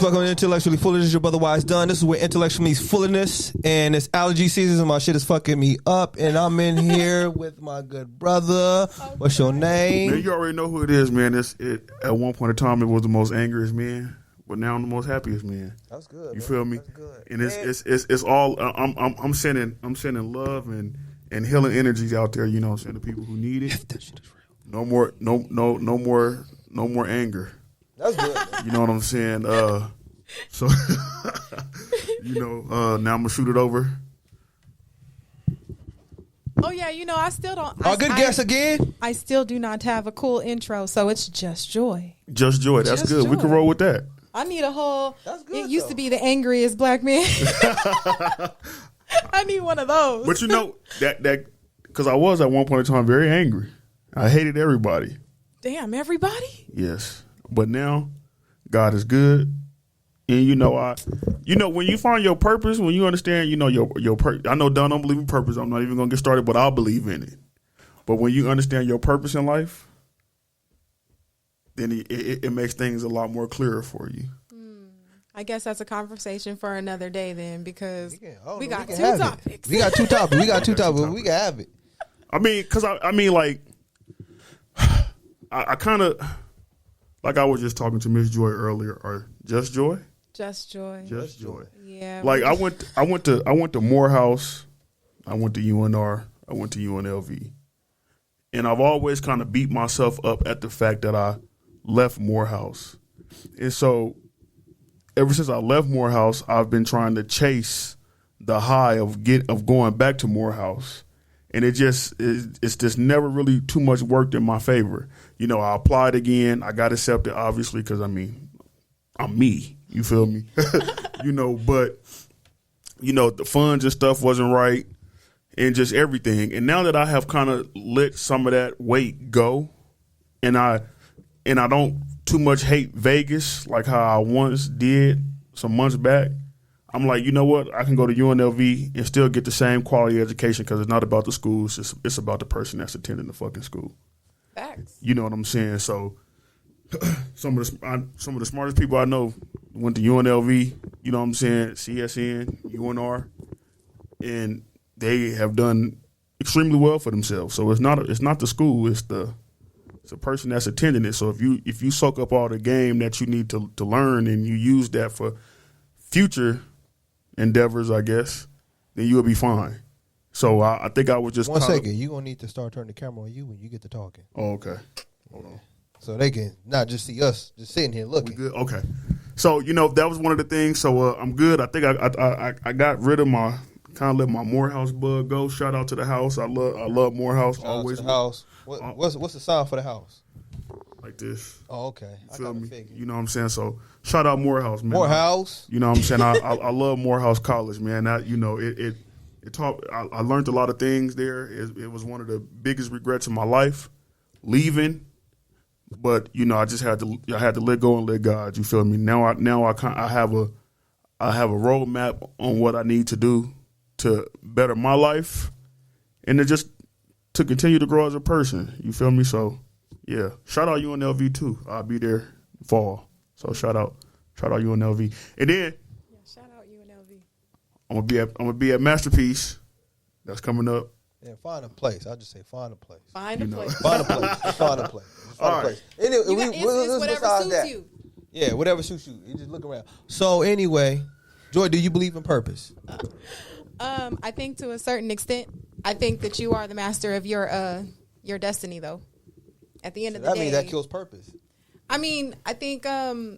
Welcome to Intellectually Foolish, your otherwise done. This is where intellectual meets foolishness, and it's allergy season, and my shit is fucking me up. And I'm in here with my good brother. What's your name? Man, you already know who it is, man. At one point in time, it was the most angriest man, but now I'm the most happiest man. That's good. You feel me? That's good. And it's all I'm sending love and healing energies out there. You know, what I'm saying, to people who need it. That shit is real. No more anger. That's good. You know what I'm saying? So now I'm gonna shoot it over. Oh yeah, I still don't. Our good guess again. I still do not have a cool intro, so it's just joy. Just joy. That's Just good. joy. We can roll with that. I need a whole. That's good, It used though. to be the angriest black man. I need one of those. But you know that because I was at one point in time very angry. I hated everybody. Damn, everybody. Yes, but now God is good, and when you find your purpose, when you understand, your purpose. I know Don don't believe in purpose. I'm not even gonna get started, but I'll believe in it. But when you understand your purpose in life, then it makes things a lot more clearer for you. I guess that's a conversation for another day then, because we got two topics. We got two topics. We can have it. I mean, because I kind of, like I was just talking to Miss Joy earlier, or Just Joy? Just joy. Just Joy. Yeah. Like I went to Morehouse, I went to UNR, I went to UNLV. And I've always kind of beat myself up at the fact that I left Morehouse. And so ever since I left Morehouse, I've been trying to chase the high of going back to Morehouse. And it's just never really too much worked in my favor. I applied again. I got accepted, obviously, because I'm me. You feel me? But the funds and stuff wasn't right, and just everything. And now that I have kind of let some of that weight go, and I don't too much hate Vegas like how I once did some months back. I'm like, you know what? I can go to UNLV and still get the same quality education because it's not about the school. It's about the person that's attending the fucking school. Facts. You know what I'm saying? So some of the smartest people I know went to UNLV. You know what I'm saying? CSN, UNR, and they have done extremely well for themselves. So it's not the school. It's the person that's attending it. So if you soak up all the game that you need to learn and you use that for future endeavors, I guess, then you'll be fine. So I think I was just One second. You're going to need to start turning the camera on you when you get to talking. Oh, okay. Hold on. So they can not just see us just sitting here looking. We good? Okay. So, that was one of the things. So I'm good. I think I got rid of let my Morehouse bug go. Shout out to the house. I love Morehouse. Shout always. out to the house. What's the sound for the house? Like this. Oh, okay. You feel me? You know what I'm saying? So shout out Morehouse, man. Morehouse. You know what I'm saying? I love Morehouse College, man. It taught. I learned a lot of things there. It was one of the biggest regrets in my life, leaving. But I just had to let go and let God. You feel me? Now I have a roadmap on what I need to do to better my life, and to continue to grow as a person. You feel me? So yeah, shout out UNLV too. I'll be there fall. So shout out UNLV, and then Shout out UNLV. I'm gonna be at Masterpiece. That's coming up. Yeah, find a place. I'll just say find a place. Find a place. Find a place. Find a place. All right. Place. Anyway, It's whatever suits you. Yeah, whatever suits you. You just look around. So anyway, Joy, do you believe in purpose? I think to a certain extent. I think that you are the master of your destiny, though. At the end of the day, that means that kills purpose. I mean, I think the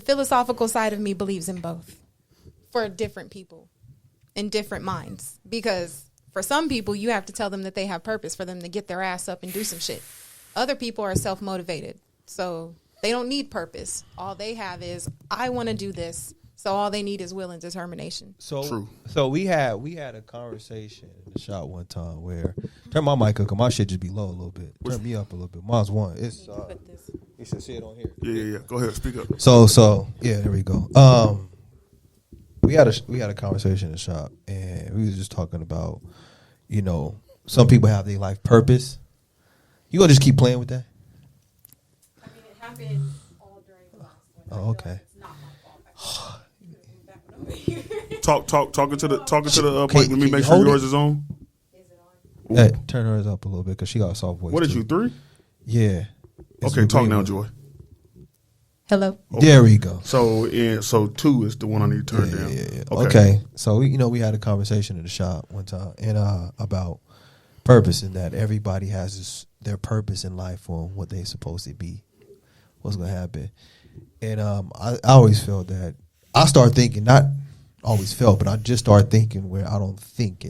philosophical side of me believes in both for different people in different minds. Because for some people, you have to tell them that they have purpose for them to get their ass up and do some shit. Other people are self-motivated, so they don't need purpose. All they have is, I want to do this. So all they need is will and determination. True. So we had a conversation in the shop one time where turn my mic up, cause my shit just be low a little bit. Turn me up a little bit. Mine's one. It's you should see it on here. Yeah. Go ahead, speak up. So yeah, there we go. We had a conversation in the shop, and we was just talking about, some people have their life purpose. You gonna just keep playing with that? I mean, it happened all during the last 1 Oh, okay. Talking to the Can- mic. Let me can make you sure hold yours it? is on. Hey, turn hers up a little bit because she got a soft voice. What is too. you 3? Yeah. It's Okay, talk way now, more. Joy. Hello. There we go. So 2 is the one I need to turn down. Yeah. Okay. So we had a conversation in the shop one time and about purpose and that everybody has their purpose in life on what they're supposed to be, what's gonna happen. And I always felt that I started thinking, not always felt, but I just started thinking where I don't think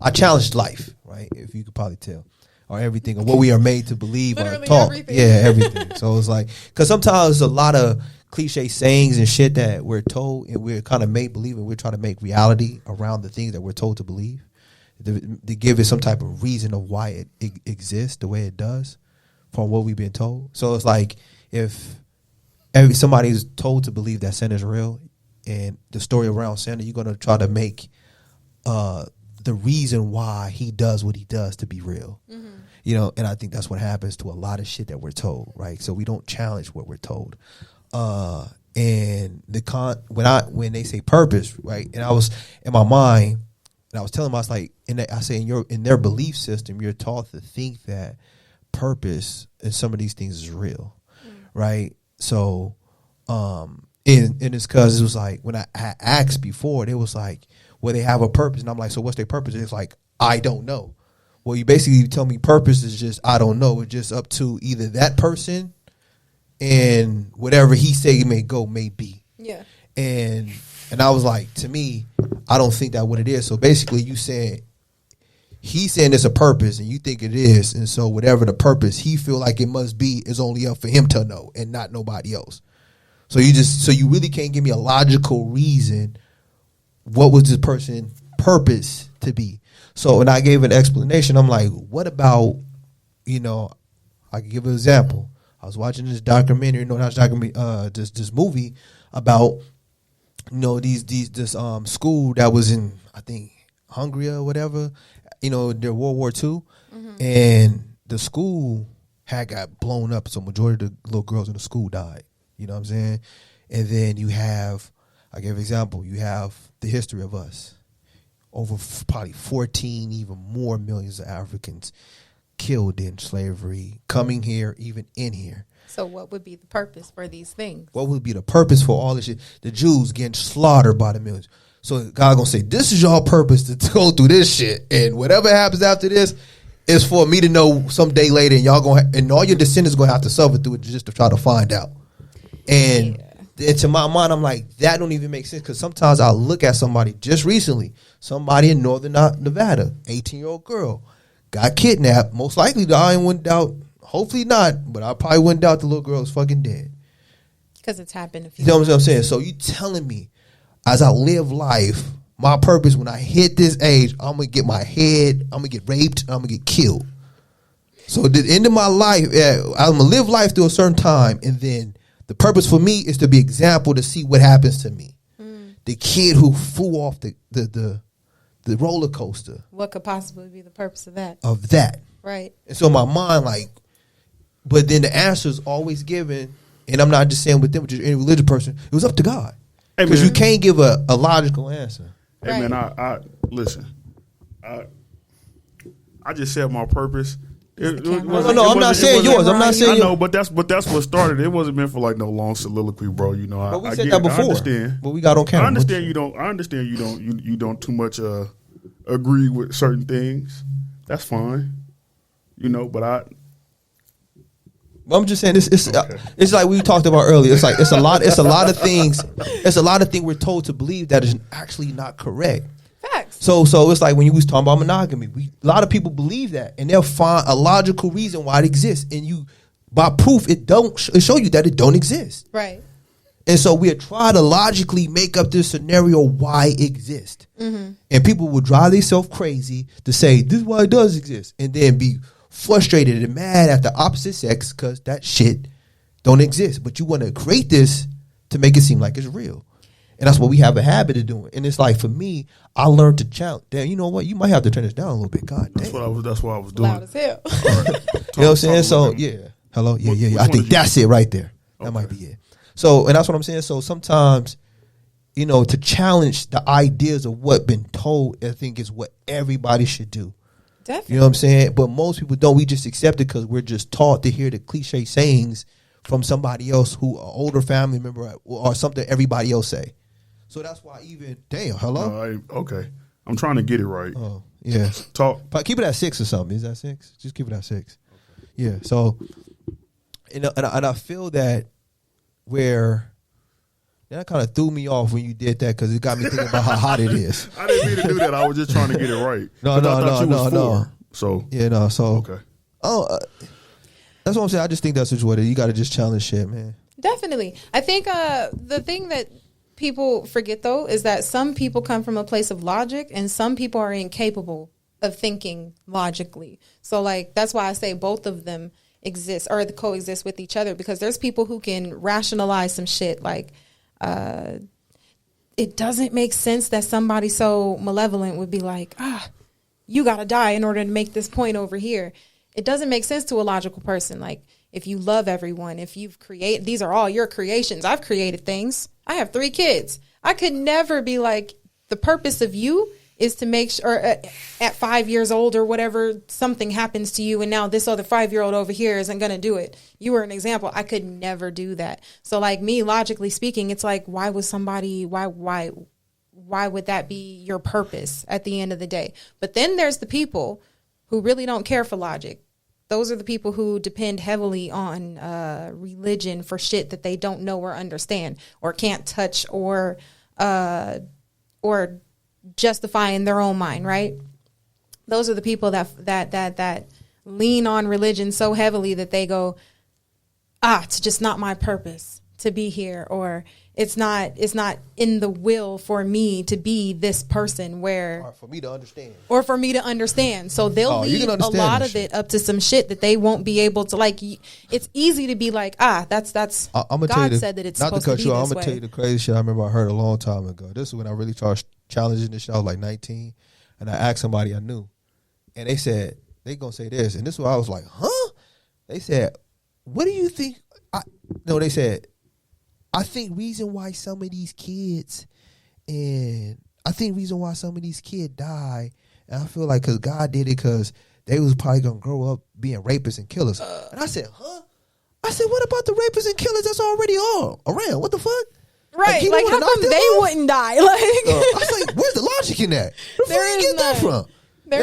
I challenged life, right? If you could probably tell. Or everything, or what we are made to believe or Literally talk. everything. Yeah, everything. So it's like, because sometimes there's a lot of cliche sayings and shit that we're told and we're kind of made believe and we're trying to make reality around the things that we're told to believe. To give it some type of reason of why it exists the way it does from what we've been told. So it's like if somebody's told to believe that Santa's real and the story around Santa, you're going to try to make the reason why he does what he does to be real. Mm-hmm. And I think that's what happens to a lot of shit that we're told, right? So we don't challenge what we're told. And when they say purpose, right? And I was in my mind, and I was telling them, I was like, in their belief system, you're taught to think that purpose and some of these things is real, right? So, and it's because it was like when I asked before, it was like, well, they have a purpose, and I'm like, so what's their purpose? It's like, I don't know. Well, you basically tell me purpose is just I don't know. It's just up to either that person and whatever he say may be. Yeah. And I was like, to me, I don't think that what it is. So basically, you said he's saying it's a purpose, and you think it is, and so whatever the purpose he feel like it must be is only up for him to know and not nobody else. So you really can't give me a logical reason. What was this person purpose to be? So when I gave an explanation, I'm like, what about, I can give an example. I was watching this documentary, this movie about, this school that was in, I think, Hungary or whatever, their World War II. Mm-hmm. And the school had got blown up. So majority of the little girls in the school died. You know what I'm saying? And then you have, I give an example, you have the history of us. Over probably 14, even more millions of Africans killed in slavery, coming here, even in here. So what would be the purpose for these things? What would be the purpose for all this shit? The Jews getting slaughtered by the millions. So God gonna say, this is your purpose to go through this shit. And whatever happens after this is for me to know someday later, and y'all and all your descendants gonna have to suffer through it just to try to find out. And to my mind, I'm like, that don't even make sense, because sometimes I look at somebody just recently, somebody in northern Nevada, 18-year-old girl, got kidnapped. Most likely, I wouldn't doubt, hopefully not, but I probably wouldn't doubt the little girl is fucking dead. Because it's happened a few times. You know what I'm saying? So you telling me, as I live life, my purpose when I hit this age, I'm going to get my head, I'm going to get raped, I'm going to get killed. So at the end of my life, I'm going to live life through a certain time, and then the purpose for me is to be example to see what happens to me. The kid who flew off the roller coaster. What could possibly be the purpose of that? Right. And so my mind, but then the answer is always given, and I'm not just saying with them, but just any religious person, it was up to God. Because you can't give a logical answer. Hey, man, I listen. I just said my purpose. No, I'm not saying yours. I'm not saying yours. I know, but that's what started. It wasn't meant for no long soliloquy, bro. But we said that before. I understand. But we got on camera. I understand you don't too much agree with certain things. That's fine. But I'm just saying it's like we talked about earlier. It's like it's a lot of things. It's a lot of things we're told to believe that is actually not correct. Facts. So it's like when you was talking about monogamy, a lot of people believe that, and they'll find a logical reason why it exists, and you, by proof, it show you that it don't exist. Right. And so we'll try to logically make up this scenario why it exists, and people will drive themselves crazy to say this is why it does exist, and then be frustrated and mad at the opposite sex because that shit don't exist. But you want to create this to make it seem like it's real. And that's what we have a habit of doing. And it's like, for me, I learned to challenge. Damn, you know what? You might have to turn this down a little bit. God damn. That's what I was doing. Loud as hell. Right. You know what I'm saying? So, yeah. Hello? Yeah. I think that's it right there. That might be it. So, and that's what I'm saying. So sometimes, you know, to challenge the ideas of what been told, I think is what everybody should do. Definitely. You know what I'm saying? But most people don't. We just accept it because we're just taught to hear the cliche sayings from somebody else who an older family member or something everybody else say. So that's why even, damn, hello? Okay. I'm trying to get it right. Oh, yeah. Talk. But keep it at 6 or something. Is that 6? Just keep it at 6. Okay. Yeah. So, and I feel that that kind of threw me off when you did that because it got me thinking about how hot it is. I didn't mean to do that. I was just trying to get it right. No. So yeah, no. So okay. That's what I'm saying. I just think that's just what it is. You got to just challenge shit, man. Definitely. I think the thing that people forget though is that some people come from a place of logic and some people are incapable of thinking logically. So like that's why I say both of them exist or coexist with each other, because there's people who can rationalize some shit like it doesn't make sense that somebody so malevolent would be like, you gotta die in order to make this point over here. It doesn't make sense to a logical person. Like if you love everyone, if you've created, these are all your creations. I've created things. I have 3 kids. I could never be like, the purpose of you is to make sure at 5 years old or whatever, something happens to you. And now this other 5-year-old over here isn't going to do it. You were an example. I could never do that. So like me, logically speaking, it's like, why would that be your purpose at the end of the day? But then there's the people who really don't care for logic. Those are the people who depend heavily on religion for shit that they don't know or understand or can't touch or justify in their own mind, right? Those are the people that lean on religion so heavily that they go, it's just not my purpose to be here, or it's not in the will for me to be this person where, or for me to understand. So they'll leave a lot of it up to some shit that they won't be able to, like, it's easy to be like, that's I'm gonna God said that it's supposed to be this way. I'm gonna tell you the crazy shit I remember I heard a long time ago. This is when I really started challenging this shit. I was like 19 and I asked somebody I knew and they said, they gonna say this, and this is why I was like, huh? They said, what do you think? They said, I think reason why some of these kids die, and I feel like because God did it because they was probably going to grow up being rapists and killers. And I said, huh? I said, what about the rapists and killers that's already all around? What the fuck? Right, like how come they wouldn't die? Like, I was like, where's the logic in that? Where did you get that from? But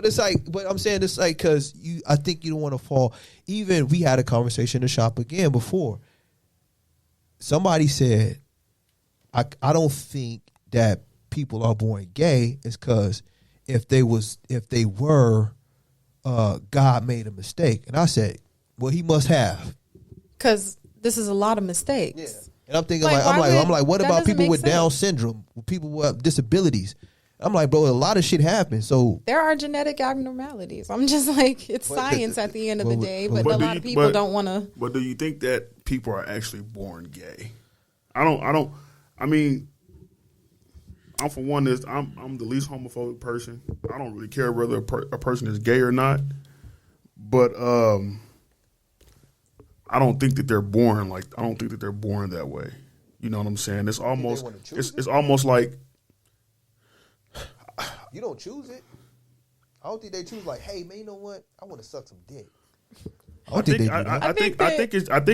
it's like, but I'm saying it's like, because I think you don't want to fall. Even we had a conversation in the shop again before. Somebody said, I don't think that people are born gay is because if they were, God made a mistake. And I said, well, he must have. Because this is a lot of mistakes. Yeah. And I'm thinking what about people with Down syndrome, people with disabilities? I'm like, bro, a lot of shit happens. So there are genetic abnormalities. I'm just like, it's science at the end of the day, but a lot of people don't want to. But do you think that people are actually born gay? I mean, I'm for one, I'm the least homophobic person. I don't really care whether a person is gay or not. But I don't think that they're born that way. You know what I'm saying? It's almost like, you don't choose it. I don't think they choose like, hey man, you know what? I want to suck some dick. I think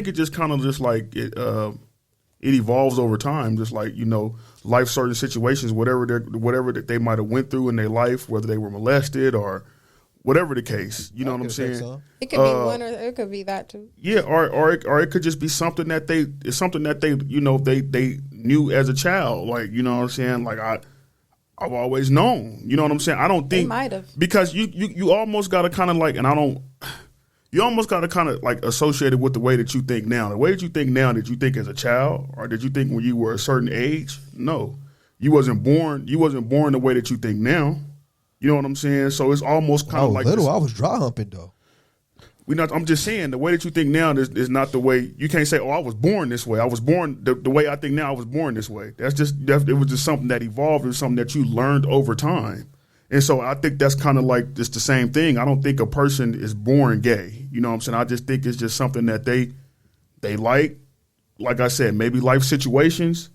it just kind of just like it evolves over time, just like, you know, life certain situations, whatever that they might have went through in their life, whether they were molested or whatever the case. You know what I'm saying? So. It could be one, or it could be that too. Yeah, or it could just be something that they you know they knew as a child, like, you know what I'm saying? Like I've always known. You know what I'm saying? I don't think they might have, because you almost got to kind of like, you almost got to kind of like associate it with the way that you think now. The way that you think now, did you think as a child, or did you think when you were a certain age? No, you wasn't born the way that you think now. You know what I'm saying? So it's almost kind of like little. I was dry humping though. I'm just saying the way that you think now is not the way. You can't say, "Oh, I was born this way." I was born the way I think now. I was born this way. It was just something that evolved. It was something that you learned over time. And so I think that's kind of like just the same thing. I don't think a person is born gay. You know what I'm saying? I just think it's just something that they like, like I said, maybe life situations.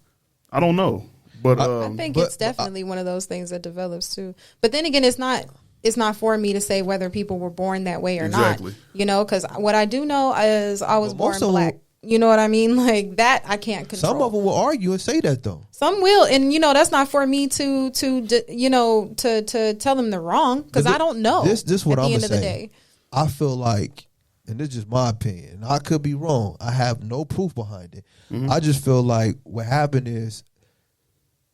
I don't know. But I think it's definitely one of those things that develops too. But then again, it's not for me to say whether people were born that way or Exactly. not. You know, because what I do know is I was born black. You know what I mean? Like that, I can't control. Some of them will argue and say that though. Some will, and you know that's not for me to tell them they're wrong because I don't know. This what at I'm the end gonna of the say. day. I feel like, and this is just my opinion. I could be wrong. I have no proof behind it. I just feel like what happened is,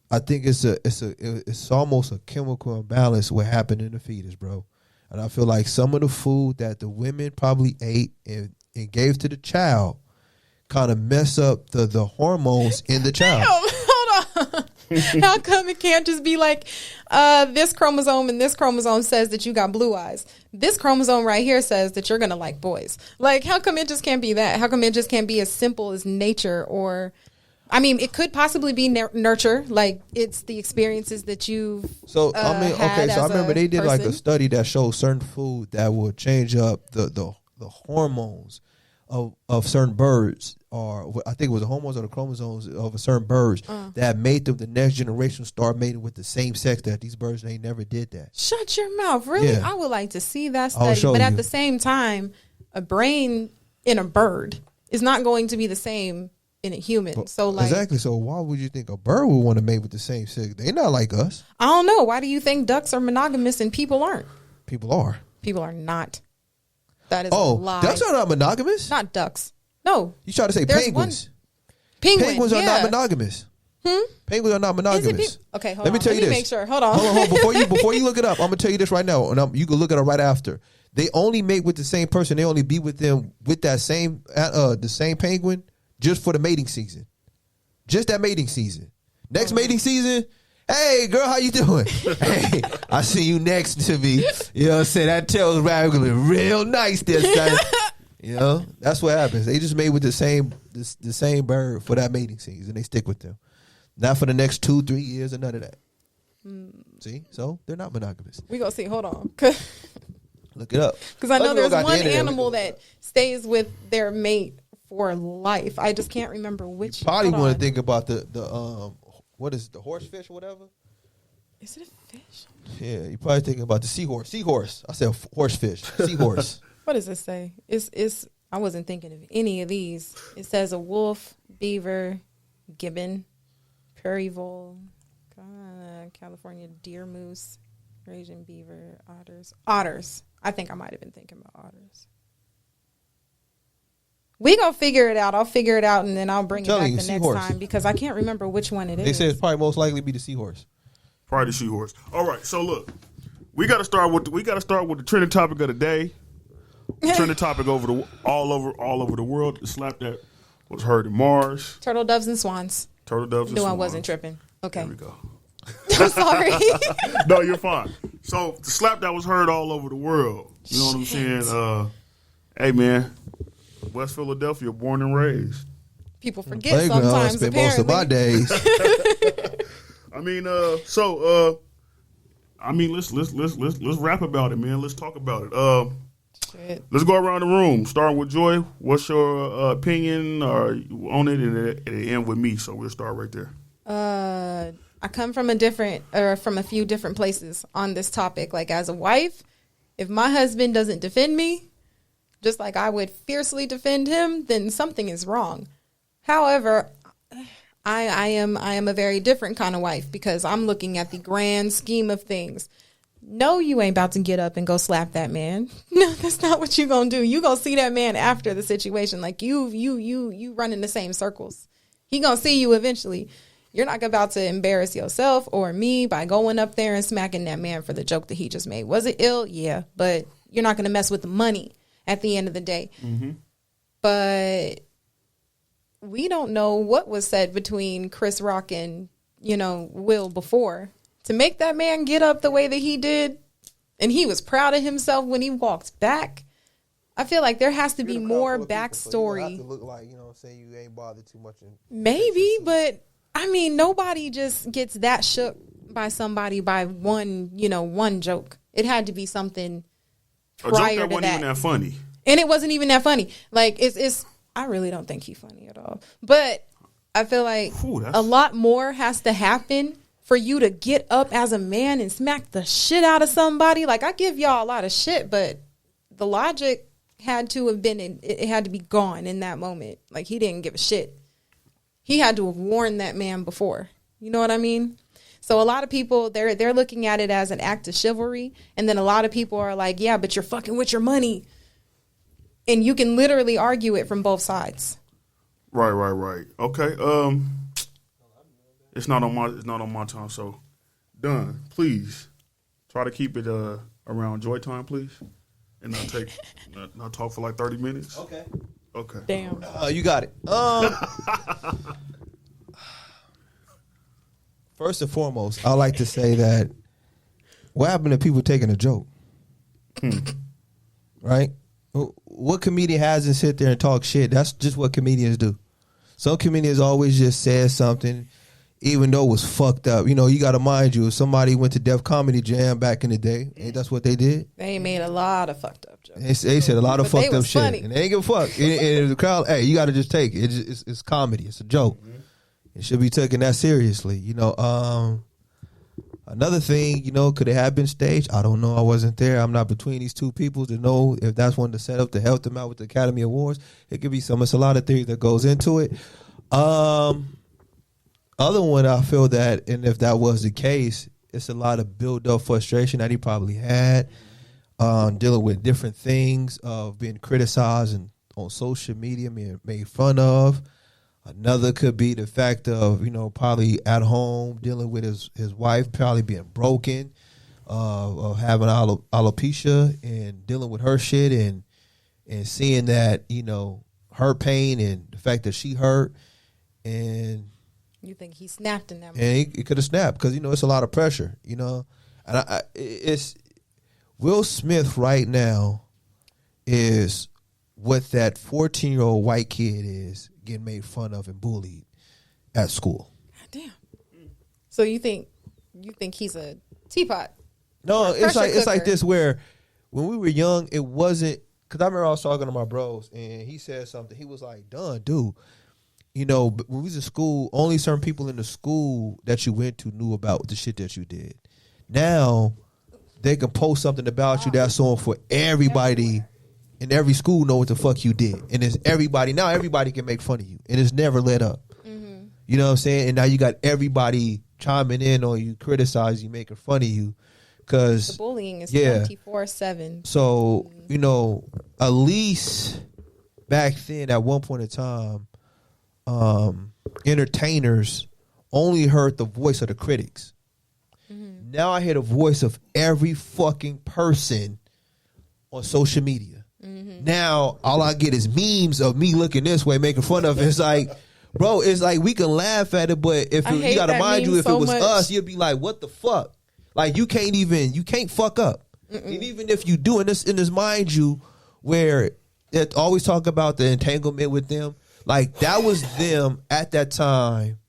I think it's almost a chemical imbalance what happened in the fetus, bro. And I feel like some of the food that the women probably ate and gave to the child kind of mess up the hormones in the child. Hold on. How come it can't just be like this chromosome and this chromosome says that you got blue eyes? This chromosome right here says that you're going to like boys. Like, how come it just can't be that? How come it just can't be as simple as nature? Or, I mean, it could possibly be nurture. Like, it's the experiences that you've So, I mean, okay, so I remember they did like a study that showed certain food that will change up the hormones of certain birds, or I think it was the hormones or the chromosomes of a certain birds that made them the next generation start mating with the same sex that these birds they never did that. Shut your mouth. Really? Yeah. I would like to see that study. But at the same time, a brain in a bird is not going to be the same in a human. So like exactly. So why would you think a bird would want to mate with the same sex? They're not like us. I don't know. Why do you think ducks are monogamous and people aren't? People are. People are not. That is a lie. Ducks are not monogamous. Not ducks. No. You try to say There's penguins. Penguins are not monogamous. Penguins are not monogamous. Okay, hold on. Let me tell you this. Make sure. Hold on. Hold on. Before you look it up, I'm gonna tell you this right now, and you can look it up right after. They only mate with the same person. They only be with them with that same the same penguin just for the mating season. Just that mating season. Next mating season. Hey, girl, how you doing? Hey, I see you next to me. You know what I'm saying? That tail's real nice this time. You know, that's what happens. They just mate with the same bird for that mating season. They stick with them. Not for the next 2-3 years or none of that. See? So they're not monogamous. We gonna see. Hold on. Look it up. Because I know there's one animal that stays with their mate for life. I just can't remember which. You probably want to think about the what is it, the horsefish or whatever? Is it a fish? Yeah, you're probably thinking about the seahorse. Seahorse. I said horsefish. Seahorse. What does it say? It's. I wasn't thinking of any of these. It says a wolf, beaver, gibbon, prairie vole, California deer moose, Eurasian beaver, otters. Otters. I think I might have been thinking about otters. We gonna figure it out. I'll figure it out, and then I'll bring it back the next time because I can't remember which one it is. They say it's probably most likely be the seahorse. Probably the seahorse. All right, so look, we got to start with the trending topic of the day. Trending topic all over the world. The slap that was heard in Mars. Turtle doves and swans. Turtle doves and swans. No, I wasn't tripping. Okay, there we go. I'm sorry. No, you're fine. So the slap that was heard all over the world. You know what I'm saying? Hey, man. West Philadelphia, born and raised. People forget sometimes. I spend most of my days. I mean, let's rap about it, man. Let's talk about it. Let's go around the room, starting with Joy. What's your opinion on it, and it end with me? So we'll start right there. I come from a few different places on this topic. Like as a wife, if my husband doesn't defend me, just like I would fiercely defend him, then something is wrong. However, I am a very different kind of wife because I'm looking at the grand scheme of things. No, you ain't about to get up and go slap that man. No, that's not what you gonna do. You gonna see that man after the situation. Like you run in the same circles. He gonna see you eventually. You're not about to embarrass yourself or me by going up there and smacking that man for the joke that he just made. Was it ill? Yeah, but you're not gonna mess with the money at the end of the day. Mm-hmm. But we don't know what was said between Chris Rock and, Will before to make that man get up the way that he did. And he was proud of himself when he walked back. I feel like there has to be more backstory. You have to look like, saying you ain't bothered too much. Maybe, but I mean, nobody just gets that shook by somebody by one joke. It had to be something prior to that. A joke that wasn't even that funny. And it wasn't even that funny. Like, it's I really don't think he's funny at all. But I feel like a lot more has to happen for you to get up as a man and smack the shit out of somebody. Like, I give y'all a lot of shit, but the logic had to have been, it had to be gone in that moment. Like, he didn't give a shit. He had to have warned that man before. You know what I mean? So a lot of people, they're looking at it as an act of chivalry. And then a lot of people are like, yeah, but you're fucking with your money. And you can literally argue it from both sides. Right. Okay. It's not on my time. So, done. Please try to keep it around joy time, please, and not talk for like 30 minutes. Okay. Damn. You got it. First and foremost, I like to say that what happened to people taking a joke? Right? What comedian hasn't sit there and talk shit? That's just what comedians do. Some comedians always just said something, even though it was fucked up. You know, you got to mind you, if somebody went to Def Comedy Jam back in the day, ain't that's what they did? They made a lot of fucked up jokes. They said a lot of fucked up shit. Funny. And they ain't give a fuck. And the crowd, hey, you got to just take it. It's comedy. It's a joke. Mm-hmm. It should be taken that seriously. You know, another thing, you know, could it have been staged? I don't know. I wasn't there. I'm not between these two people to know if that's one to set up to help them out with the Academy Awards. It could be some. It's a lot of theory that goes into it. Other one, I feel that, and if that was the case, it's a lot of build-up frustration that he probably had, dealing with different things of being criticized and on social media, being made fun of. Another could be the fact of, you know, probably at home dealing with his wife probably being broken, of having alopecia and dealing with her shit and seeing that, you know, her pain and the fact that she hurt. And you think he snapped in that moment? And he could have snapped because, you know, it's a lot of pressure, you know. And it's Will Smith right now is what that 14-year-old white kid is getting made fun of and bullied at school. God damn. So you think he's a teapot? No, it's like this where when we were young, it wasn't, because I remember I was talking to my bros and he said something. He was like, dude, you know, when we was in school, only certain people in the school that you went to knew about the shit that you did. Now they can post something about you that's on for everybody. And every school know what the fuck you did. And it's everybody. Now everybody can make fun of you. And it's never let up. Mm-hmm. You know what I'm saying? And now you got everybody chiming in on you, criticizing you, making fun of you. Because the bullying is 24/7. So, you know, at least back then at one point in time, entertainers only heard the voice of the critics. Mm-hmm. Now I hear the voice of every fucking person on social media. Mm-hmm. Now all I get is memes of me looking this way, making fun of it. It's like, bro, it's like we can laugh at it, but if you gotta mind you, if it was us, you'd be like, what the fuck? Like you can't fuck up. Mm-mm. And even if you do, in this mind you, where it always talk about the entanglement with them, like that was them at that time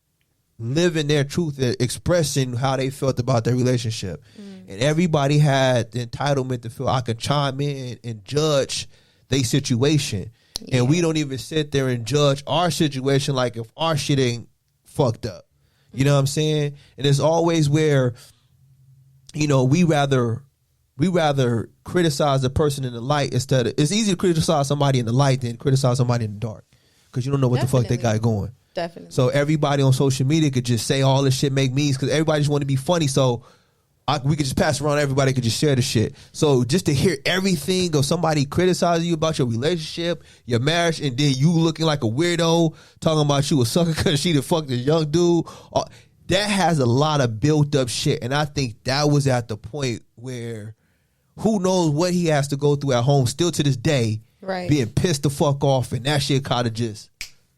living their truth and expressing how they felt about their relationship. And everybody had the entitlement to feel I could chime in and judge their situation. Yeah. And we don't even sit there and judge our situation like if our shit ain't fucked up. You know what I'm saying? And it's always where, you know, we rather criticize the person in the light instead of, it's easy to criticize somebody in the light than criticize somebody in the dark. Because you don't know what the fuck they got going. Definitely. So everybody on social media could just say all this shit, make memes, because everybody just want to be funny. So we could just pass around. Everybody could just share the shit. So just to hear everything of somebody criticizing you about your relationship, your marriage, and then you looking like a weirdo, talking about you a sucker because she done fucked this young dude, that has a lot of built up shit. And I think that was at the point where who knows what he has to go through at home still to this day, right? Being pissed the fuck off, and that shit kind of just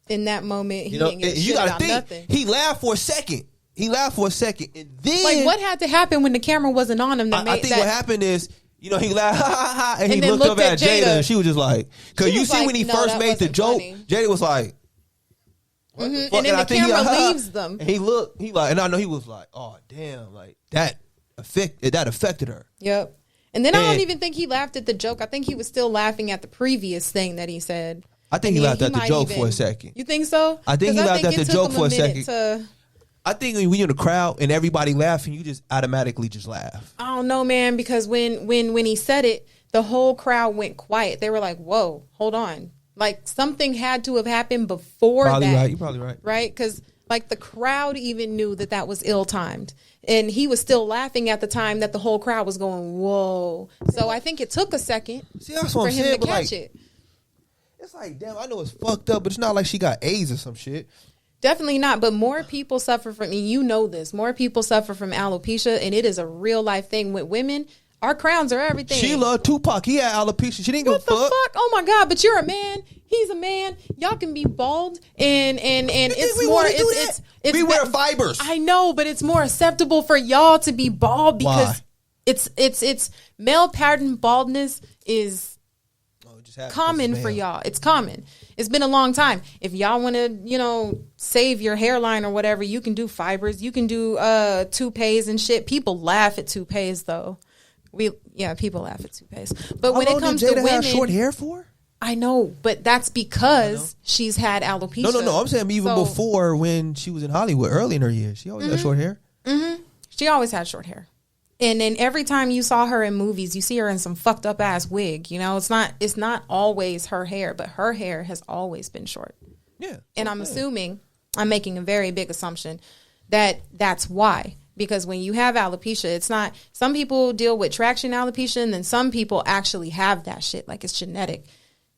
in that moment, he didn't give a shit about nothing. He laughed for a second. And then like what had to happen when the camera wasn't on him? I think what happened is, you know, he laughed, ha, ha, ha, and he looked up at Jada, and she was just like, because you see like, when he first made the joke, funny. Jada was like, mm-hmm. And then the camera leaves them. And he like, and I know he was like, oh damn, like that affected her. Yep. And then I don't even think he laughed at the joke. I think he was still laughing at the previous thing that he said. I think he laughed at the joke for a second. You think so? I think he laughed at the joke for a second. To, I think when you're in the crowd and everybody laughing, you just automatically just laugh. I don't know, man, because when he said it, the whole crowd went quiet. They were like, whoa, hold on. Like, something had to have happened before probably that. Right. You're probably right. Right? Because, like, the crowd even knew that was ill-timed. And he was still laughing at the time that the whole crowd was going, whoa. So I think it took a second for him to catch it. It's like, damn, I know it's fucked up, but it's not like she got AIDS or some shit. Definitely not. But more people suffer from, you know this, more people suffer from alopecia, and it is a real-life thing with women. Our crowns are everything. She loved Tupac. He had alopecia. She didn't give a fuck. What the fuck? Oh my God! But you're a man. He's a man. Y'all can be bald, and it's more. It's we wear fibers. I know, but it's more acceptable for y'all to be bald because it's male pattern baldness is common for y'all. It's common. It's been a long time. If y'all want to, save your hairline or whatever, you can do fibers. You can do toupees and shit. People laugh at toupees though. People laugh at toupees. But when it comes to women, have short hair for? I know, but that's because she's had alopecia. No. I'm saying even before when she was in Hollywood, early in her years, she always had short hair. Mm-hmm. She always had short hair. And then every time you saw her in movies, you see her in some fucked up ass wig. It's not always her hair, but her hair has always been short. Yeah. And I'm making a very big assumption that that's why. Because when you have alopecia, it's not, some people deal with traction alopecia, and then some people actually have that shit. Like, it's genetic.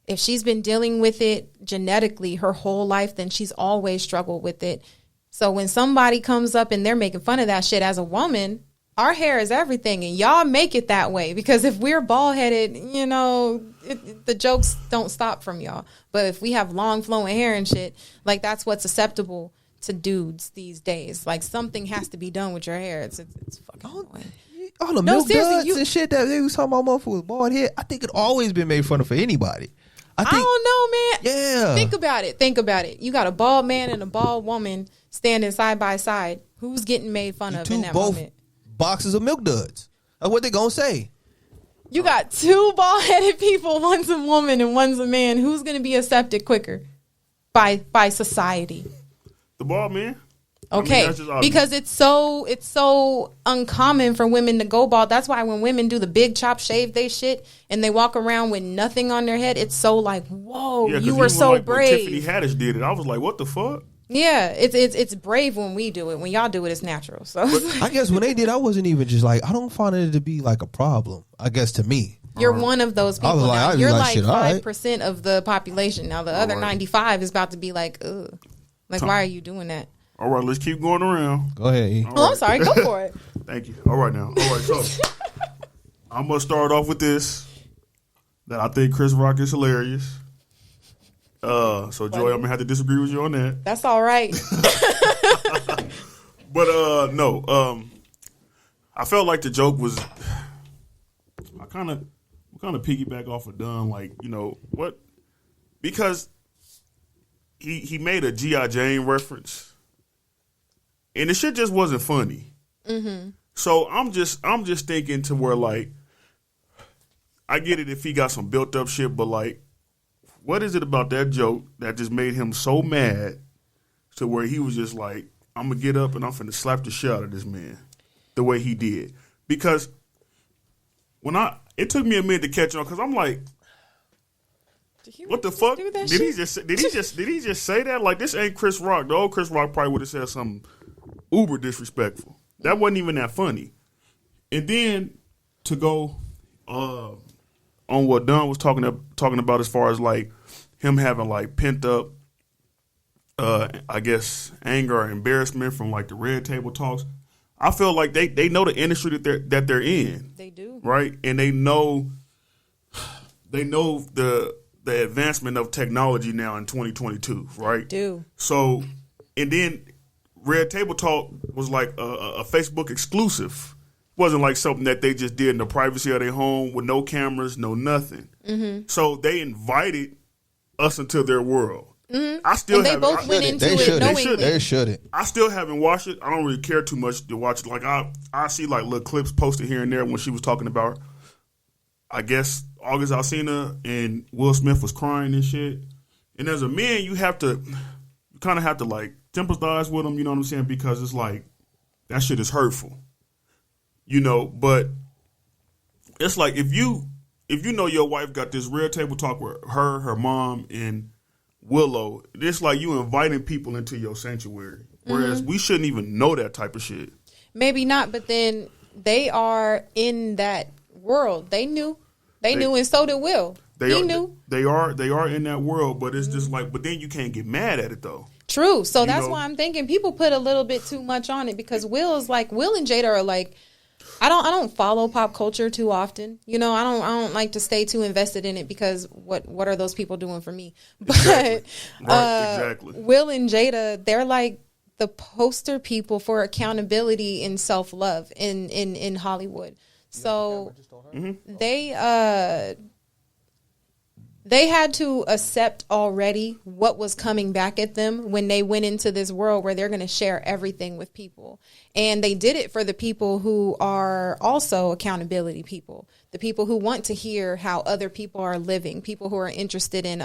If she's been dealing with it genetically her whole life, then she's always struggled with it. So when somebody comes up and they're making fun of that shit as a woman, our hair is everything, and y'all make it that way. Because if we're bald headed, the jokes don't stop from y'all. But if we have long flowing hair and shit, like, that's what's acceptable to dudes these days. Like, something has to be done with your hair. It's fucking annoying. All the milk duds and shit that they was talking about motherfuckers with bald head, I think it always been made fun of for anybody. I don't know, man. Yeah. Think about it. You got a bald man and a bald woman standing side by side. Who's getting made fun of in that moment? Boxes of milk duds. That's what they gonna say. You got two bald-headed people. One's a woman and one's a man. Who's gonna be accepted quicker by society? The bald man. Okay, because it's so uncommon for women to go bald. That's why when women do the big chop shave they shit and they walk around with nothing on their head, it's so like, whoa, you were so brave. When Tiffany Haddish did it, I was like, what the fuck? Yeah, it's brave when we do it. When y'all do it, it's natural. So I guess when they did, I wasn't even just like, I don't find it to be like a problem. I guess to me, you're one of those people. Now. You're like 5% of the population. Now the other 95 is about to be like, ugh, like why are you doing that? All right, let's keep going around. Go ahead, E. I'm sorry. Go for it. Thank you. All right, now. All right, so I'm going to start off with this, that I think Chris Rock is hilarious. So, Joy, I'm going to have to disagree with you on that. That's all right. But, no. I felt like the joke was, I kind of piggyback off of Dunn, like, what? Because he made a G.I. Jane reference. And the shit just wasn't funny. Mm-hmm. So I'm just thinking to where, like, I get it if he got some built up shit, but like, what is it about that joke that just made him so mad to where he was just like, I'm gonna get up and I'm finna slap the shit out of this man the way he did? Because it took me a minute to catch on because I'm like, what the fuck? Did he just say that? Like, this ain't Chris Rock. The old Chris Rock probably would have said something uber disrespectful. That wasn't even that funny. And then to go on what Dunn was talking about as far as like him having like pent up, I guess, anger or embarrassment from like the red table talks. I feel like they know the industry that they're in. They do, right? And they know the advancement of technology now in 2022, right? Do. So, and then Red Table Talk was like a Facebook exclusive. It wasn't like something that they just did in the privacy of their home with no cameras, no nothing. Mm-hmm. So they invited us into their world. Mm-hmm. I shouldn't. I still haven't watched it. I don't really care too much to watch it. Like I see like little clips posted here and there when she was talking about, I guess, August Alsina and Will Smith was crying and shit. And as a man, you kind of have to like sympathize with them, you know what I'm saying? Because it's like, that shit is hurtful, you know. But it's like if you know your wife got this real table talk with her mom, and Willow, it's like you inviting people into your sanctuary. Whereas we shouldn't even know that type of shit. Maybe not, but then they are in that world. They knew, and so did Will. He knew. They are in that world, but it's just like, but then you can't get mad at it though. True. So that's why I'm thinking people put a little bit too much on it, because Will and Jada are like, I don't follow pop culture too often. You know, I don't like to stay too invested in it, because what are those people doing for me? But exactly. Will and Jada, they're like the poster people for accountability and self-love in Hollywood. So they had to accept already what was coming back at them when they went into this world where they're going to share everything with people. And they did it for the people who are also accountability people, the people who want to hear how other people are living, people who are interested in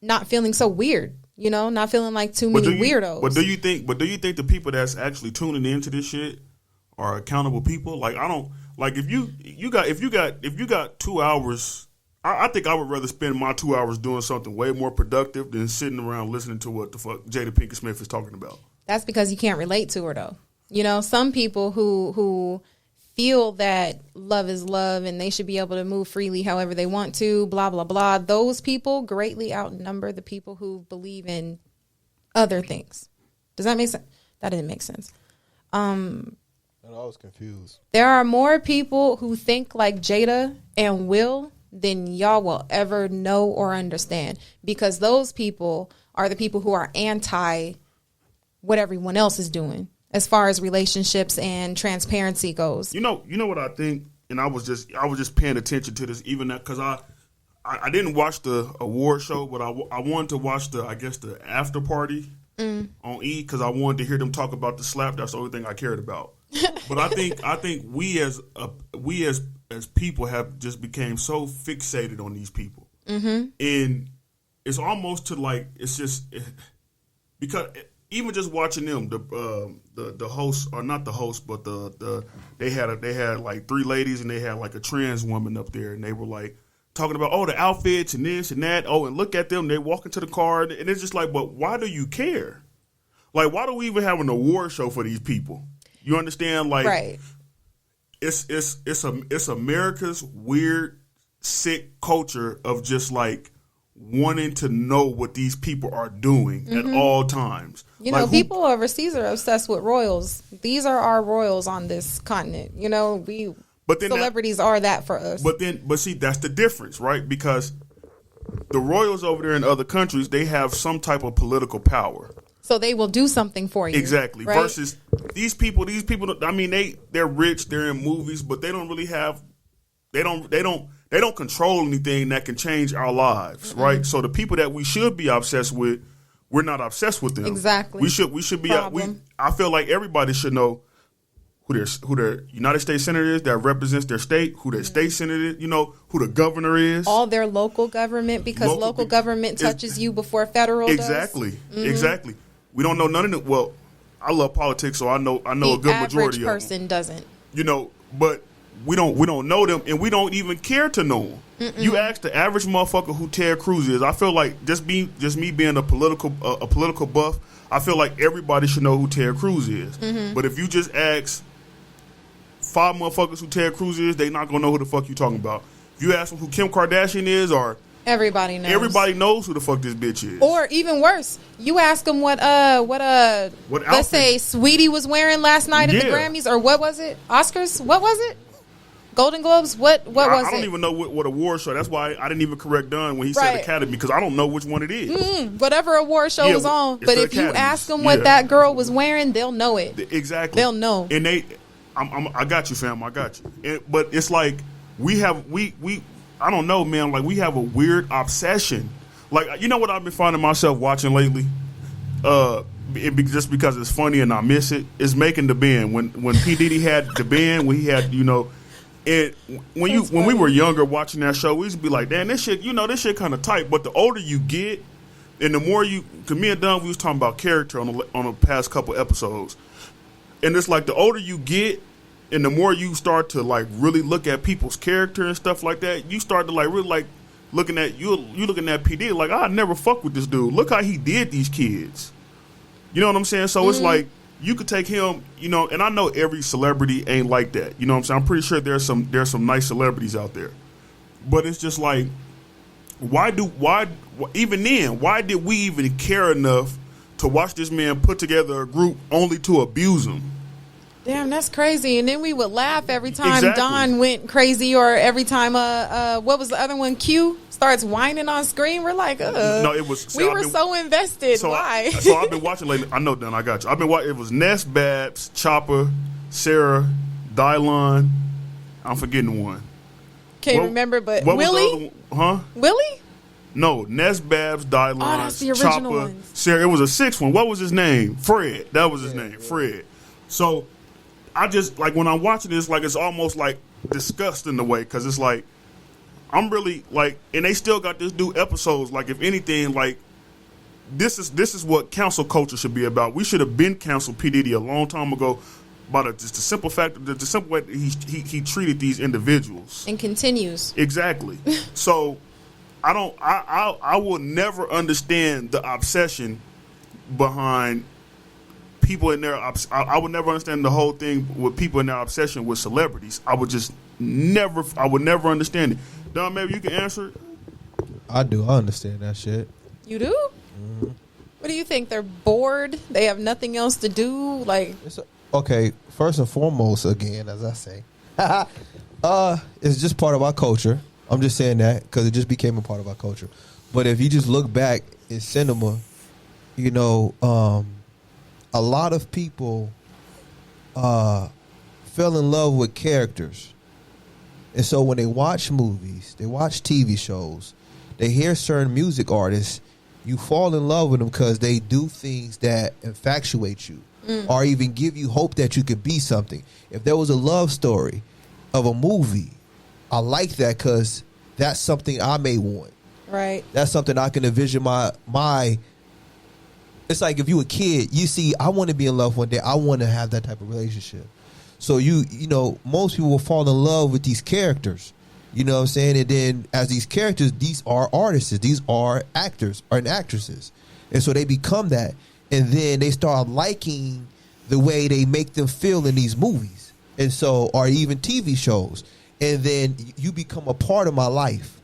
not feeling so weird, you know, not feeling like too many weirdos. But do you think the people that's actually tuning into this shit are accountable people? Like, I don't like, if you got 2 hours. I think I would rather spend my 2 hours doing something way more productive than sitting around listening to what the fuck Jada Pinkett Smith is talking about. That's because you can't relate to her, though. You know, some people who feel that love is love and they should be able to move freely however they want to, blah, blah, blah. Those people greatly outnumber the people who believe in other things. Does that make sense? That didn't make sense. I was confused. There are more people who think like Jada and Will than y'all will ever know or understand, because those people are the people who are anti what everyone else is doing as far as relationships and transparency goes. You know what I think, and I was just paying attention to this, even that, because I didn't watch the award show, but I wanted to watch the after party on E, because I wanted to hear them talk about the slap. That's the only thing I cared about. But I think we as people have just became so fixated on these people, and it's almost to like, it's just because even just watching them, the host, or not the host, but they had like 3 ladies, and they had like a trans woman up there, and they were like talking about, oh, the outfits and this and that, oh, and look at them, they walk into the car, and it's just like, but why do you care? Like, why do we even have an award show for these people? You understand? Like, right. It's America's weird, sick culture of just like wanting to know what these people are doing at all times. You know, people overseas are obsessed with royals. These are our royals on this continent. You know, celebrities are that for us. But see, that's the difference, right? Because the royals over there in other countries, they have some type of political power. So they will do something for you. Exactly. Right? Versus these people, I mean, they're rich, they're in movies, but they don't really have, they don't control anything that can change our lives, right? So the people that we should be obsessed with, we're not obsessed with them. Exactly. We should be. I feel like everybody should know who their United States senator is that represents their state, who their state senator is, you know, who the governor is. All their local government, because local government touches you before federal exactly, does. Exactly. We don't know none of it. Well, I love politics, so I know a good majority of them. The average person doesn't. You know, but we don't know them, and we don't even care to know them. You ask the average motherfucker who Ted Cruz is. I feel like just me being a political buff, I feel like everybody should know who Ted Cruz is. But if you just ask 5 motherfuckers who Ted Cruz is, they not gonna know who the fuck you talking about. If you ask them who Kim Kardashian is, or everybody knows. Everybody knows who the fuck this bitch is. Or even worse, you ask them what let's say Sweetie was wearing last night at the Grammys, or what was it? Oscars? What was it? Golden Globes? What was it? I don't even know what award show. That's why I didn't even correct Dunn when he said Academy, because I don't know which one it is. Whatever award show was on. But if you ask them what that girl was wearing, they'll know it. Exactly. They'll know. And I got you, fam. I got you. But it's like we I don't know, man. Like, we have a weird obsession. Like, you know what I've been finding myself watching lately? Just because it's funny and I miss it. Is Making the Band. When P Diddy had the band, when he had, you know, and when we were younger watching that show, we used to be like, damn, this shit kind of tight. But the older you get, And the more you, because me and Don, we was talking about character on the past couple episodes, and it's like the older you get, and the more you start to like really look at people's character and stuff like that, you start to like really like looking at you looking at PD like, I never fuck with this dude. Look how he did these kids. You know what I'm saying? So it's like you could take him, you know, and I know every celebrity ain't like that. You know what I'm saying? I'm pretty sure there's some nice celebrities out there, but it's just like, why even then, why did we even care enough to watch this man put together a group only to abuse him? Damn, that's crazy. And then we would laugh every time Exactly. Don went crazy, or every time what was the other one? Q starts whining on screen. We're like, ugh. No, it was. We were so invested. So Why? So I've been watching lately. I know, Don. I got you. I've been watching. It was Ness, Babs, Chopper, Sarah, Dylon. I'm forgetting one. Can't remember, but Willie? Willie? No, Ness, Babs, Dylon, that's the original Chopper, ones. Sarah. It was a sixth one. What was his name? Fred. That was his name. Fred. So I just, like, when I'm watching this, like, it's almost like disgust in a way, because it's like, I'm really like, and they still got this new episodes. Like, if anything, like, this is what cancel culture should be about. We should have been canceled P. Diddy a long time ago, about just the simple fact, the simple way that he treated these individuals, And continues. exactly. So I will never understand the obsession behind people in their. I would never understand the whole thing with people in their obsession with celebrities. I would never understand it. Don, maybe you can answer it. I do. I understand that shit. You do? What do you think? They're bored? They have nothing else to do? Like, Okay, first and foremost, again, as I say, it's just part of our culture. I'm just saying that because it just became a part of our culture. But if you just look back in cinema, you know, a lot of people fell in love with characters. And so when they watch movies, they watch TV shows, they hear certain music artists, you fall in love with them because they do things that infatuate you or even give you hope that you could be something. If there was a love story of a movie, I like that because that's something I may want. right. That's something I can envision my it's like if you a kid, you see, I want to be in love one day. I want to have that type of relationship. So you know, most people will fall in love with these characters. You know what I'm saying? And then as these characters, these are artists. These are actors and actresses. And so they become that. And then they start liking the way they make them feel in these movies. And so, or even TV shows. And then you become a part of my life.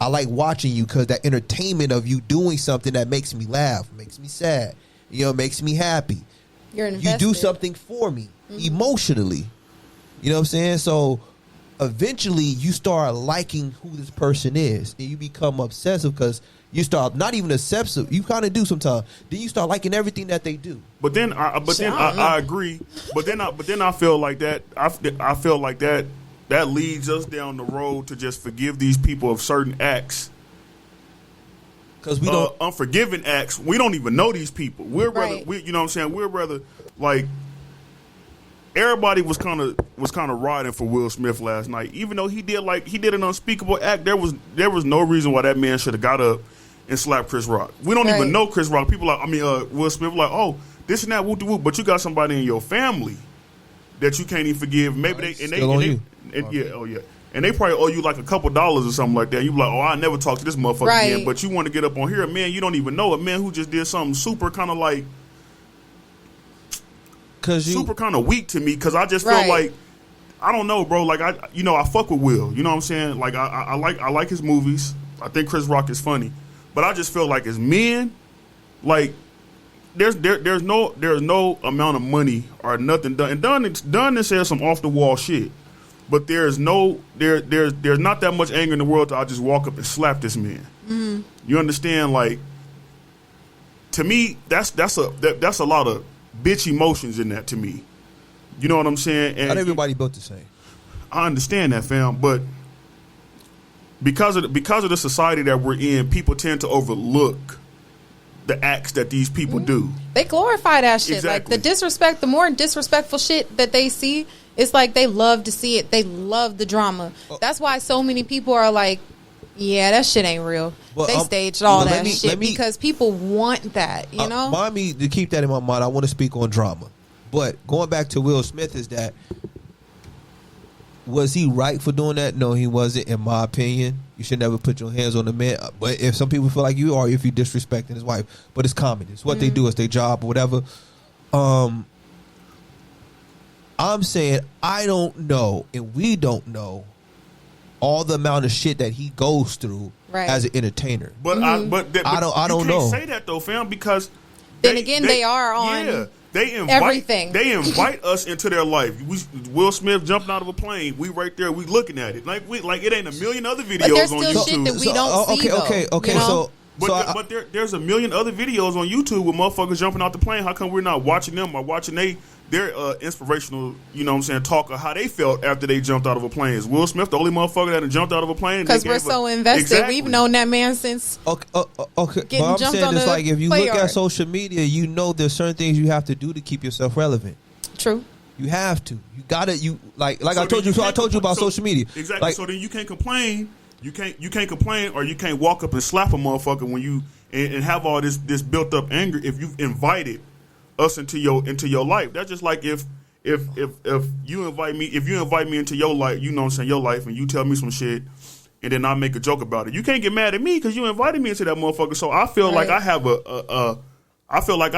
I like watching you because that entertainment of you doing something that makes me laugh, makes me sad, you know, makes me happy. You're invested. You do something for me emotionally. You know what I'm saying? So eventually you start liking who this person is, and you become obsessive because you start not even obsessive. You kind of do sometimes. Then you start liking everything that they do. But then I agree. But then I feel like that. I feel like that leads us down the road to just forgive these people of certain acts. Because we don't unforgiving acts. We don't even know these people. We're rather, you know what I'm saying? We're rather like. Everybody was kind of riding for Will Smith last night, even though he did an unspeakable act. There was no reason why that man should have got up and slapped Chris Rock. We don't even know Chris Rock. People Will Smith like, oh, this and that, whoop de whoop. But you got somebody in your family that you can't even forgive. Maybe and they probably owe you like a couple dollars or something like that. You be like, oh, I never talk to this motherfucker again. But you want to get up on here, man. You don't even know a man who just did something super kind of like. Super kind of weak to me because I just feel like I don't know, bro. Like I fuck with Will. You know what I'm saying? Like I like his movies. I think Chris Rock is funny, but I just feel like as men, like there's no amount of money or nothing done. And Dunn said some off the wall shit, but there's not that much anger in the world that I'll just walk up and slap this man. Mm-hmm. You understand? Like to me, that's a lot of bitch emotions in that to me. You know what I'm saying? And not everybody built the same. I understand that, fam, but because of the society that we're in, people tend to overlook the acts that these people do. They glorify that shit. Exactly. Like the more disrespectful shit that they see, it's like they love to see it. They love the drama. That's why so many people are like Yeah, that shit ain't real. But, they staged all that shit let me, because people want that, you know? Mind me to keep that in my mind. I want to speak on drama. But going back to Will Smith is that, was he right for doing that? No, he wasn't, in my opinion. You should never put your hands on a man. But if some people feel like you are, if you disrespecting his wife. But it's common. It's what they do. It's their job or whatever. I'm saying I don't know, and we don't know all the amount of shit that he goes through as an entertainer. But I don't know. Say that though, fam, because then they are on everything. They invite us into their life. Will Smith jumping out of a plane. We right there. We looking at it like it ain't a million other videos but there's on still YouTube. Shit that we don't see. Okay. You know? But there's a million other videos on YouTube with motherfuckers jumping out the plane. How come we're not watching them or watching their inspirational, you know what I'm saying, talk of how they felt after they jumped out of a plane? Is Will Smith the only motherfucker that jumped out of a plane? Because we're so invested. Exactly. We've known that man since okay. But I'm saying it's like if you look at social media, you know there's certain things you have to do to keep yourself relevant. True. You have to. You gotta. You like so I told you. So I told you about social media. Exactly. Like, so then you can't complain. You can't complain, or you can't walk up and slap a motherfucker when you and have all this built up anger if you've invited us into your life. That's just like if you invite me into your life, you know what I'm saying, your life, and you tell me some shit and then I make a joke about it. You can't get mad at me because you invited me into that motherfucker. So I feel like I have I feel like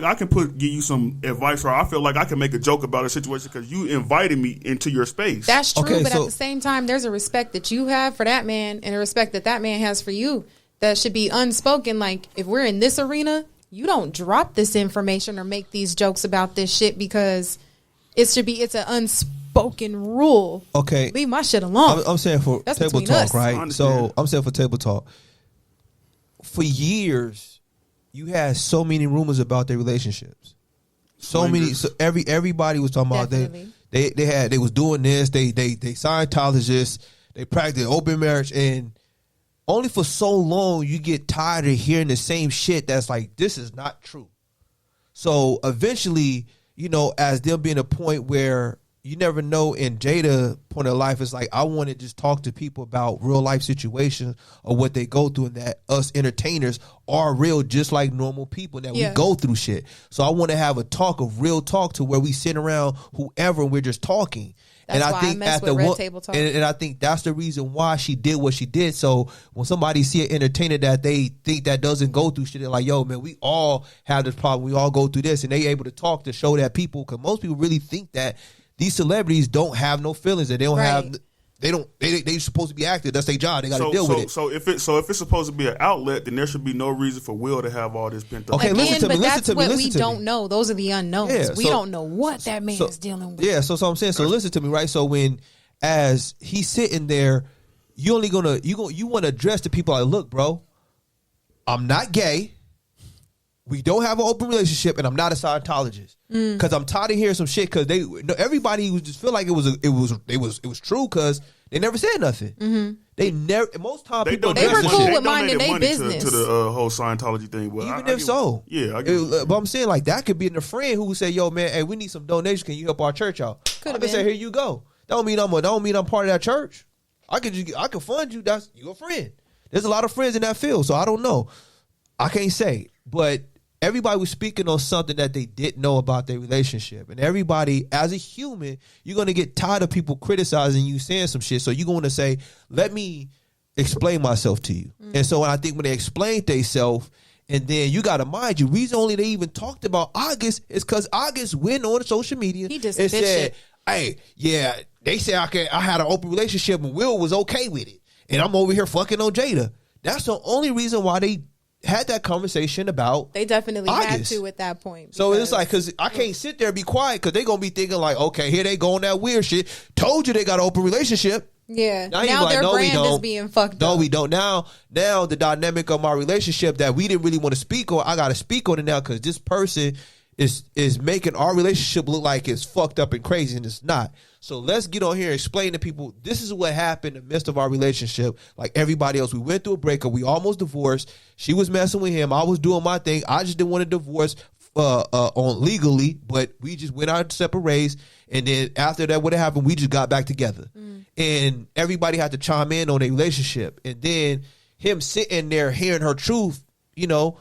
I can give you some advice, or I feel like I can make a joke about a situation because you invited me into your space. That's true, but at the same time, there's a respect that you have for that man and a respect that that man has for you that should be unspoken. Like, if we're in this arena, you don't drop this information or make these jokes about this shit because it's an unspoken rule. Okay. Leave my shit alone. I'm saying for That's table between talk, us. right? So I'm saying for table talk. For years, you had so many rumors about their relationships. So many. So everybody was talking about they was doing this. They Scientologists. They practiced open marriage, and only for so long you get tired of hearing the same shit. That's like, this is not true. So eventually, you know, as them being a point where you never know, in Jada's point of life, it's like, I want to just talk to people about real life situations or what they go through, and that us entertainers are real, just like normal people, that we go through shit. So I want to have a talk of real talk to where we sit around whoever and we're just talking. That's why I mess with Red Table Talk. And I think that's the reason why she did what she did. So when somebody see an entertainer that they think that doesn't go through shit, they're like, yo, man, we all have this problem. We all go through this. And they able to talk to show that people, because most people really think that these celebrities don't have no feelings, and they don't have, they supposed to be active. That's their job. They got to deal with it. So if it's supposed to be an outlet, then there should be no reason for Will to have all this pent up. Okay, listen to me. That's what we don't know. Those are the unknowns. Yeah, we don't know what that man is dealing with. Yeah, so I'm saying. So listen to me, right? So when, as he's sitting there, you want to address the people like, look, bro, I'm not gay. We don't have an open relationship, and I'm not a Scientologist. Because I'm tired of hearing some shit. Because everybody was just feel like it was true, because they never said nothing. Mm-hmm. They never. Most time people they were cool with minding their business to the whole Scientology thing. Well, even if so, yeah. But I'm saying, like, that could be a friend who would say, "Yo, man, hey, we need some donations. Can you help our church out?" I can say, "Here you go." That don't mean I'm part of that church. I can fund you. That's you a friend. There's a lot of friends in that field, so I don't know. I can't say, but everybody was speaking on something that they didn't know about their relationship. And everybody, as a human, you're going to get tired of people criticizing you, saying some shit. So you're going to say, let me explain myself to you. Mm-hmm. And so I think when they explained themselves, and then you got to mind you, reason only they even talked about August is because August went on social media and said, hey, yeah, they said I had an open relationship and Will was okay with it. And I'm over here fucking on Jada. That's the only reason why they had that conversation about they definitely August. had to at that point. So it's like, because I can't sit there and be quiet, because they're going to be thinking like, okay, here they go on that weird shit. Told you they got an open relationship. Yeah. Now their brand is being fucked up. No, we don't. Now the dynamic of my relationship that we didn't really want to speak on, I got to speak on it now, because this person is making our relationship look like it's fucked up and crazy, and it's not. So let's get on here and explain to people, this is what happened in the midst of our relationship. Like everybody else, we went through a breakup. We almost divorced. She was messing with him. I was doing my thing. I just didn't want to divorce. on legally, but we just went our separate ways. And then after that, what happened? We just got back together, and everybody had to chime in on a relationship. And then him sitting there hearing her truth, you know,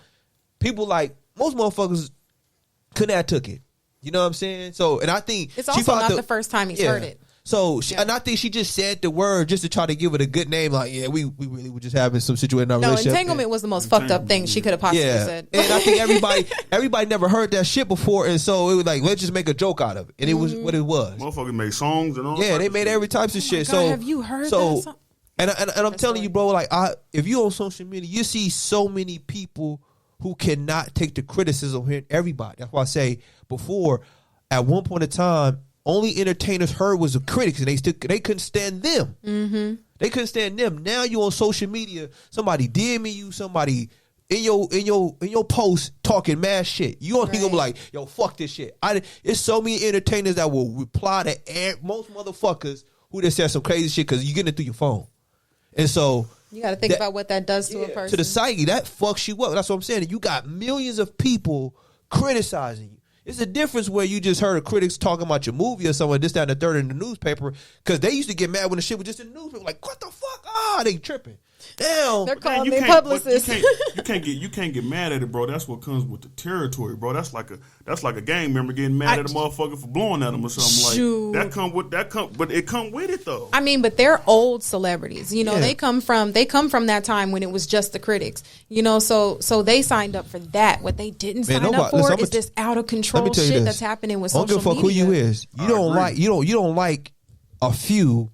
people like most motherfuckers couldn't have took it. You know what I'm saying? So, and I think it's also not the first time he's heard it. So, and I think she just said the word just to try to give it a good name. Like, yeah, we really were just having some situation in our relationship. No, entanglement was the most fucked up thing she could have possibly said. And I think everybody never heard that shit before, and so it was like, let's just make a joke out of it, and it was what it was. Motherfuckers made songs and all. Yeah, they made every types of shit. God, so have you heard that song? And I'm telling you, bro, like if you on social media, you see so many people who cannot take the criticism here. Everybody. That's why I say before, at one point in time, only entertainers heard was the critics, and they couldn't stand them. They couldn't stand them. Now you on social media, somebody DMing you, somebody in your post talking mad shit. You don't think gonna be like, yo, fuck this shit. It's so many entertainers that will reply to most motherfuckers who just said some crazy shit because you getting it through your phone, and so you got to think about what that does to a person, to the psyche. That fucks you up. That's what I'm saying. You got millions of people criticizing you. It's a difference where you just heard critics talking about your movie or something, this, that, and the third in the newspaper, because they used to get mad when the shit was just in the newspaper. Like, what the fuck? They tripping. Damn. They're calling their publicists. You can't get mad at it, bro. That's what comes with the territory, bro. That's like a gang member getting mad at a motherfucker for blowing at them or something. Shoot. Like but it come with it though. I mean, but they're old celebrities. You know, they come from that time when it was just the critics. You know, so they signed up for that. What they didn't sign up for is this out of control shit that's happening with social media. I don't give a fuck who you is. You don't like a few.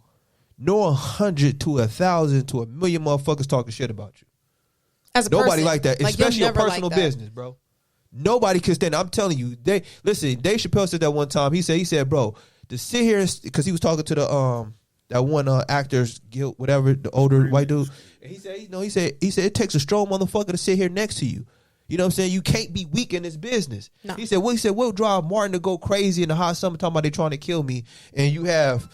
No 100 to 1,000 to 1,000,000 motherfuckers talking shit about you. As a Nobody person, like that, especially your personal business, bro. Nobody can stand. I'm telling you, Dave Chappelle said that one time. He said, bro, to sit here because he was talking to the that one actor's guild, whatever, the older white dude, and he said it takes a strong motherfucker to sit here next to you. You know what I'm saying? You can't be weak in this business. No. He said, we'll drive Martin to go crazy in the hot summer talking about they trying to kill me, and you have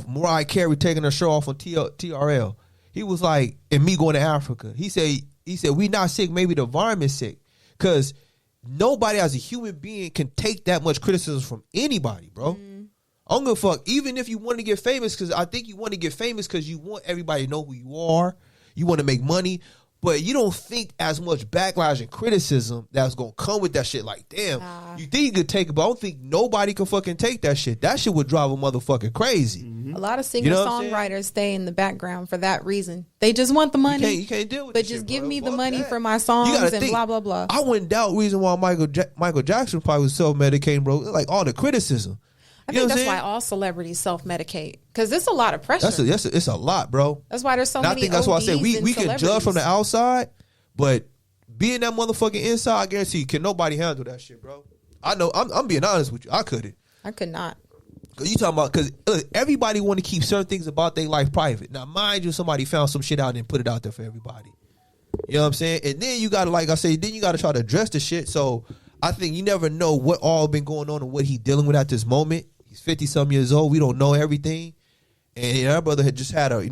Mariah Carey taking her show off on TRL. He was like, and me going to Africa. He said we not sick, maybe the environment's sick. Because nobody as a human being can take that much criticism from anybody, bro. I don't give a fuck. Even if you want to get famous, because I think you want to get famous because you want everybody to know who you are. You want to make money. But you don't think as much backlash and criticism that's going to come with that shit. Like, damn, you think you could take it, but I don't think nobody can fucking take that shit. That shit would drive a motherfucker crazy. A lot of singer-songwriters stay in the background for that reason. They just want the money. You can't deal with but just shit, give bro. me Fuck the money that. for my songs and blah, blah, blah. I wouldn't doubt reason why Michael Jackson probably was self-medicating, bro. Like, all the criticism. I think that's why all celebrities self-medicate. Because it's a lot of pressure. It's a lot, bro. That's why there's so many I think that's why I said we can judge from the outside, but being that motherfucking inside, I guarantee you, can nobody handle that shit, bro. I know. I'm being honest with you. I couldn't. I could not. Cause you talking about, because everybody want to keep certain things about their life private. Now, mind you, somebody found some shit out and put it out there for everybody. You know what I'm saying? And then you gotta, like I say, then you gotta try to address the shit. So I think you never know what all been going on and what he dealing with at this moment. He's 50-some years old. We don't know everything. And our brother had just had a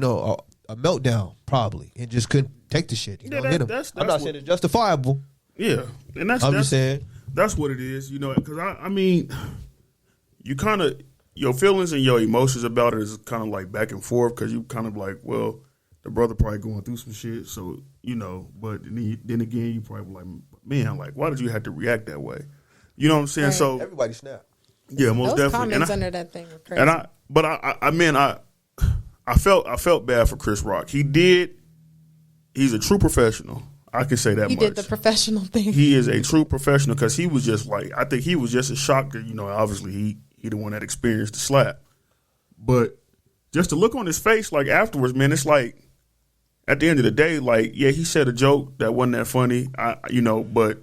meltdown probably and just couldn't take the shit. I'm not saying it's justifiable. Yeah, and I'm just saying that's what it is. You know, because I mean, you kind of your feelings and your emotions about it is kind of like back and forth because you kind of like, well, the brother probably going through some shit, so you know. But then again, you probably like, man, like why did you have to react that way? You know what I'm saying? Right. So everybody snap. Yeah, most those definitely. Comments under that thing were crazy. And I felt bad for Chris Rock. He's a true professional. I can say that much. He did the professional thing. He is a true professional because he was just like, I think he was just as shocked that, you know, obviously he the one that experienced the slap. But just to look on his face, like afterwards, man, it's like at the end of the day, like, yeah, he said a joke that wasn't that funny, but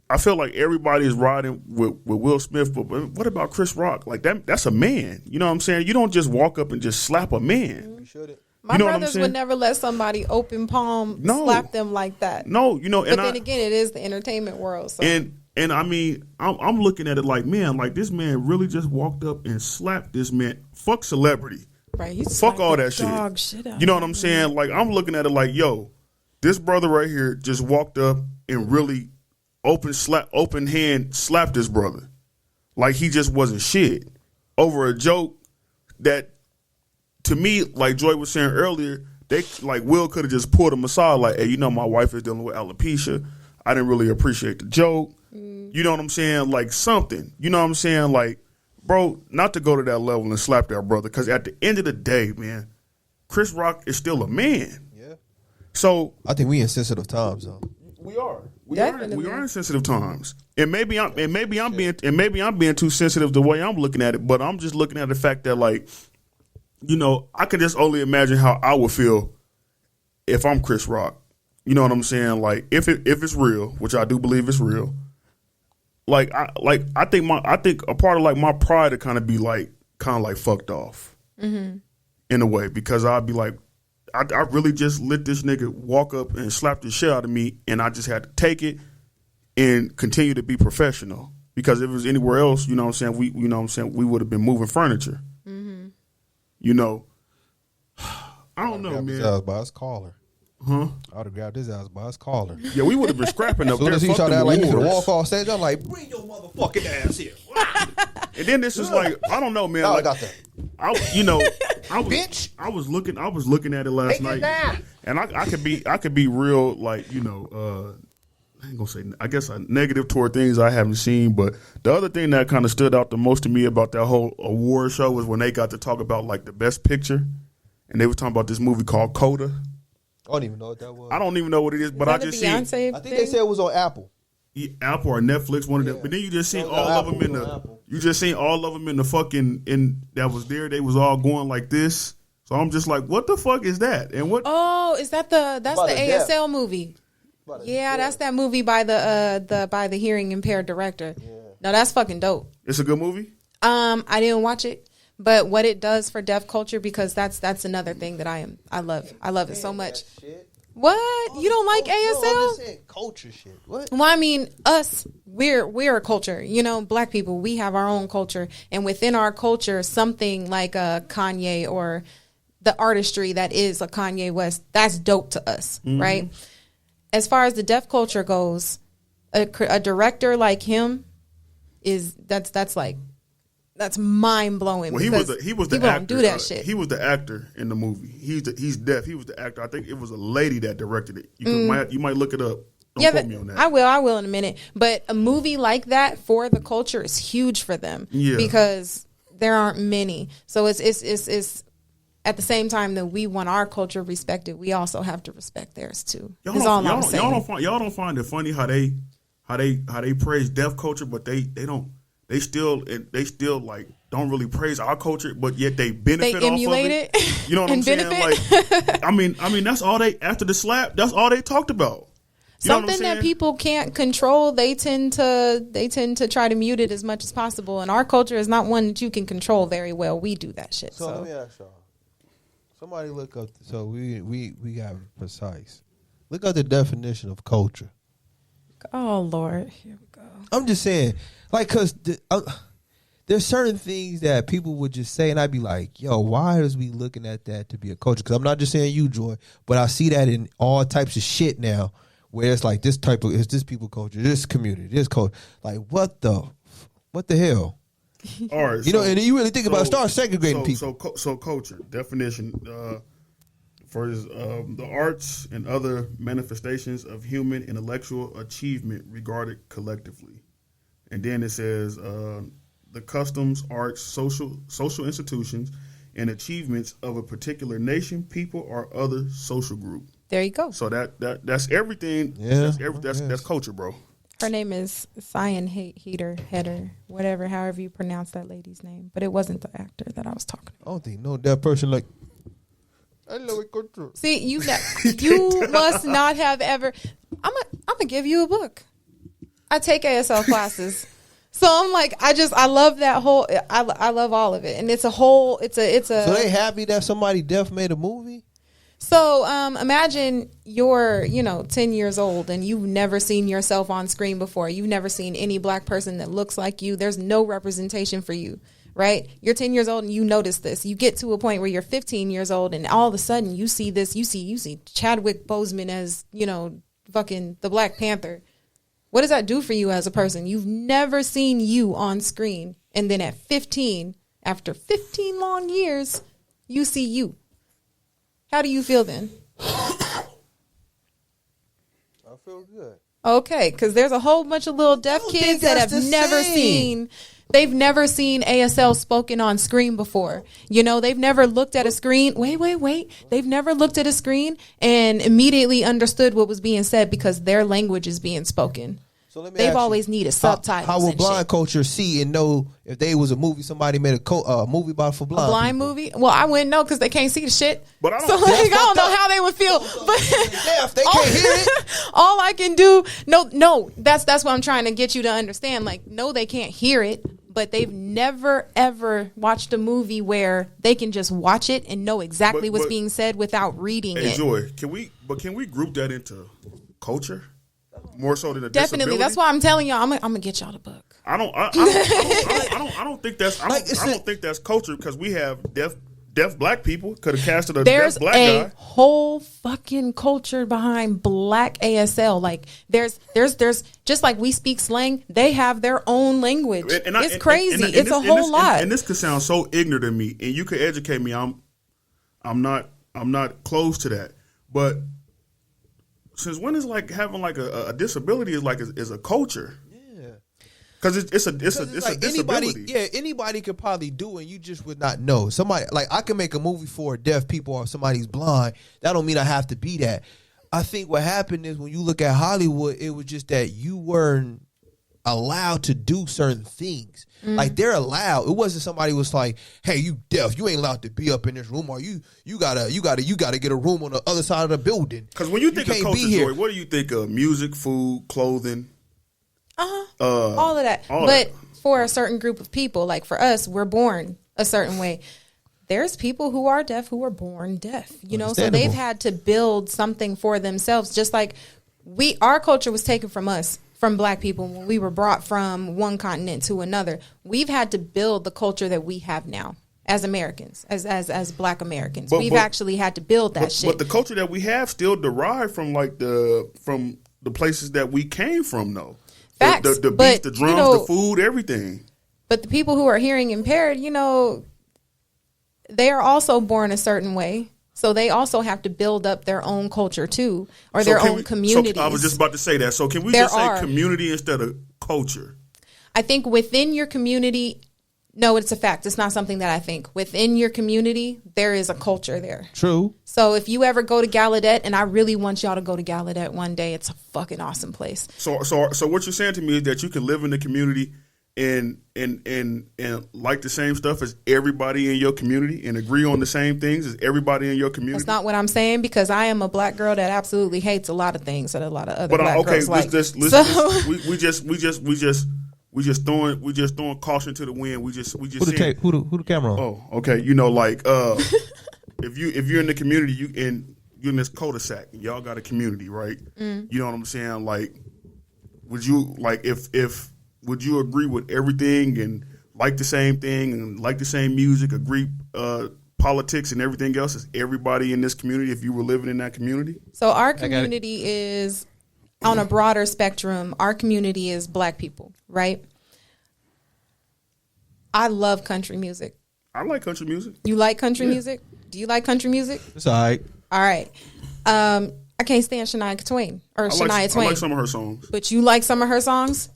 I feel like everybody is riding with Will Smith, but what about Chris Rock? Like that's a man. You know what I'm saying? You don't just walk up and just slap a man. You shouldn't. My brothers would never let somebody open palm slap them like that. No, but then again, it is the entertainment world. So. And I mean, I'm looking at it like, man, like this man really just walked up and slapped this man. Fuck celebrity. Right. Fuck all that shit. You know what I'm saying? Like I'm looking at it like, yo, this brother right here just walked up and really open hand slapped this brother. Like he just wasn't shit over a joke that, to me, like Joy was saying earlier, they like Will could have just pulled him aside, like, hey, my wife is dealing with alopecia. I didn't really appreciate the joke. You know what I'm saying? Like something. You know what I'm saying? Like, bro, not to go to that level and slap that brother, because at the end of the day, man, Chris Rock is still a man. Yeah. So I think we in sensitive times, though. We are. We are in sensitive times. And maybe I'm being too sensitive the way I'm looking at it, but I'm just looking at the fact that, like, I could just only imagine how I would feel if I'm Chris Rock. You know what I'm saying? Like if it's real, which I do believe it's real. I think a part of like my pride to kind of fucked off in a way, because I'd be like, I really just let this nigga walk up and slap the shit out of me, and I just had to take it and continue to be professional. Because if it was anywhere else, we would have been moving furniture. I don't know, man. His ass by his collar. Huh? I would have grabbed his ass by his collar. Yeah, we would have been scrapping up there. As soon as he tried to act like he could walk off stage, I'm like, bring your motherfucking ass here. And then this is like, I don't know, man. No, like, I got that. Bitch. I was looking at it last night, and I could be real, like, I ain't gonna say, I guess, negative toward things I haven't seen. But the other thing that kind of stood out the most to me about that whole award show was when they got to talk about like the best picture, and they were talking about this movie called Coda. I don't even know what that was. I don't even know what it is, but I just I think they said it was on Apple. Apple or Netflix, one of them. But then you just seen all of them in the fucking that was there. They was all going like this. So I'm just like, what the fuck is that? And what? Oh, is that that's the ASL movie? Yeah, that's that movie by the hearing impaired director. Yeah. No, that's fucking dope. It's a good movie. I didn't watch it, but what it does for deaf culture, because that's another thing that I love. I love it so much. What? You don't like ASL? No, I'm just saying culture shit. What? Well, I mean, we're a culture. Black people, we have our own culture, and within our culture, something like a Kanye or the artistry that is a Kanye West, that's dope to us, right? As far as the deaf culture goes, a director like him that's mind blowing. Well, he was the actor. Don't do that shit. He was the actor in the movie. He's deaf. He was the actor. I think it was a lady that directed it. You might look it up. Don't quote me on that. I will in a minute. But a movie like that for the culture is huge for them because there aren't many. So it's at the same time that we want our culture respected, we also have to respect theirs too. Y'all don't find it funny how they praise deaf culture, but they still like don't really praise our culture, but yet they benefit they emulate off of it. You know what I'm saying? Benefit. Like, I mean, that's all they, after the slap, that's all they talked about. Something that people can't control, they tend to try to mute it as much as possible. And our culture is not one that you can control very well. We do that shit. So let me ask y'all. Somebody look up. So we got precise. Look up the definition of culture. Oh Lord, here we go. I'm just saying, like, cause there's certain things that people would just say, and I'd be like, "Yo, why is we looking at that to be a culture?" Because I'm not just saying you, Joy, but I see that in all types of shit now, where it's like this people culture, this community, this culture. Like, what the hell? All right, and you really think about start segregating people. So culture definition for the arts and other manifestations of human intellectual achievement regarded collectively, and then it says the customs, arts, social institutions, and achievements of a particular nation, people, or other social group. There you go. So that's everything. Yeah, that's culture, bro. Her name is Cyan Heater, whatever, however you pronounce that lady's name. But it wasn't the actor that I was talking about. I don't think no that person like. I know it culture. See, you must not have ever. I'm gonna give you a book. I take ASL classes, so I'm like, I love that whole. I love all of it, and it's a whole. It's a. So they happy that somebody deaf made a movie. So imagine you're 10 years old and you've never seen yourself on screen before. You've never seen any black person that looks like you. There's no representation for you, right? You're 10 years old and you notice this. You get to a point where you're 15 years old and all of a sudden you see this. You see Chadwick Boseman as fucking the Black Panther. What does that do for you as a person? You've never seen you on screen. And then at 15, after 15 long years, you see you. How do you feel then? I feel good. Okay, because there's a whole bunch of little deaf kids that have never seen. They've never seen ASL spoken on screen before. You know, they've never looked at a screen. Wait. They've never looked at a screen and immediately understood what was being said because their language is being spoken. So let me They've ask always you, needed subtitles. How will and blind shit. culture see and know if they was a movie somebody made a movie about for blind? A blind people? movie? Well, I wouldn't know because they can't see the shit. But I don't- so like, I don't know fucked up. how they would feel. But Deaf, they can't hear it. all I can do, no, that's what I'm trying to get you to understand. Like, no, they can't hear it, but they've never ever watched a movie where they can just watch it and know exactly what's being said without reading Hey, it. Joy, can we group that into culture more so than a Definitely, disability? that's why I'm telling y'all. I'm gonna get y'all the book. I don't think that's I don't think that's culture because we have deaf black people could have casted a There's deaf black a guy. whole fucking culture behind Black ASL. Like there's just like we speak slang, they have their own language. It's crazy. It's a whole lot. And this could sound so ignorant to me, and you could educate me. I'm not close to that, but since when is like having like a disability is a culture? Yeah. Because it's a like disability. anybody could probably do it. You just would not know. Somebody like I can make a movie for deaf people or somebody's blind. That don't mean I have to be that. I think what happened is when you look at Hollywood, it was just that you weren't allowed to do certain things. Like they're allowed. It wasn't somebody was like, "Hey, you deaf. You ain't allowed to be up in this room, or you gotta get a room on the other side of the building." Because when you think of can't culture, be here. Joy, what do you think of? Music, food, clothing. All of that. But for a certain group of people, like for us, we're born a certain way. There's people who are deaf who are born deaf, you know, so they've had to build something for themselves. Just like our culture was taken from us, from Black people, when we were brought from one continent to another. We've had to build the culture that we have now as Americans, as Black Americans. We've actually had to build that shit. But the culture that we have still derived from from the places that we came from, though. Facts, The beats, the drums, the food, everything. But the people who are hearing impaired, you know, they are also born a certain way. So they also have to build up their own culture too, or their own communities. So I was just about to say that. So can we just say community instead of culture? I think within your community, no, it's a fact. It's not something that I think. Within your community, there is a culture there. True. So if you ever go to Gallaudet, and I really want y'all to go to Gallaudet one day, it's a fucking awesome place. So what you're saying to me is that you can live in the community and like the same stuff as everybody in your community and agree on the same things as everybody in your community. That's not what I'm saying, because I am a Black girl that absolutely hates a lot of things that a lot of other Black girls like. We just throwing caution to the wind. We just Who the camera on? Oh, okay. You know, like if you're in the community, you're in this cul-de-sac and y'all got a community, right? You know what I'm saying? Like, would you would you agree with everything and like the same thing and like the same music, agree politics and everything else as everybody in this community if you were living in that community? So our community is on a broader spectrum. Our community is Black people, right? I love country music. I like country music. You like country music? Do you like country music? It's all right. All right. I can't stand Shania Twain Shania Twain. I like some of her songs. But you like some of her songs?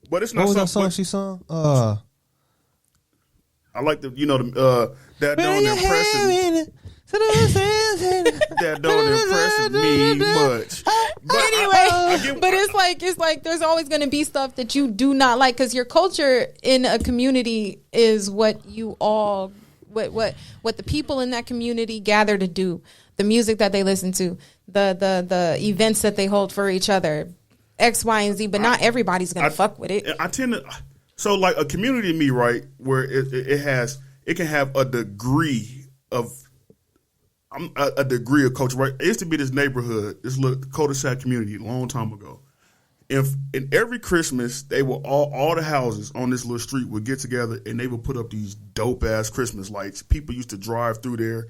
But it's not. What was that song she sung? I like that don't impress me. That don't impress me much. But anyway, but it's like there's always going to be stuff that you do not like, because your culture in a community is what you all what the people in that community gather to do, the music that they listen to, the events that they hold for each other, X, Y, and Z. But not everybody's going to fuck with it. I tend to. So like a community to me, right, where it can have a degree of culture, right? It used to be this neighborhood, this little cul-de-sac community a long time ago. And every Christmas, they will all the houses on this little street would get together and they would put up these dope ass Christmas lights. People used to drive through there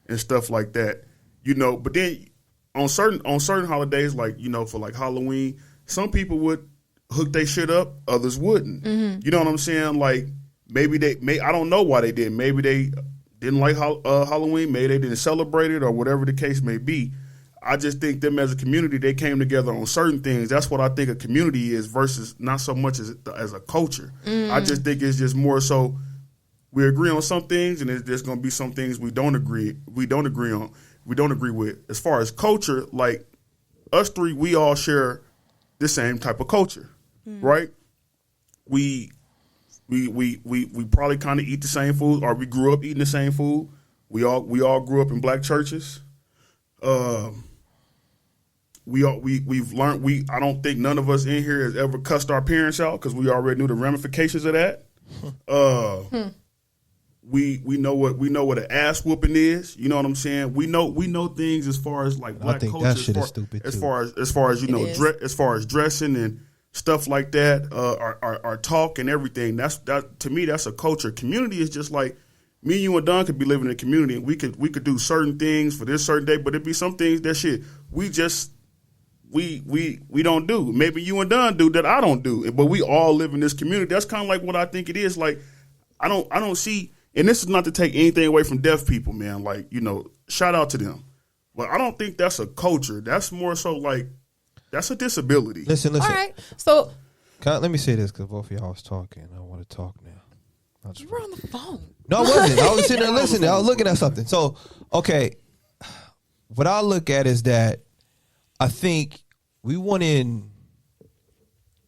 and stuff like that, you know. But then on certain holidays, like, you know, for like Halloween, some people would hook their shit up, others wouldn't. You know what I'm saying? Like, maybe I don't know why they did. Maybe they didn't like Halloween. Maybe they didn't celebrate it, or whatever the case may be. I just think them as a community, they came together on certain things. That's what I think a community is versus not so much as a culture. I just think it's just more so we agree on some things, and there's going to be some things we don't agree on. We don't agree with. As far as culture, like us three, we all share the same type of culture, right? We probably kind of eat the same food, or we grew up eating the same food. We all grew up in black churches. We've learned. I don't think none of us in here has ever cussed our parents out because we already knew the ramifications of that. We know what an ass whooping is. You know what I'm saying? We know things as far as like black culture. That shit is stupid as too. As far as you know, as far as dressing and stuff like that, our talk and everything. That to me, that's a culture. Community is just like me, you, and Don could be living in a community, and we could do certain things for this certain day, but it'd be some things that shit we don't do. Maybe you and Don do that I don't do, but we all live in this community. That's kind of like what I think it is. Like I don't see, and this is not to take anything away from deaf people, man. Like, you know, shout out to them, but I don't think that's a culture. That's more so like that's a disability. Listen. All right, so let me say this because both of y'all was talking. I want to talk now. You were on the phone. No, I wasn't. I was sitting there listening. I was looking at something. So, okay, what I look at is that I think we want to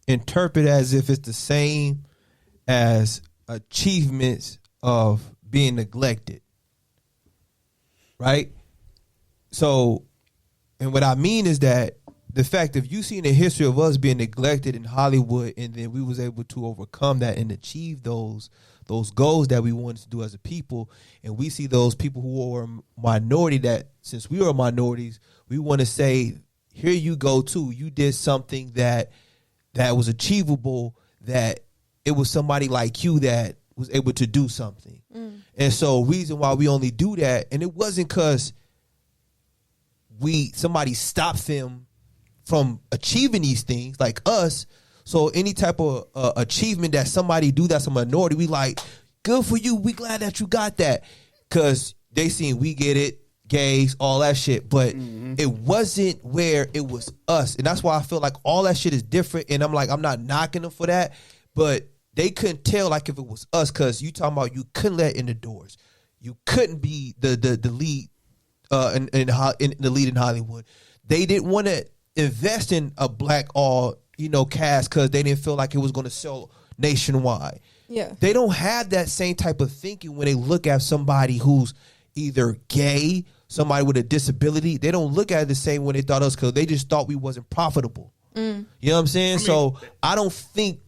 interpret as if it's the same as achievements of being neglected, right? So, and what I mean is that the fact if you see the history of us being neglected in Hollywood, and then we was able to overcome that and achieve those goals that we wanted to do as a people, and we see those people who are minority that since we are minorities, we want to say, here you go too. You did something that was achievable, that it was somebody like you that was able to do something. And so reason why we only do that, and it wasn't because somebody stopped them from achieving these things like us. So any type of achievement that somebody do that's a minority, we like, good for you. We glad that you got that. Because they seen we get it, gays, all that shit. But it wasn't where it was us. And that's why I feel like all that shit is different. And I'm like, I'm not knocking them for that. But they couldn't tell like if it was us, because you talking about you couldn't let in the doors. You couldn't be the lead in the lead in Hollywood. They didn't want to invest in a black cast because they didn't feel like it was going to sell nationwide. Yeah, they don't have that same type of thinking when they look at somebody who's either gay, somebody with a disability. They don't look at it the same when they thought us, because they just thought we wasn't profitable. You know what I'm saying? So I don't think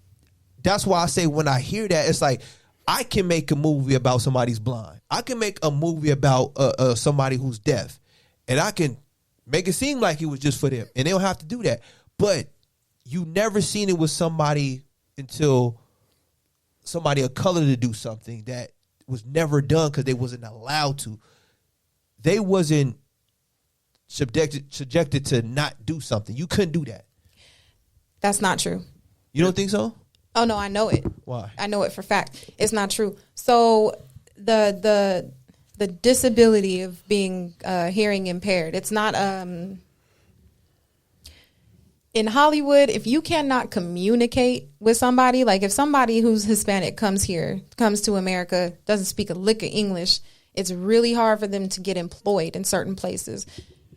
that's why I say when I hear that, it's like I can make a movie about somebody's blind. I can make a movie about somebody who's deaf, and I can make it seem like it was just for them, and they don't have to do that. But you never seen it with somebody until somebody of color to do something that was never done because they wasn't allowed to. They wasn't subjected to not do something. You couldn't do that. That's not true. You don't think so? Oh no, I know it. Why? I know it for fact. It's not true. So the disability of being hearing impaired, it's not in Hollywood, if you cannot communicate with somebody, like if somebody who's Hispanic comes to America, doesn't speak a lick of English, it's really hard for them to get employed in certain places.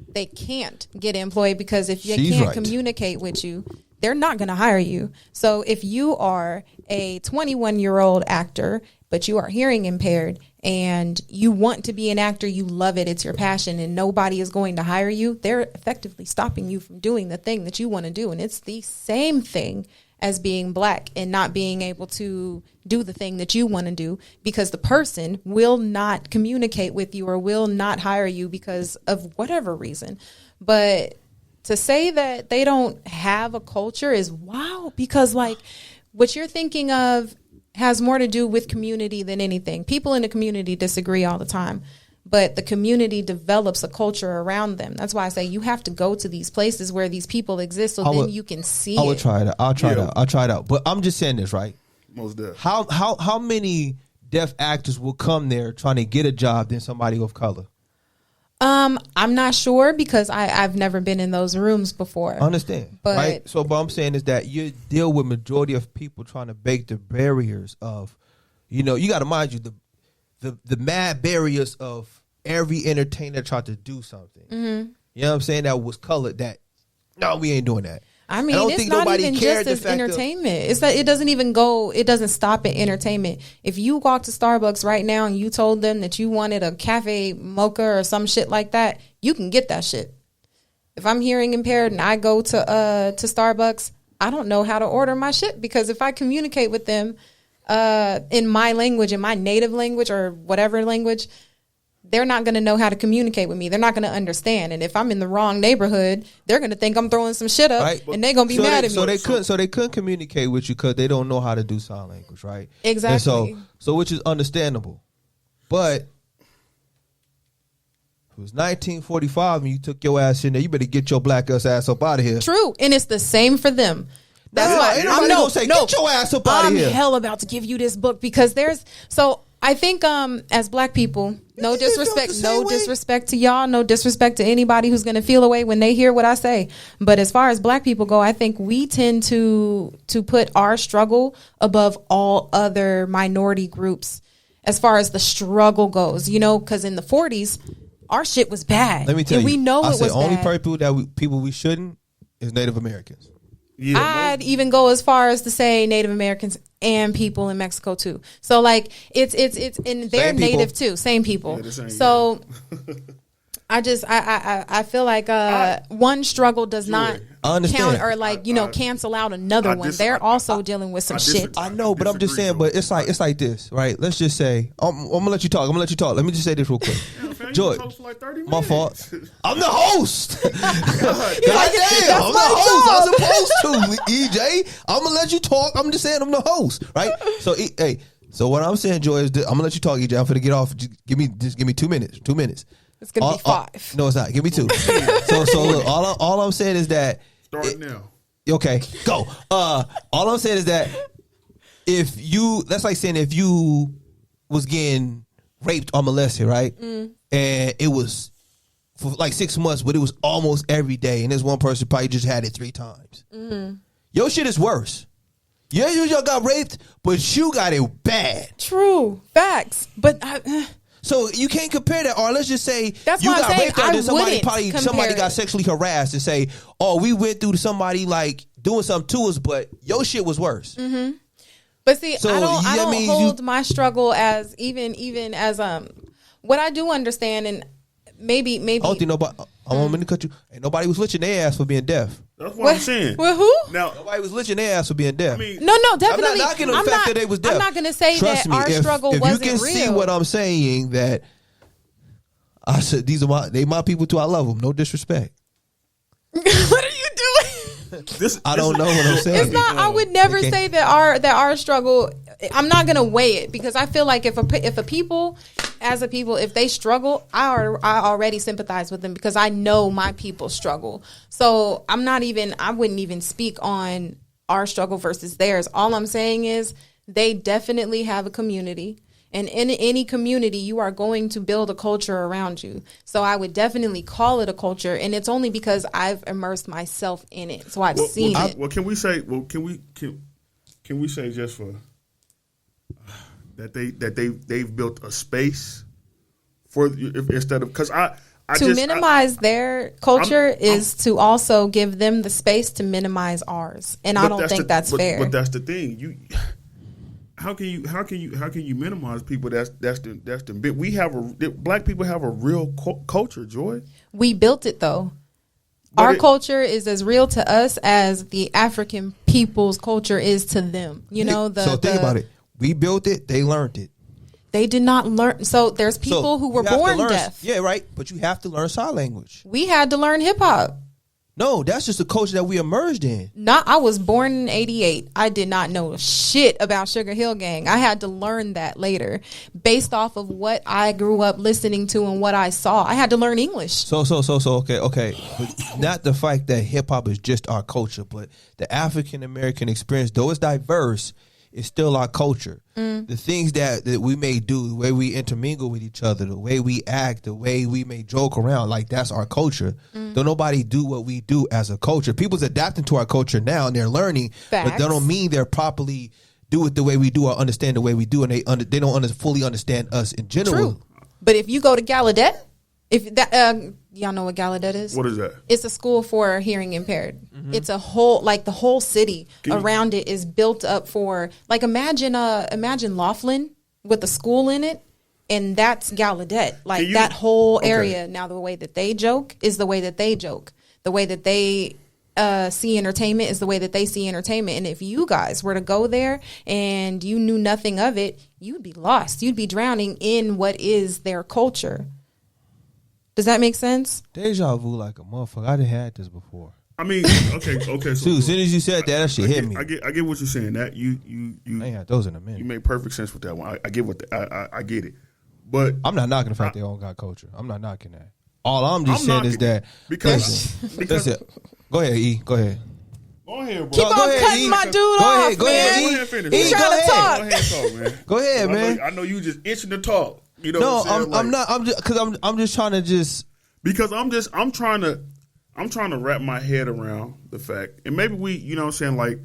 They can't get employed because if they can't communicate with you, they're not going to hire you. So if you are a 21-year-old actor, but you are hearing impaired and you want to be an actor, you love it, it's your passion, and nobody is going to hire you, they're effectively stopping you from doing the thing that you want to do. And it's the same thing as being black and not being able to do the thing that you want to do, because the person will not communicate with you or will not hire you because of whatever reason. But to say that they don't have a culture is wow, because like what you're thinking of has more to do with community than anything. People in the community disagree all the time. but the community develops a culture around them. That's why I say you have to go to these places where these people exist, so then you can see I would try it out. I'll try it Yeah. out. I'll try it out. But I'm just saying this, right? Most definitely. How many deaf actors will come there trying to get a job than somebody of color? I'm not sure because I've never been in those rooms before. I understand, But- right? So, what I'm saying is that you deal with majority of people trying to break the barriers of, you got to mind you the mad barriers of every entertainer tried to do something. Mm-hmm. You know what I'm saying? That was colored. That no, we ain't doing that. I mean, don't it's think not nobody even cared just the as fact of- entertainment. It's that it doesn't stop at entertainment. If you walk to Starbucks right now and you told them that you wanted a cafe mocha or some shit like that, you can get that shit. If I'm hearing impaired and I go to Starbucks, I don't know how to order my shit because if I communicate with them in my language, in my native language or whatever language, they're not going to know how to communicate with me. They're not going to understand. And if I'm in the wrong neighborhood, they're going to think I'm throwing some shit up, Right. and they're going to be mad at me. So they couldn't communicate with you because they don't know how to do sign language, right? Exactly. And so which is understandable, but if it was 1945 and you took your ass in there, you better get your black ass up out of here. True, and it's the same for them. That's why ain't nobody gonna say, get your ass up out of here. I'm hell about to give you this book because I think as black people, no You felt disrespect, the no same way? disrespect to y'all, no disrespect to anybody who's gonna feel away when they hear what I say. But as far as black people go, I think we tend to put our struggle above all other minority groups as far as the struggle goes. Because in the 40s, our shit was bad. Let me tell and you, we know I it say was only bad. people we shouldn't is Native Americans. Yeah, I'd even go as far as to say Native Americans and people in Mexico too. So like it's and they're Same people. native too, same people. Yeah, the same, so I feel like one struggle does not I understand. count or cancel out another one. They're also dealing with some shit. I know, but I'm just saying. But it's like this, right? Let's just say I'm gonna let you talk. Let me just say this real quick. Joy, my fault. I'm the host. Goddamn, I'm the host. I'm supposed to. EJ, I'm gonna let you talk. I'm just saying I'm the host, right? So, so what I'm saying, Joy, is I'm gonna let you talk. EJ, I'm gonna get off. Just give me 2 minutes. 2 minutes. It's gonna be 5. No, it's not. Give me 2. so look, all I'm saying is that. Start now. Okay, go. All I'm saying is that if you was getting raped or molested, right? And it was for like 6 months, but it was almost every day, and this one person probably just had it 3 times. Your shit is worse. Yeah, you got raped, but you got it bad. True facts, but So you can't compare that. Or let's just say That's you why I'm got saying raped, or I then somebody wouldn't somebody compare got it. sexually harassed and say, "Oh, we went through somebody like doing something to us, but your shit was worse." But see, So, I don't that means hold my struggle as even as what I do understand, and maybe I don't think nobody. I want me to cut you. Ain't nobody was lynching their ass for being deaf. That's what I'm saying. Well, who? Now, Nobody was lynching their ass for being deaf. I mean, No, definitely. I'm not knocking the fact that they was deaf. I'm not going to say Trust that me, our if, struggle if wasn't you can real. see what I'm saying, that I said these are my people too. I love them. No disrespect. What are you doing? I don't know what I'm saying. It's not. I would never Okay. say that our struggle. I'm not gonna weigh it because I feel like if a people, as a people, if they struggle, I already sympathize with them because I know my people struggle. So I'm not even. I wouldn't even speak on our struggle versus theirs. All I'm saying is they definitely have a community. And in any community, you are going to build a culture around you. So I would definitely call it a culture, and it's only because I've immersed myself in it, so I've seen it. Well, can we say? Well, can we say just for that they've built a space for instead of because I to minimize their culture is to also give them the space to minimize ours, and I don't think that's fair. But that's the thing. How can you minimize people? That's the bit. Black people have a real culture, Joy. We built it though. But Our culture is as real to us as the African people's culture is to them. So think about it. We built it. They learned it. They did not learn. So there's people who were you have to born learn- deaf. Yeah, right. But you have to learn sign language. We had to learn hip hop. No, that's just the culture that we emerged in. I was born in 88. I did not know shit about Sugar Hill Gang. I had to learn that later based off of what I grew up listening to and what I saw. I had to learn English. So, okay. But not the fact that hip hop is just our culture, but the African American experience, though it's diverse, it's still our culture. The things that we may do, the way we intermingle with each other, the way we act, the way we may joke around, like that's our culture. Don't nobody do what we do as a culture. People's adapting to our culture now and they're learning, but that don't mean they're properly do it the way we do or understand the way we do, and they don't fully understand us in general. True. But if you go to Gallaudet, if that y'all know what Gallaudet is? What is that? It's a school for hearing impaired. It's a whole, like the whole city around it is built up for, like, imagine Laughlin with a school in it, and that's Gallaudet. Like that whole area. Now the way that they joke is the way that they joke. The way that they see entertainment is the way that they see entertainment. And if you guys were to go there and you knew nothing of it, you'd be lost. You'd be drowning in what is their culture. Does that make sense? Deja vu like a motherfucker. I done had this before. I mean, okay. So as soon as you said that shit hit me. I get what you're saying. That you I ain't had those in a minute. You made perfect sense with that one. I get I get it. But I'm not knocking the fact they all got culture. I'm not knocking that. All I'm just saying is that because go ahead, E. Go ahead. Go ahead, bro. Keep on cutting my dude off, man. Go ahead, finish. He's trying to talk. Go ahead, talk, man. Go ahead, man. I know you just itching to talk. You know no, what I'm saying? I'm not. I'm just because I'm just trying to just. Because I'm trying to wrap my head around the fact, and maybe we, you know what I'm saying, like,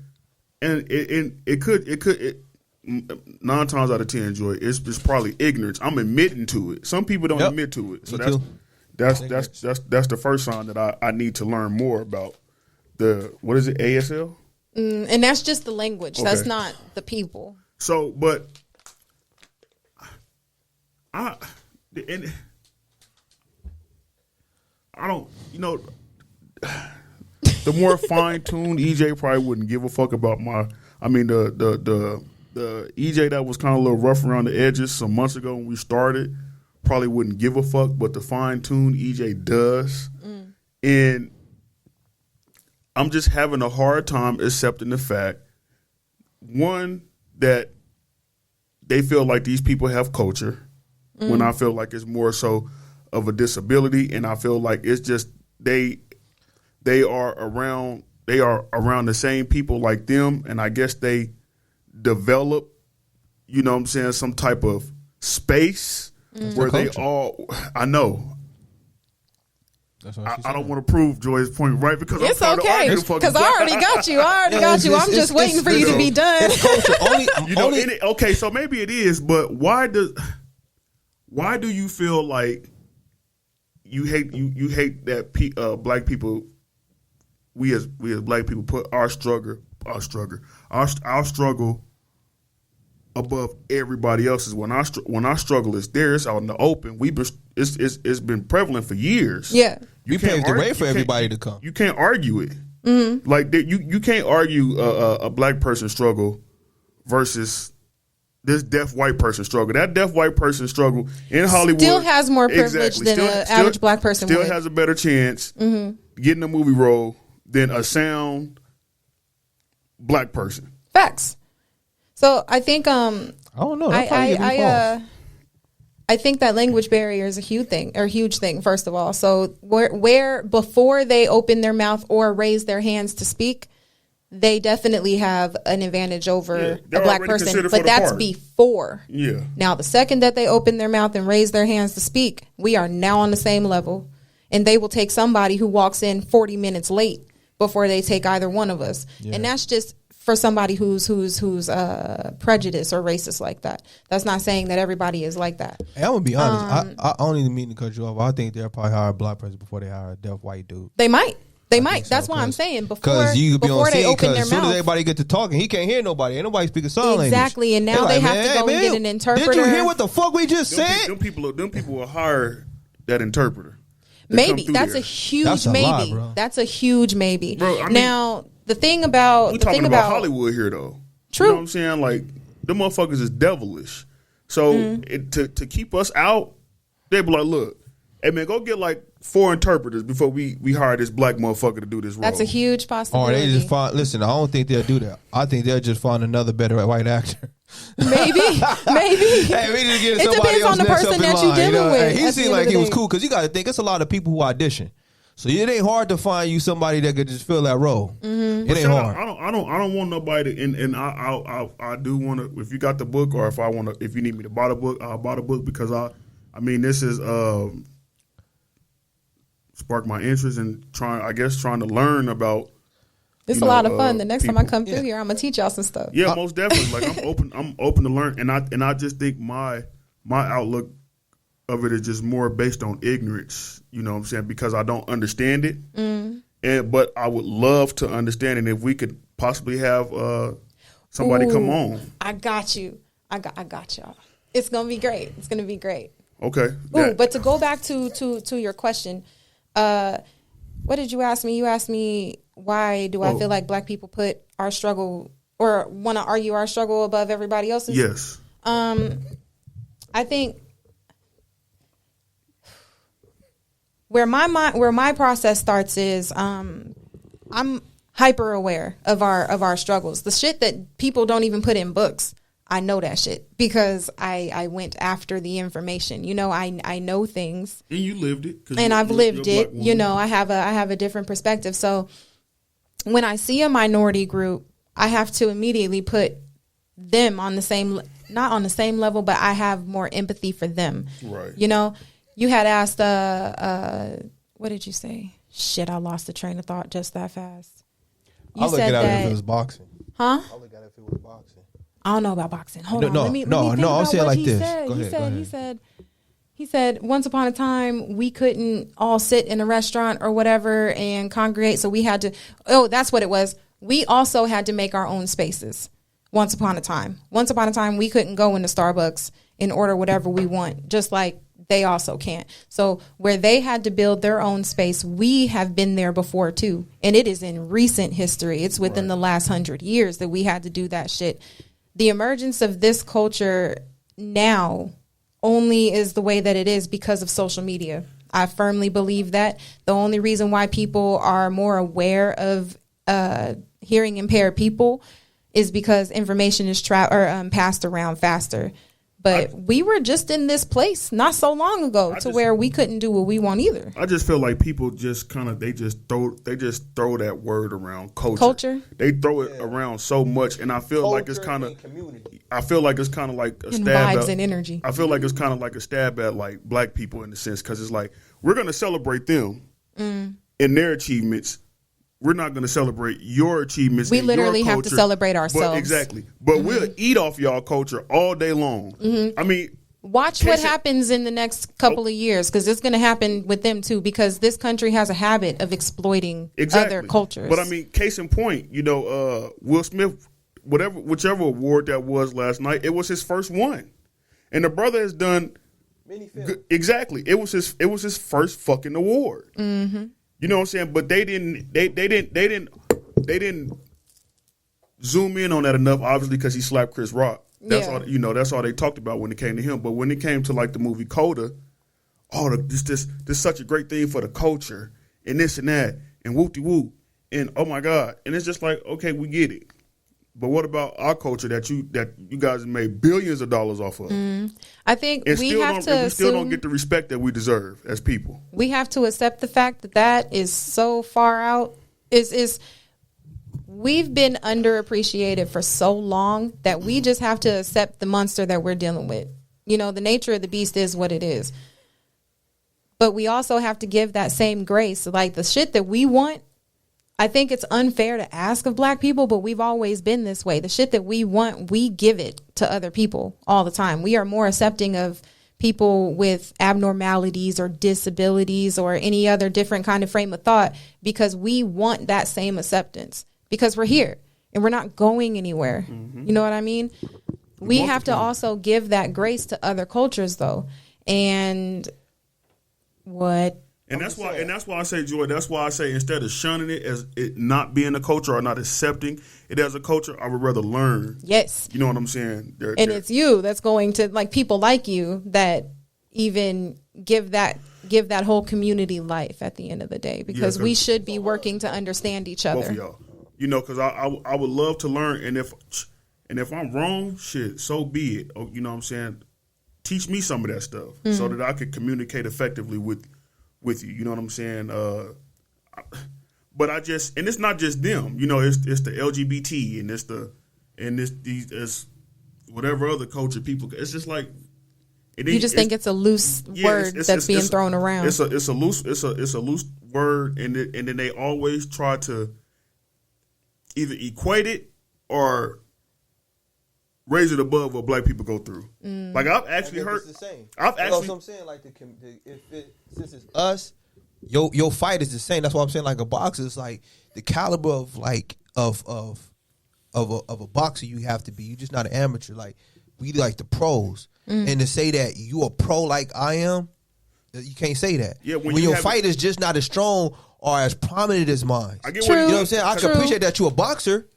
and it could 9 times out of 10, Joy, it's just probably ignorance. I'm admitting to it. Some people don't admit to it, so that's the first sign that I need to learn more about what is it, ASL? And that's just the language. Okay. That's not the people. So, but I don't, the more fine-tuned EJ probably wouldn't give a fuck about the EJ that was kind of a little rough around the edges some months ago when we started probably wouldn't give a fuck, but the fine-tuned EJ does. And I'm just having a hard time accepting the fact, one, that they feel like these people have culture when I feel like it's more so of a disability, and I feel like it's just they are around the same people like them, and I guess they develop, you know what I'm saying, some type of space where they all, I know. I don't want to prove Joy's point, right? Because it's okay, because I already got you. I'm just waiting for you to be done. Okay, so maybe it is, but why do you feel like you hate that black people, we as black people put our struggle above everybody else's? When our struggle is there, it's out in the open. It's been prevalent for years. Yeah, we paved the way for everybody to come. You can't argue it. Like you can't argue a black person struggle versus this deaf white person struggle. That deaf white person struggle in Hollywood still has more privilege than an average black person. Still has a better chance getting a movie role than a sound black person. Facts. So I think I don't know. I think that language barrier is a huge thing. First of all, so where before they open their mouth or raise their hands to speak, they definitely have an advantage over a black person, but that's before. Yeah. Now, the second that they open their mouth and raise their hands to speak, we are now on the same level, and they will take somebody who walks in 40 minutes late before they take either one of us, and that's just for somebody who's prejudiced or racist like that. That's not saying that everybody is like that. Hey, I'm gonna be honest. I don't even mean to cut you off. I think they'll probably hire a black person before they hire a deaf white dude. They might. That's why I'm saying before you could be on they open their as soon mouth. As everybody get to talking, he can't hear nobody. Ain't nobody speaking sign language. Exactly, and now they have to go and get an interpreter. Did you hear what the fuck we just said? Them people will hire that interpreter. Maybe that's a huge maybe. That's a huge maybe. Bro, I mean, now the thing about we're talking about Hollywood here, though. True. You know what I'm saying? Like, the motherfuckers is devilish. So to keep us out, they be like, look, hey man, go get like 4 interpreters before we hire this black motherfucker to do this role. That's a huge possibility. Or they just find. Listen, I don't think they'll do that. I think they'll just find another better white actor. Maybe. Hey, we just get It somebody depends else on the next person up in that you line, dealing with Hey, he at the seemed end like of he the was day. cool because you got to think it's a lot of people who audition. So it ain't hard to find you somebody that could just fill that role. Mm-hmm. It ain't hard. I don't want nobody to, and I do want to. If you got the book, or if you need me to buy the book, I'll buy the book because this is sparked my interest in trying to learn about. It's a lot of fun. The next time I come through here, I'm gonna teach y'all some stuff. Yeah, most definitely. Like I'm open to learn, and I just think my outlook of it is just more based on ignorance. You know what I'm saying? Because I don't understand it, but I would love to understand it. If we could possibly have somebody come on, I got you. I got y'all. It's gonna be great. It's gonna be great. Okay. But to go back to your question, what did you ask me? You asked me, why do I feel like black people put our struggle or want to argue our struggle above everybody else's? Yes. I think where my process starts is I'm hyper aware of our struggles. The shit that people don't even put in books. I know that shit because I went after the information. You know, I know things. And you lived it. And I've lived it. You know, I have a different perspective. So when I see a minority group, I have to immediately put them on the same, not on the same level, but I have more empathy for them. Right. You know, you had asked, what did you say? Shit, I lost the train of thought just that fast. I'll look it up if it was boxing. Huh? I'll look at it if it was boxing. I don't know about boxing. Hold on. No, Let me think I'm about saying what like he this. said. Go ahead. He said, once upon a time, we couldn't all sit in a restaurant or whatever and congregate. So we had to, that's what it was. We also had to make our own spaces once upon a time. Once upon a time, we couldn't go into Starbucks and order whatever we want, just like they also can't. So where they had to build their own space, we have been there before too. And it is in recent history. It's within the last 100 years that we had to do that shit. The emergence of this culture now only is the way that it is because of social media. I firmly believe that. The only reason why people are more aware of hearing impaired people is because information is passed around faster. But we were just in this place not so long ago where we couldn't do what we want either. I just feel like people just kind of they just throw that word around culture. They throw it around so much, and I feel culture like it's kind of I feel like it's kind of like a stab vibes and energy. I feel like it's kind of like a stab at like black people in the sense because it's like we're gonna celebrate them and their achievements. We're not going to celebrate your achievements. We literally your culture, have to celebrate ourselves. Exactly. But we'll eat off y'all culture all day long. I mean, watch what happens in the next couple of years because it's going to happen with them too because this country has a habit of exploiting other cultures. But I mean, case in point, you know, Will Smith, whichever award that was last night, it was his first one. And the brother has done many films. Exactly. It was his first fucking award. Mm-hmm. You know what I'm saying? But they didn't zoom in on that enough, obviously, because he slapped Chris Rock. That's all. You know, that's all they talked about when it came to him. But when it came to like the movie Coda, this such a great thing for the culture and this and that and whoop-de-whoop and oh my God, and it's just like okay, we get it. But what about our culture that you guys have made billions of dollars off of? I think we still don't get the respect that we deserve as people. We have to accept the fact that is so far out. We've been underappreciated for so long that we just have to accept the monster that we're dealing with. You know, the nature of the beast is what it is. But we also have to give that same grace. Like the shit that we want, I think it's unfair to ask of black people, but we've always been this way. The shit that we want, we give it to other people all the time. We are more accepting of people with abnormalities or disabilities or any other different kind of frame of thought because we want that same acceptance because we're here and we're not going anywhere. Mm-hmm. You know what I mean? We have to also give that grace to other cultures though. And what? And that's why I say, Joy, that's why I say instead of shunning it as it not being a culture or not accepting it as a culture, I would rather learn. Yes. You know what I'm saying? It's you that's going to, like, people like you that even give that give that whole community life at the end of the day, because we should be working to understand each other. Both of y'all, because I would love to learn, and if I'm wrong, shit, so be it. You know what I'm saying? Teach me some of that stuff so that I could communicate effectively with you. You know what I'm saying? But and it's not just them. It's the LGBT and it's whatever other culture people. It's just like you just think it's a loose word that's being thrown around. It's a loose word, and then they always try to either equate it or raise it above what black people go through. Like I've actually heard. It's the same. I've actually. That's what I'm saying. Like since it's us, your fight is the same. That's why I'm saying like a boxer is like the caliber of a boxer you have to be. You're just not an amateur. Like we like the pros. And to say that you a pro like I am, you can't say that. Yeah, when your fight is just not as strong or as prominent as mine. I get you know what I'm saying? I can appreciate that you're a boxer.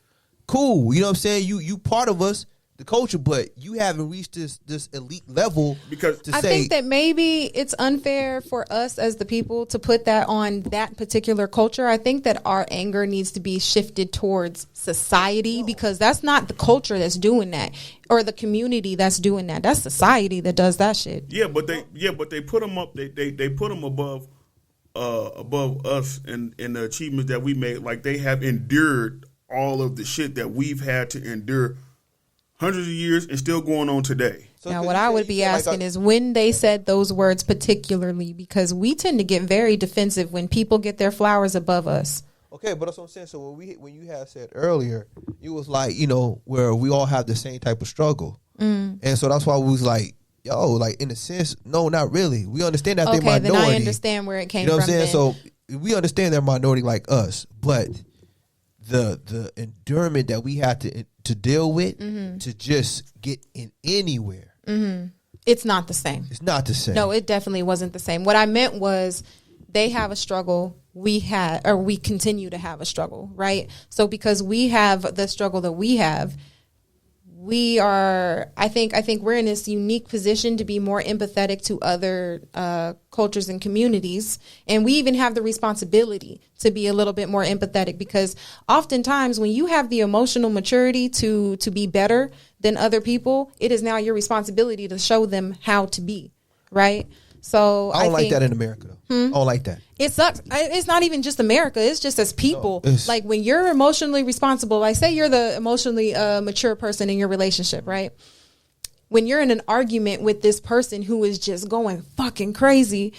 Cool. You know what I'm saying? You part of us, the culture, but you haven't reached this elite level. Because I think that maybe it's unfair for us as the people to put that on that particular culture. I think that our anger needs to be shifted towards society, because that's not the culture that's doing that or the community that's doing that. That's society that does that shit. Yeah, but they put them up. They put them above us and the achievements that we made. Like they have endured all of the shit that we've had to endure hundreds of years and still going on today. So now, what I would be asking is when they said those words particularly, because we tend to get very defensive when people get their flowers above us. Okay, but that's what I'm saying. So when you had said earlier, it was like, where we all have the same type of struggle. And so that's why we was like, yo, like in a sense, no, not really. We understand that they're minority. Then I understand where it came from. You know what I'm saying? So we understand they're minority like us, but the endurance that we had to deal with to just get in anywhere. It's not the same. It's not the same. No, it definitely wasn't the same. What I meant was they have a struggle. We continue to have a struggle, right? So because we have the struggle that we have, I think we're in this unique position to be more empathetic to other cultures and communities. And we even have the responsibility to be a little bit more empathetic, because oftentimes when you have the emotional maturity to be better than other people, it is now your responsibility to show them how to be, right? So I don't like that in America, though. I don't like that. It sucks. It's not even just America. It's just as people. No, like when you're emotionally responsible, like say you're the emotionally mature person in your relationship, right? When you're in an argument with this person who is just going fucking crazy,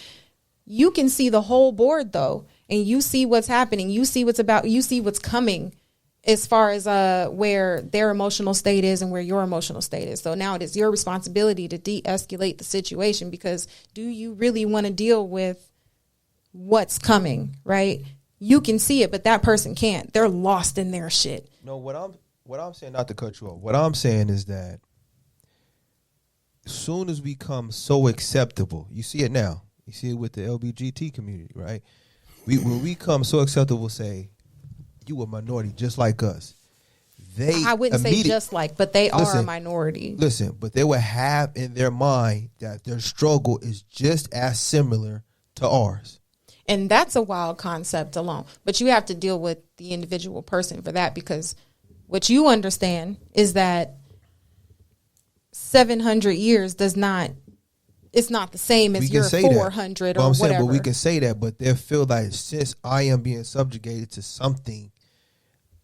you can see the whole board though. And you see what's happening. You see what's coming as far as where their emotional state is and where your emotional state is. So now it is your responsibility to de-escalate the situation, because do you really want to deal with what's coming, right? You can see it, but that person can't. They're lost in their shit. No, what I'm saying, not to cut you off, what I'm saying is that as soon as we become so acceptable, you see it now. You see it with the LGBT community, right? When we come so acceptable, say, you a minority just like us. I wouldn't say just like, but they are a minority. Listen, but they will have in their mind that their struggle is just as similar to ours. And that's a wild concept alone. But you have to deal with the individual person for that, because what you understand is that 700 years it's not the same as your 400 or whatever. But we can say that, but they feel like since I am being subjugated to something,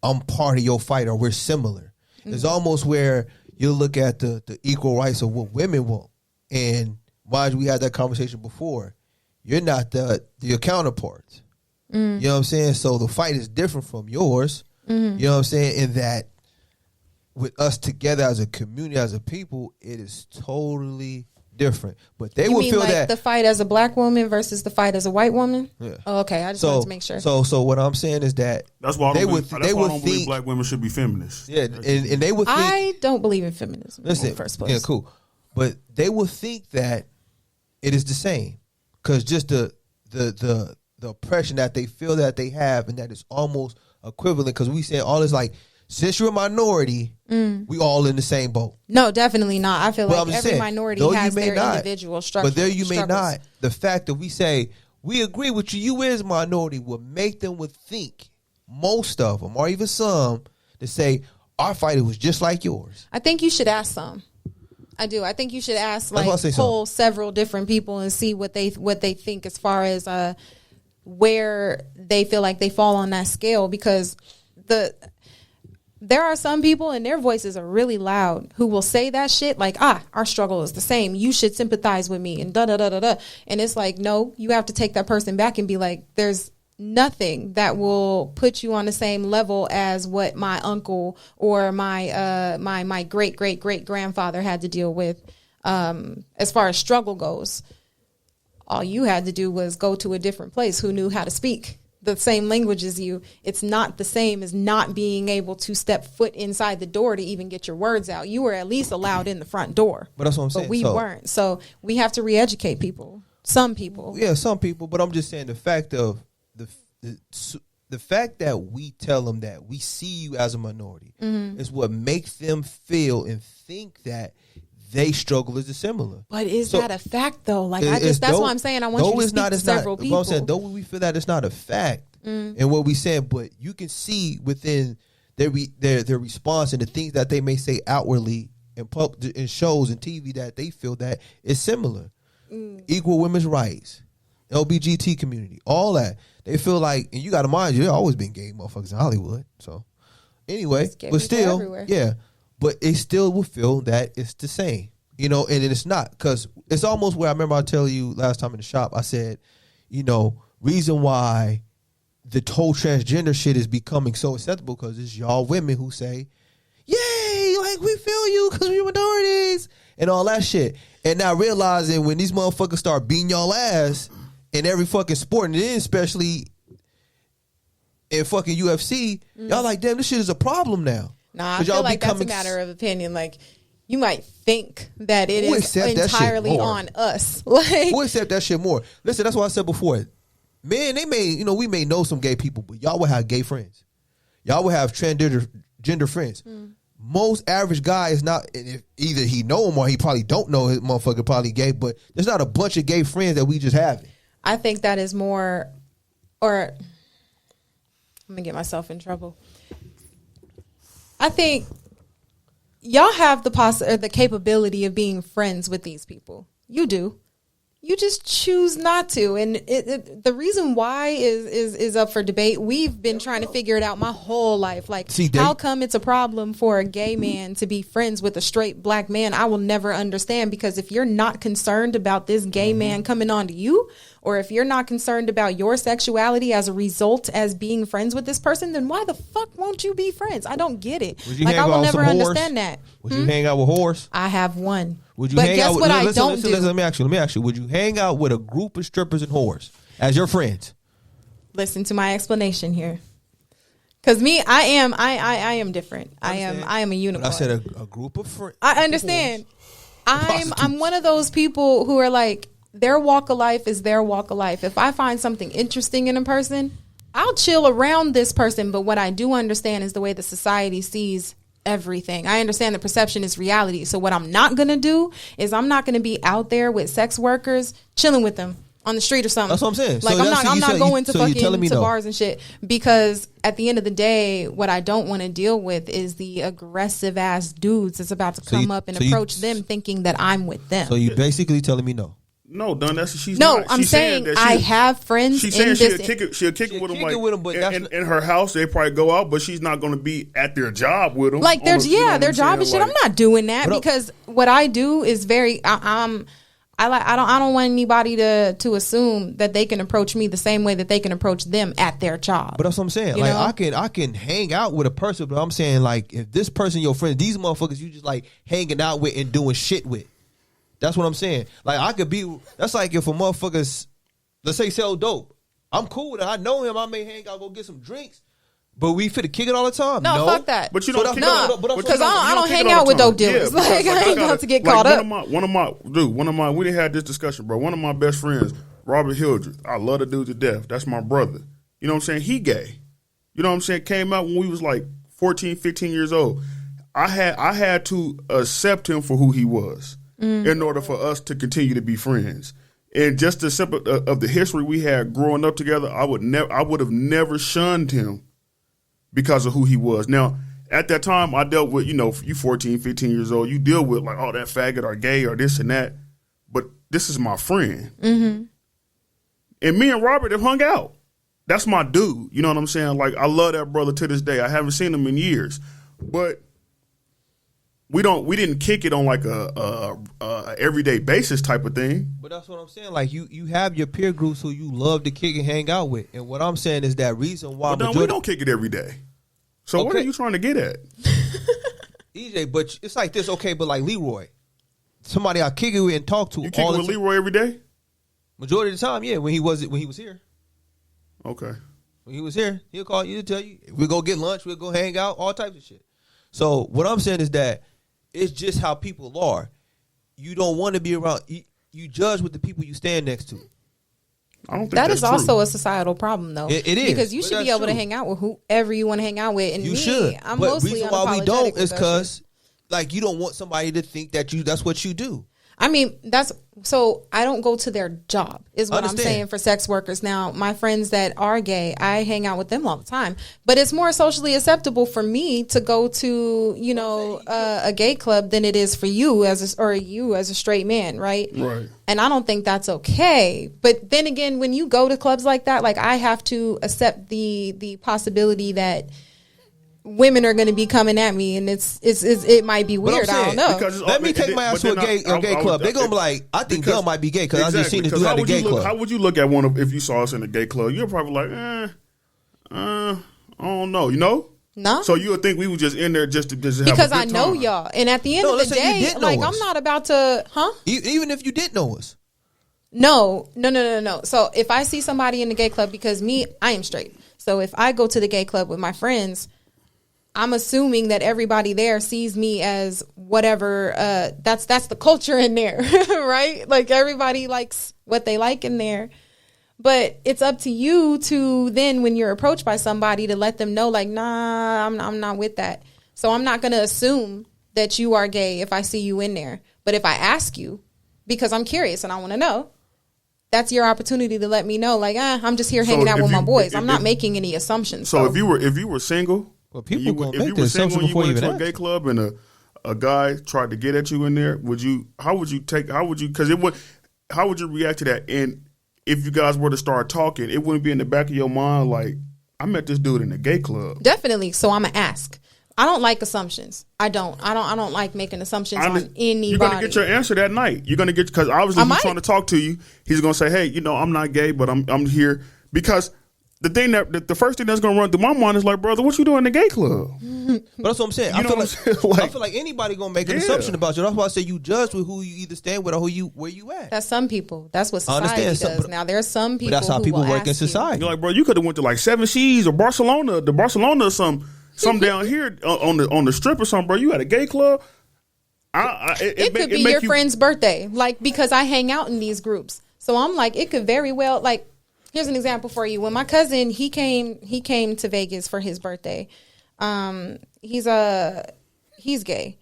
I'm part of your fight, or we're similar. It's almost where you look at the equal rights of what women want. And mind you, we had that conversation before. You're not your counterparts. You know what I'm saying? So the fight is different from yours. You know what I'm saying? In that with us together as a community, as a people, it is totally different. But they will feel like that the fight as a black woman versus the fight as a white woman. Yeah. Oh, okay. I just wanted to make sure. So what I'm saying is that that's why I don't believe black women should be feminists. Yeah, and they would think, I don't believe in feminism. Listen, in the first place. Yeah, cool. But they will think that it is the same, because just the oppression that they feel that they have, and that is almost equivalent. Because we say all this like since you're a minority, we all in the same boat. No, definitely not. I feel Well, like every minority has their individual structure. But there you may not. The fact that we say, we agree with you, you is a minority, will make them would think, most of them, or even some, to say, our fight was just like yours. I think you should ask some. I do. I think you should ask several different people and see what they think as far as where they feel like they fall on that scale, because there are some people and their voices are really loud who will say that shit like, our struggle is the same. You should sympathize with me and da-da-da-da-da. And it's like, no, you have to take that person back and be like, there's nothing that will put you on the same level as what my uncle or my great-great-great-grandfather had to deal with as far as struggle goes. All you had to do was go to a different place who knew how to speak the same language as you. It's not the same as not being able to step foot inside the door to even get your words out. You were at least allowed in the front door. But that's what I'm saying. But we weren't. So we have to re-educate people. Some people. Yeah, some people. But I'm just saying the fact of the fact that we tell them that we see you as a minority is what makes them feel and think that they struggle is similar. But is that a fact though? Like that's why I'm saying I want you to speak to several people. I'm saying though we feel that it's not a fact, and what we said, but you can see within their response and the things that they may say outwardly in shows and TV that they feel that it's similar. Equal women's rights, LGBT community, all that. They feel like, and you got to mind you, there always been gay motherfuckers in Hollywood. So anyway, but still, yeah. But it still will feel that it's the same, and it's not, because it's almost where I remember I tell you last time in the shop, I said, reason why the whole transgender shit is becoming so acceptable because it's y'all women who say, yay, like we feel you because we're minorities and all that shit. And now realizing when these motherfuckers start beating y'all ass in every fucking sport, and then especially in fucking UFC, y'all like, damn, this shit is a problem now. Nah, I feel like that's a matter of opinion. Like, you might think that it is entirely on us. Like, we'll accept that shit more. Listen, that's what I said before. Man, they may, we may know some gay people, but y'all will have gay friends. Y'all will have transgender friends. Most average guy is not, if either he know him or he probably don't know his motherfucker probably gay, but there's not a bunch of gay friends that we just have. I think that is more, or I'm going to get myself in trouble. I think y'all have the capability of being friends with these people. You do. You just choose not to. And the reason why is up for debate. We've been trying to figure it out my whole life. Like, how come it's a problem for a gay man to be friends with a straight black man? I will never understand, because if you're not concerned about this gay man coming on to you, or if you're not concerned about your sexuality as a result as being friends with this person, then why the fuck won't you be friends? I don't get it. Like, I will never understand that. Would you hang out with whores? I have one. Would you hang out with, let me ask you, would you hang out with a group of strippers and whores as your friends? Listen to my explanation here. Because me, I am different. I am a unicorn. I said a group of friends. I understand. I'm one of those people who are like, their walk of life is their walk of life. If I find something interesting in a person, I'll chill around this person. But what I do understand is the way the society sees everything. I understand the perception is reality. So what I'm not going to do is I'm not going to be out there with sex workers, chilling with them on the street or something. That's what I'm saying. Like, I'm not going to fucking to bars and shit, because at the end of the day, what I don't want to deal with is the aggressive ass dudes that's about to come up and approach them thinking that I'm with them. So you basically telling me no? No, Don, that's what she's no. not. I'm saying I have friends. She's saying she'll kick it with them, like but in her house. They probably go out, but she's not going to be at their job with them. Like, their job and shit. I'm not doing that, because what I do is very. I don't want anybody to assume that they can approach me the same way that they can approach them at their job. But that's what I'm saying. Like, I can hang out with a person, but I'm saying, like, if this person your friend, these motherfuckers you just like hanging out with and doing shit with. That's what I'm saying. Like, I could be. That's like if a motherfuckers, let's say, sell dope. I'm cool with it. I know him. I may hang out, go get some drinks. But we fit to kick it all the time. No, fuck that. But you don't kick it all the time. Because I don't hang out with dope dealers. Yeah, like, I ain't about to get caught up. One of my, we didn't have this discussion, bro. One of my best friends, Robert Hildreth. I love the dude to death. That's my brother. You know what I'm saying? He gay. You know what I'm saying? Came out when we was like 14, 15 years old. I had to accept him for who he was in order for us to continue to be friends. And just the simple of the history we had growing up together, I would have never shunned him because of who he was. Now, at that time, I dealt with, you 14, 15 years old, you deal with like, oh, that faggot or gay or this and that. But this is my friend. Mm-hmm. And me and Robert have hung out. That's my dude. You know what I'm saying? Like, I love that brother to this day. I haven't seen him in years. But we didn't kick it on like a everyday basis type of thing. But that's what I'm saying. Like you have your peer groups who you love to kick and hang out with, and what I'm saying is that reason why we don't kick it every day. So what are you trying to get at, EJ? But it's like this, okay? But like Leroy, somebody I kick it with and talk to. You kick it with Leroy every day? Majority of the time, yeah. When he was here. Okay. When he was here, he'll call you to tell you we'll go get lunch, we'll go hang out, all types of shit. So what I'm saying is that it's just how people are. You don't want to be around. You judge with the people you stand next to. I don't think that that's is also true. a societal problem, though. It is, because you should be able to hang out with whoever you want to hang out with. And you should. I'm but mostly reason why we don't is because, shit. like, you don't want somebody to think that that's what you do. I mean, so I don't go to their job is what I'm saying for sex workers. Now, my friends that are gay, I hang out with them all the time, but it's more socially acceptable for me to go to, a gay club than it is for you as a straight man. Right. Right. And I don't think that's okay. But then again, when you go to clubs like that, like I have to accept the possibility that women are going to be coming at me, and it might be weird. I don't know. Let me take my ass to a gay club. They're going to be like, I think Del might be gay because I just seen this dude at a gay club. How would you look at if you saw us in a gay club? You're probably like, I don't know, No. So you would think we were just in there just to have a good because I know time. y'all, and at the end of the day, like I'm not about to, Even if you didn't know us. No. So if I see somebody in the gay club, because I am straight. So if I go to the gay club with my friends, I'm assuming that everybody there sees me as whatever. That's the culture in there, right? Like everybody likes what they like in there. But it's up to you to then, when you're approached by somebody, to let them know, like, nah, I'm not with that. So I'm not going to assume that you are gay if I see you in there. But if I ask you, because I'm curious and I want to know, that's your opportunity to let me know, like, I'm just here hanging out with my boys. I'm not making any assumptions. So if you were single. Well, people gonna make the assumption before you went even to a gay club and a guy tried to get at you in there, how would you react to that? And if you guys were to start talking, it wouldn't be in the back of your mind like, I met this dude in a gay club. Definitely. So I'm gonna ask. I don't like assumptions. I don't like making assumptions on anybody. You're gonna get your answer that night. You're gonna get, because obviously he's trying to talk to you. He's gonna say, hey, I'm not gay, but I'm here because. The first thing that's gonna run through my mind is like, brother, what you doing in the gay club? But that's what I'm saying. I feel like anybody gonna make an assumption about you. That's why I say you judge with who you either stand with or where you at. That's some people. That's what society does. Now there's some people. But that's how people work in society. You're like, bro, you could have went to like Seven Seas or Barcelona or some down here on the strip or something, bro. You at a gay club. It could be your friend's birthday, like, because I hang out in these groups. So I'm like, it could very well, like. Here's an example for you. When my cousin, he came to Vegas for his birthday. He's gay.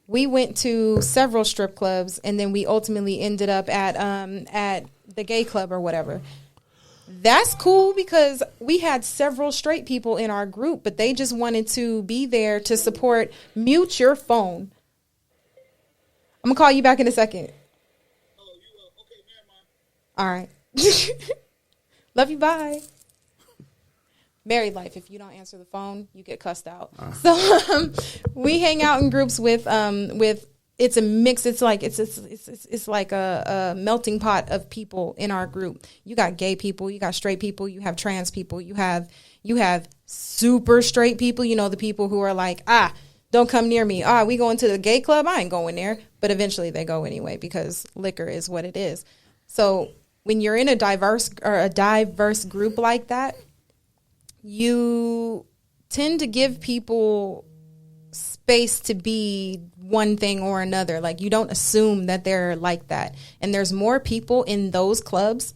We went to several strip clubs, and then we ultimately ended up at the gay club or whatever. That's cool because we had several straight people in our group, but they just wanted to be there to support. Mute your phone. I'm gonna call you back in a second. Oh, okay, man. All right. Love you, bye. Married life. If you don't answer the phone, you get cussed out. So we hang out in groups with it's a mix. It's like it's like a melting pot of people in our group. You got gay people, you got straight people, you have trans people, you have super straight people. The people who are like, don't come near me. We going to the gay club? I ain't going there. But eventually they go anyway because liquor is what it is. So when you're in a diverse group like that, you tend to give people space to be one thing or another. Like, you don't assume that they're like that. And there's more people in those clubs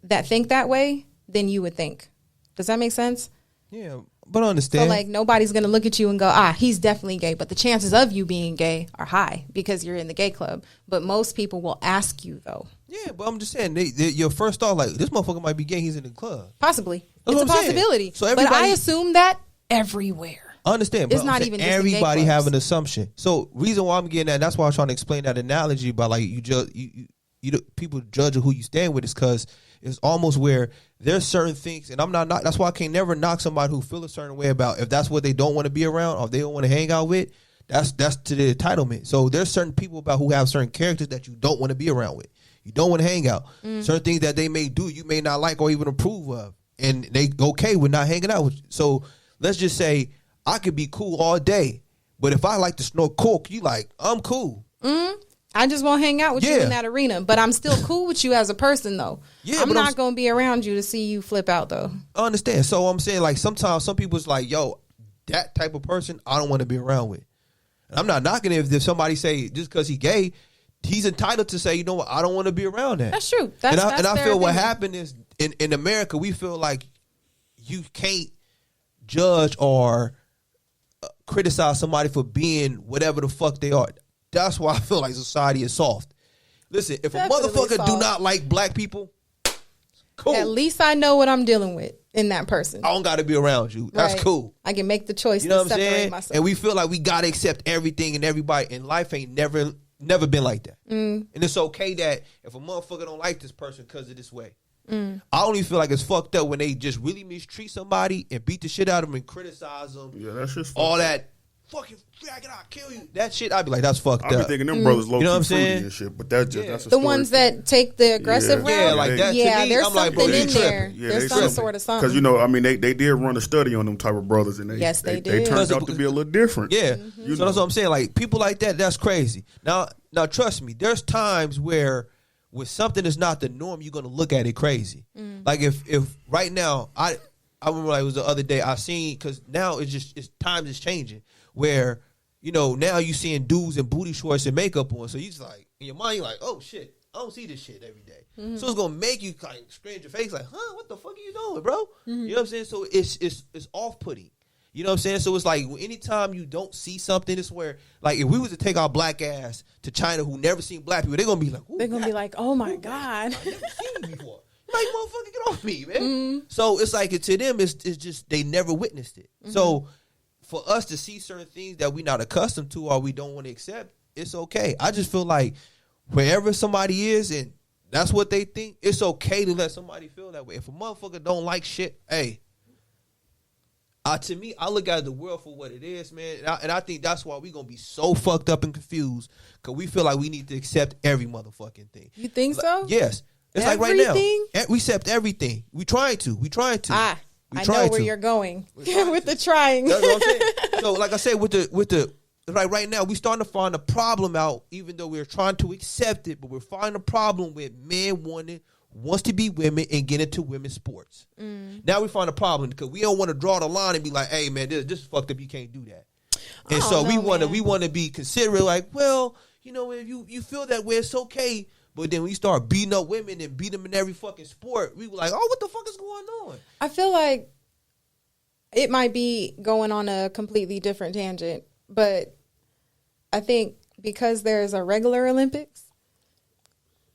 that think that way than you would think. Does that make sense? Yeah. But understand. So like nobody's gonna look at you and go, he's definitely gay. But the chances of you being gay are high because you're in the gay club. But most people will ask you though. Yeah, but I'm just saying, your first thought, like, this motherfucker might be gay. He's in the club. Possibly, That's it's a possibility. So but I assume that everywhere. I understand, but it's not even just everybody have an assumption. So reason why I'm getting that, that's why I was trying to explain that analogy about like people judge who you stand with is because it's almost where there's certain things, and I'm not that's why I can never knock somebody who feel a certain way about if that's what they don't want to be around or if they don't want to hang out with. That's to the entitlement. So there's certain people about who have certain characters that you don't want to be around with. You don't want to hang out. Certain things that they may do you may not like or even approve of, and they okay with not hanging out with you. So let's just say I could be cool all day, but if I like to snort coke, you like, I'm cool. I just won't hang out with you in that arena, but I'm still cool with you as a person, though. Yeah, I'm not going to be around you to see you flip out, though. I understand. So I'm saying, like, sometimes some people's like, yo, that type of person, I don't want to be around with. And I'm not knocking it if somebody say just because he's gay, he's entitled to say, you know what, I don't want to be around that. That's true. And I feel what happened is in America, we feel like you can't judge or criticize somebody for being whatever the fuck they are. That's why I feel like society is soft. Listen, if definitely a motherfucker do not like black people, cool. At least I know what I'm dealing with in that person. I don't got to be around you. That's cool. I can make the choice to separate myself. And we feel like we got to accept everything and everybody, and life ain't never been like that. And it's okay that if a motherfucker don't like this person because of this way. I don't even feel like it's fucked up when they just really mistreat somebody and beat the shit out of them and criticize them. Yeah, that's just all that. Fucking faggot, I'll kill you. That shit, I'd be like, that's fucked up. I be thinking them brothers low, you know what I'm fruity saying? And shit, but that's just that's a the ones that take the aggressive route. Yeah, like that. Yeah, to me, there's I'm something like, bro, in there. There's some sort of something. Because you know, I mean, they did run a study on them type of brothers, and they did. They turned out to be a little different. Yeah, so that's what I'm saying. Like people like that, that's crazy. Now, trust me, there's times where when something is not the norm, you're gonna look at it crazy. Like if right now, I remember like it was the other day I seen, because now it's times is changing where. You know, now you seeing dudes in booty shorts and makeup on, so you just like in your mind, you're like, oh shit, I don't see this shit every day. So it's gonna make you kind of scratch your face, like, huh, what the fuck are you doing, bro? You know what I'm saying? So it's off putting. You know what I'm saying? So it's like anytime you don't see something, it's where like if we was to take our black ass to China who never seen black people, they're gonna be like, be like, oh my god, I've never seen you before. Like motherfucker, get off me, man. So it's like to them, it's just they never witnessed it. So. For us to see certain things that we're not accustomed to or we don't want to accept, it's okay. I just feel like wherever somebody is and that's what they think, it's okay to let somebody feel that way. If a motherfucker don't like shit, hey, to me, I look at the world for what it is, man. And I think that's why we're going to be so fucked up and confused because we feel like we need to accept every motherfucking thing. You think so? Yes. It's everything? Like right now. We accept everything. We trying to. I know where you're going with the trying. That's what I'm saying. So, like I said, with the like right now, we starting to find a problem out. Even though we're trying to accept it, but we're finding a problem with men wants to be women and get into women's sports. Now we find a problem because we don't want to draw the line and be like, "Hey, man, this is fucked up. You can't do that." And so we want to be considerate. Like, well, you know, if you feel that way, it's okay. But then we start beating up women and beat them in every fucking sport. We were like, oh, what the fuck is going on? I feel like it might be going on a completely different tangent. But I think because there's a regular Olympics,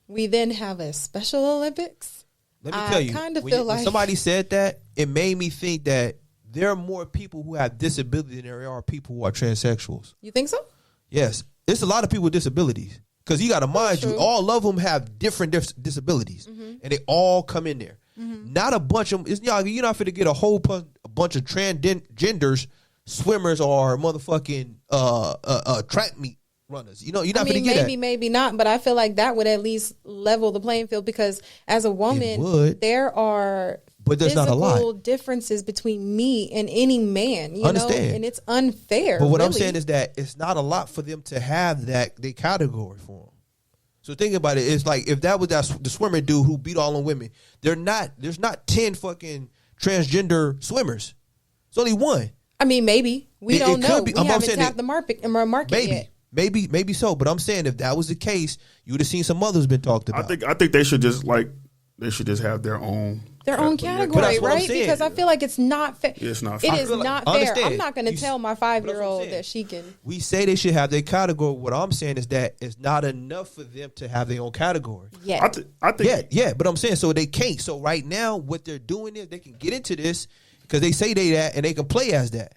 we then have a Special Olympics. Let me tell you, kind of feel like when somebody said that, it made me think that there are more people who have disability than there are people who are transsexuals. You think so? Yes. It's a lot of people with disabilities. Because you got to mind you, all of them have different disabilities, and they all come in there. Not a bunch of them. You're not going to get a whole bunch of transgenders, swimmers, or motherfucking track meet runners. You know, you're not going to get maybe not, but I feel like that would at least level the playing field because as a woman, there are but there's not a lot differences between me and any man. You know, and it's unfair. But what I'm saying is that it's not a lot for them to have that the category for them. So think about it. It's like if that was the swimmer dude who beat all the women, there's not 10 fucking transgender swimmers. It's only one. I mean, maybe we don't know. We haven't tapped the market yet. Maybe so. But I'm saying if that was the case, you would have seen some others been talked about. I think they should just like They should just have their own category, right? Because I feel like it's not fair. It's not fair. It is not fair. I'm not going to tell my 5-year-old that she can. We say they should have their category. What I'm saying is that it's not enough for them to have their own category. Yeah. I think. Yeah. But I'm saying so they can't. So right now, what they're doing is they can get into this because they say they that and they can play as that.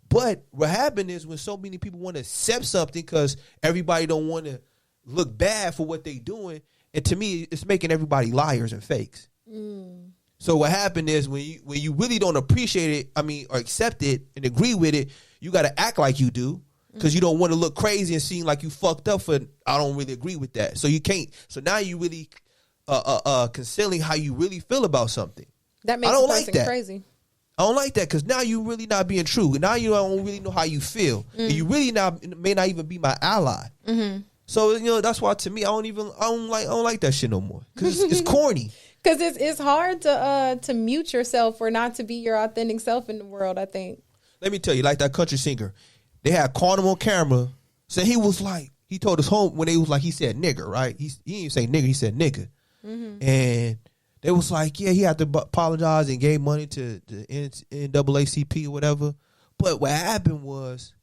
But what happened is when so many people want to accept something because everybody don't want to look bad for what they doing, and to me, it's making everybody liars and fakes. So what happened is when you really don't appreciate it, or accept it and agree with it, you got to act like you do because you don't want to look crazy and seem like you fucked up for. I don't really agree with that, so you can't. So now you really concealing how you really feel about something. That makes the person crazy. I don't like that because now you really not being true. Now you don't really know how you feel, and you really may not even be my ally. So that's why to me I don't like that shit no more because it's corny. Because it's hard to mute yourself or not to be your authentic self in the world, I think. Let me tell you, like that country singer, they had caught him on camera. So he told us home when he said nigger, right? He didn't say nigger, he said nigga. And they was like, yeah, he had to apologize and gave money to the NAACP or whatever. But what happened was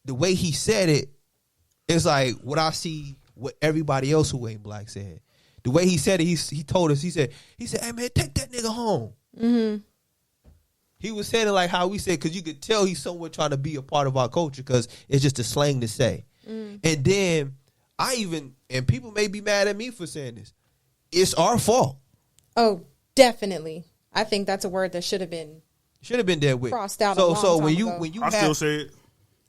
the way he said it, it's like what I see what everybody else who ain't black said. The way he said it, he told us, he said, hey man, take that nigga home. He was saying it like how we said, because you could tell he's somewhat trying to be a part of our culture because it's just a slang to say. And then and people may be mad at me for saying this, it's our fault. Oh, definitely. I think that's a word that should have been dead with. Crossed out. So when you still say it.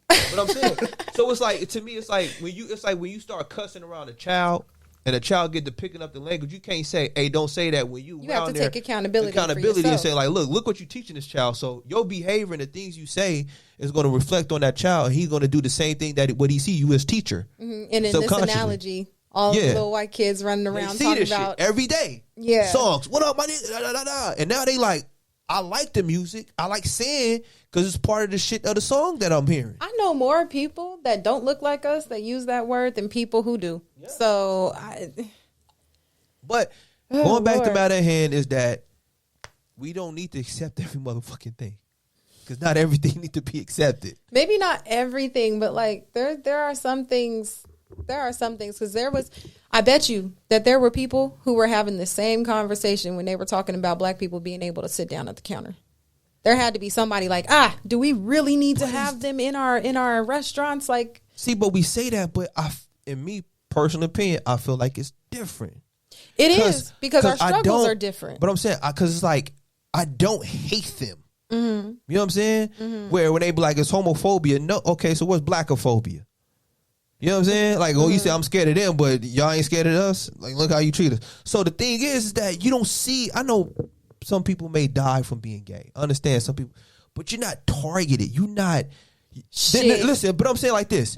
But I'm saying, so it's like to me, it's like when you start cussing around a child and a child get to picking up the language, you can't say, "Hey, don't say that." When you have to take accountability for and yourself. say, like, look what you're teaching this child. So your behavior and the things you say is going to reflect on that child, and he's going to do the same thing that what he see you as teacher. And in this analogy, all the little white kids running around talking about shit every day, songs. What up, my nigga? Da, da, da, da. And now they like, I like the music. I like saying because it's part of the shit of the song that I'm hearing. I know more people that don't look like us that use that word than people who do. Yeah. So, but going back to matter at hand is that we don't need to accept every motherfucking thing because not everything needs to be accepted. Maybe not everything, but like there are some things. There are some things because I bet you that there were people who were having the same conversation when they were talking about black people being able to sit down at the counter. There had to be somebody like, do we really need to have them in our restaurants? Like, see, but we say that, but in me personal opinion, I feel like it's different. It is because our struggles are different. But I'm saying because it's like I don't hate them. You know what I'm saying? Where when they be like it's homophobia, no, okay, so what's blackophobia? You know what I'm saying? Like, you say I'm scared of them, but y'all ain't scared of us? Like, look how you treat us. So the thing is that you don't see, I know some people may die from being gay. I understand some people, but you're not targeted. You're not. Listen, but I'm saying like this.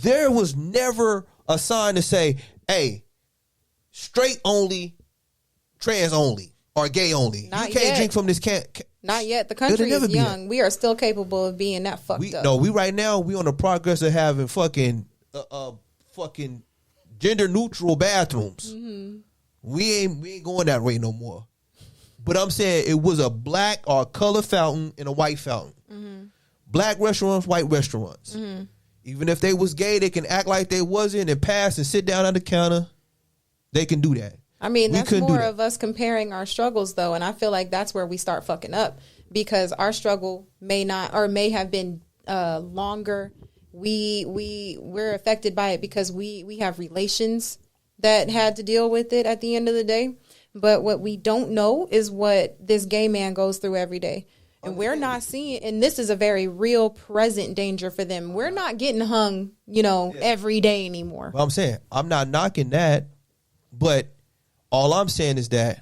There was never a sign to say, hey, straight only, trans only, or gay only. Not you can't yet. drink from this Not yet. The country is young. We are still capable of being that fucked up. No, we right now, we on the progress of having fucking gender neutral bathrooms. We ain't going that way no more. But I'm saying it was a black or color fountain and a white fountain. Black restaurants, white restaurants. Even if they was gay, they can act like they wasn't and pass and sit down at the counter. They can do that. I mean, that's more of us comparing our struggles, though, and I feel like that's where we start fucking up because our struggle may have been longer. We're affected by it because we have relations that had to deal with it at the end of the day. But what we don't know is what this gay man goes through every day. And we're not seeing, and this is a very real present danger for them. We're not getting hung, every day anymore. Well, I'm saying, I'm not knocking that, but all I'm saying is that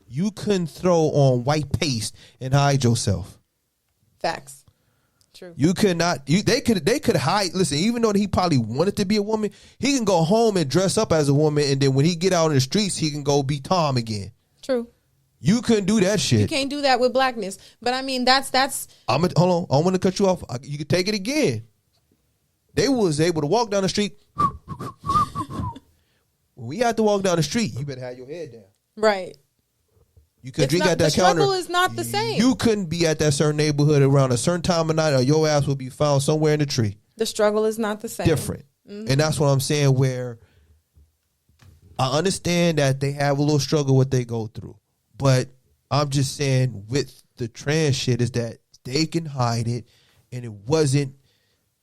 you couldn't throw on white paste and hide yourself. Facts. True. You could not. They could hide. Listen, even though he probably wanted to be a woman, he can go home and dress up as a woman, and then when he get out in the streets, he can go be Tom again. True. You couldn't do that shit. You can't do that with blackness. But I mean, that's. Hold on. I want to cut you off. You can take it again. They was able to walk down the street. When we have to walk down the street, you better have your head down. Right. You could drink at that the counter. struggle is not the same. You couldn't be at that certain neighborhood around a certain time of night, or your ass will be found somewhere in the tree. The struggle is not the same. Different. And that's what I'm saying, where I understand that they have a little struggle what they go through. But I'm just saying with the trans shit is that they can hide it, and it wasn't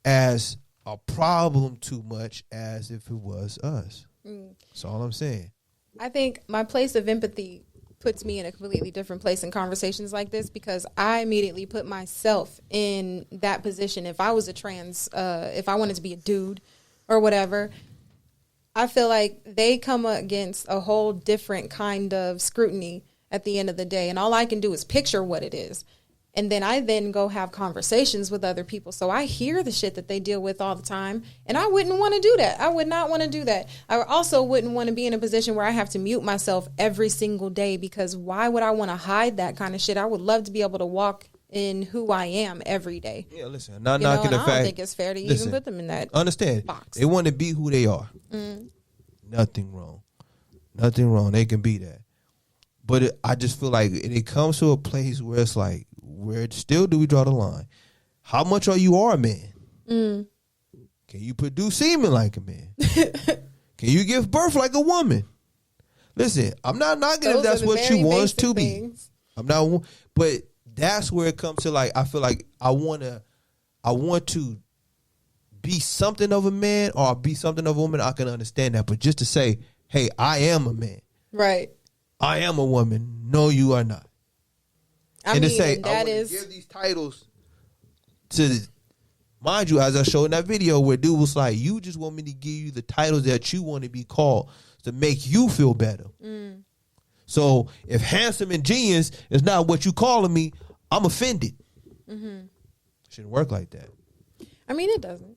as a problem too much as if it was us. That's all I'm saying. I think my place of empathy puts me in a completely different place in conversations like this, because I immediately put myself in that position. If I was a trans, if I wanted to be a dude or whatever, I feel like they come against a whole different kind of scrutiny at the end of the day. And all I can do is picture what it is. And then I go have conversations with other people. So I hear the shit that they deal with all the time. And I wouldn't want to do that. I would not want to do that. I also wouldn't want to be in a position where I have to mute myself every single day, because why would I want to hide that kind of shit? I would love to be able to walk in who I am every day. Yeah, listen, not knocking the fact. I don't think it's fair to even put them in that understand, box. They want to be who they are. Nothing wrong. Nothing wrong. They can be that. But I just feel like it comes to a place where it's like, where still do we draw the line? How much are you a man? Can you produce semen like a man? Can you give birth like a woman? Listen, I'm not knocking if that's what you want to be. I'm not, but that's where it comes to, like, I feel like I want to be something of a man or be something of a woman. I can understand that, but just to say, hey, I am a man. Right. I am a woman. No, you are not. I and mean, to say, that I want is to give these titles to, mind you, as I showed in that video where dude was like, you just want me to give you the titles that you want to be called to make you feel better. So if handsome and genius is not what you calling me, I'm offended. Shouldn't work like that. I mean, it doesn't.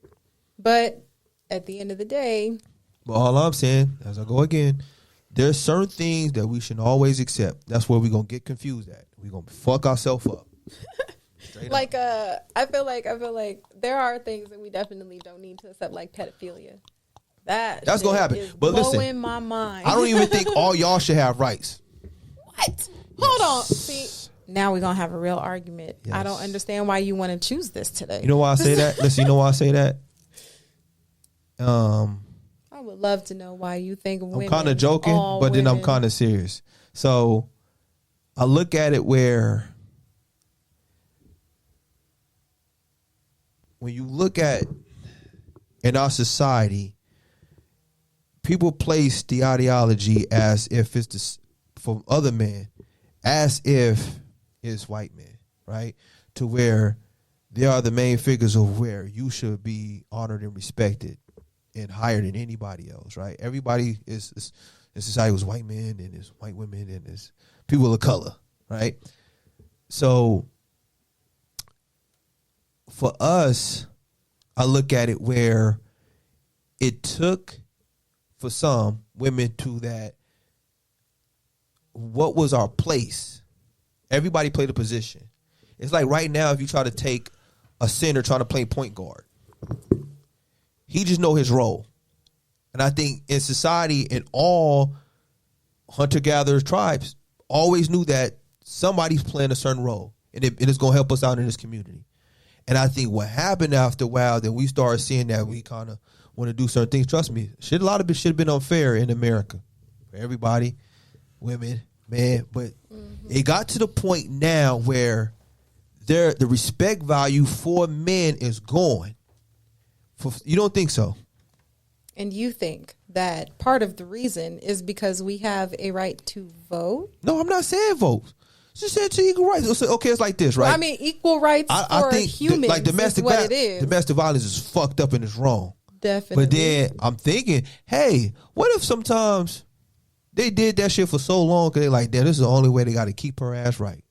But at the end of the day. But all I'm saying, as I go again, there's certain things that we should always accept. That's where we're going to get confused at. We're going to fuck ourselves up. Like, I feel like there are things that we definitely don't need to accept, like pedophilia. That's going to happen. But listen, blowing my mind. I don't even think all y'all should have rights. What? Hold on. See, now we're going to have a real argument. Yes. I don't understand why you want to choose this today. You know why I say that? Listen, you know why I say that? I would love to know why you think women. I'm kind of joking, but then I'm kind of serious. So I look at it where when you look at in our society, people place the ideology as if it's from other men, as if it's white men, right? To where they are the main figures of where you should be honored and respected and higher than anybody else, right? Everybody is in society was white men and it's white women and it's people of color, right? So for us, I look at it where it took for some women to that, what was our place? Everybody played a position. It's like right now, if you try to take a center trying to play point guard, he just know his role. And I think in society, in all hunter-gatherers tribes, always knew that somebody's playing a certain role. And it's going to help us out in this community. And I think what happened after a while, then we started seeing that we kind of want to do certain things. Trust me, a lot of it should have been unfair in America. For everybody, women, men. But it got to the point now where the respect value for men is gone. You don't think so? And you think that part of the reason is because we have a right to vote? No, I'm not saying vote. Just said to equal rights. Okay, it's like this, right? Well, I mean, equal rights for humans like domestic, is what it is. Domestic violence is fucked up and it's wrong. Definitely. But then I'm thinking, hey, what if sometimes they did that shit for so long because they're like, damn, this is the only way they got to keep her ass right.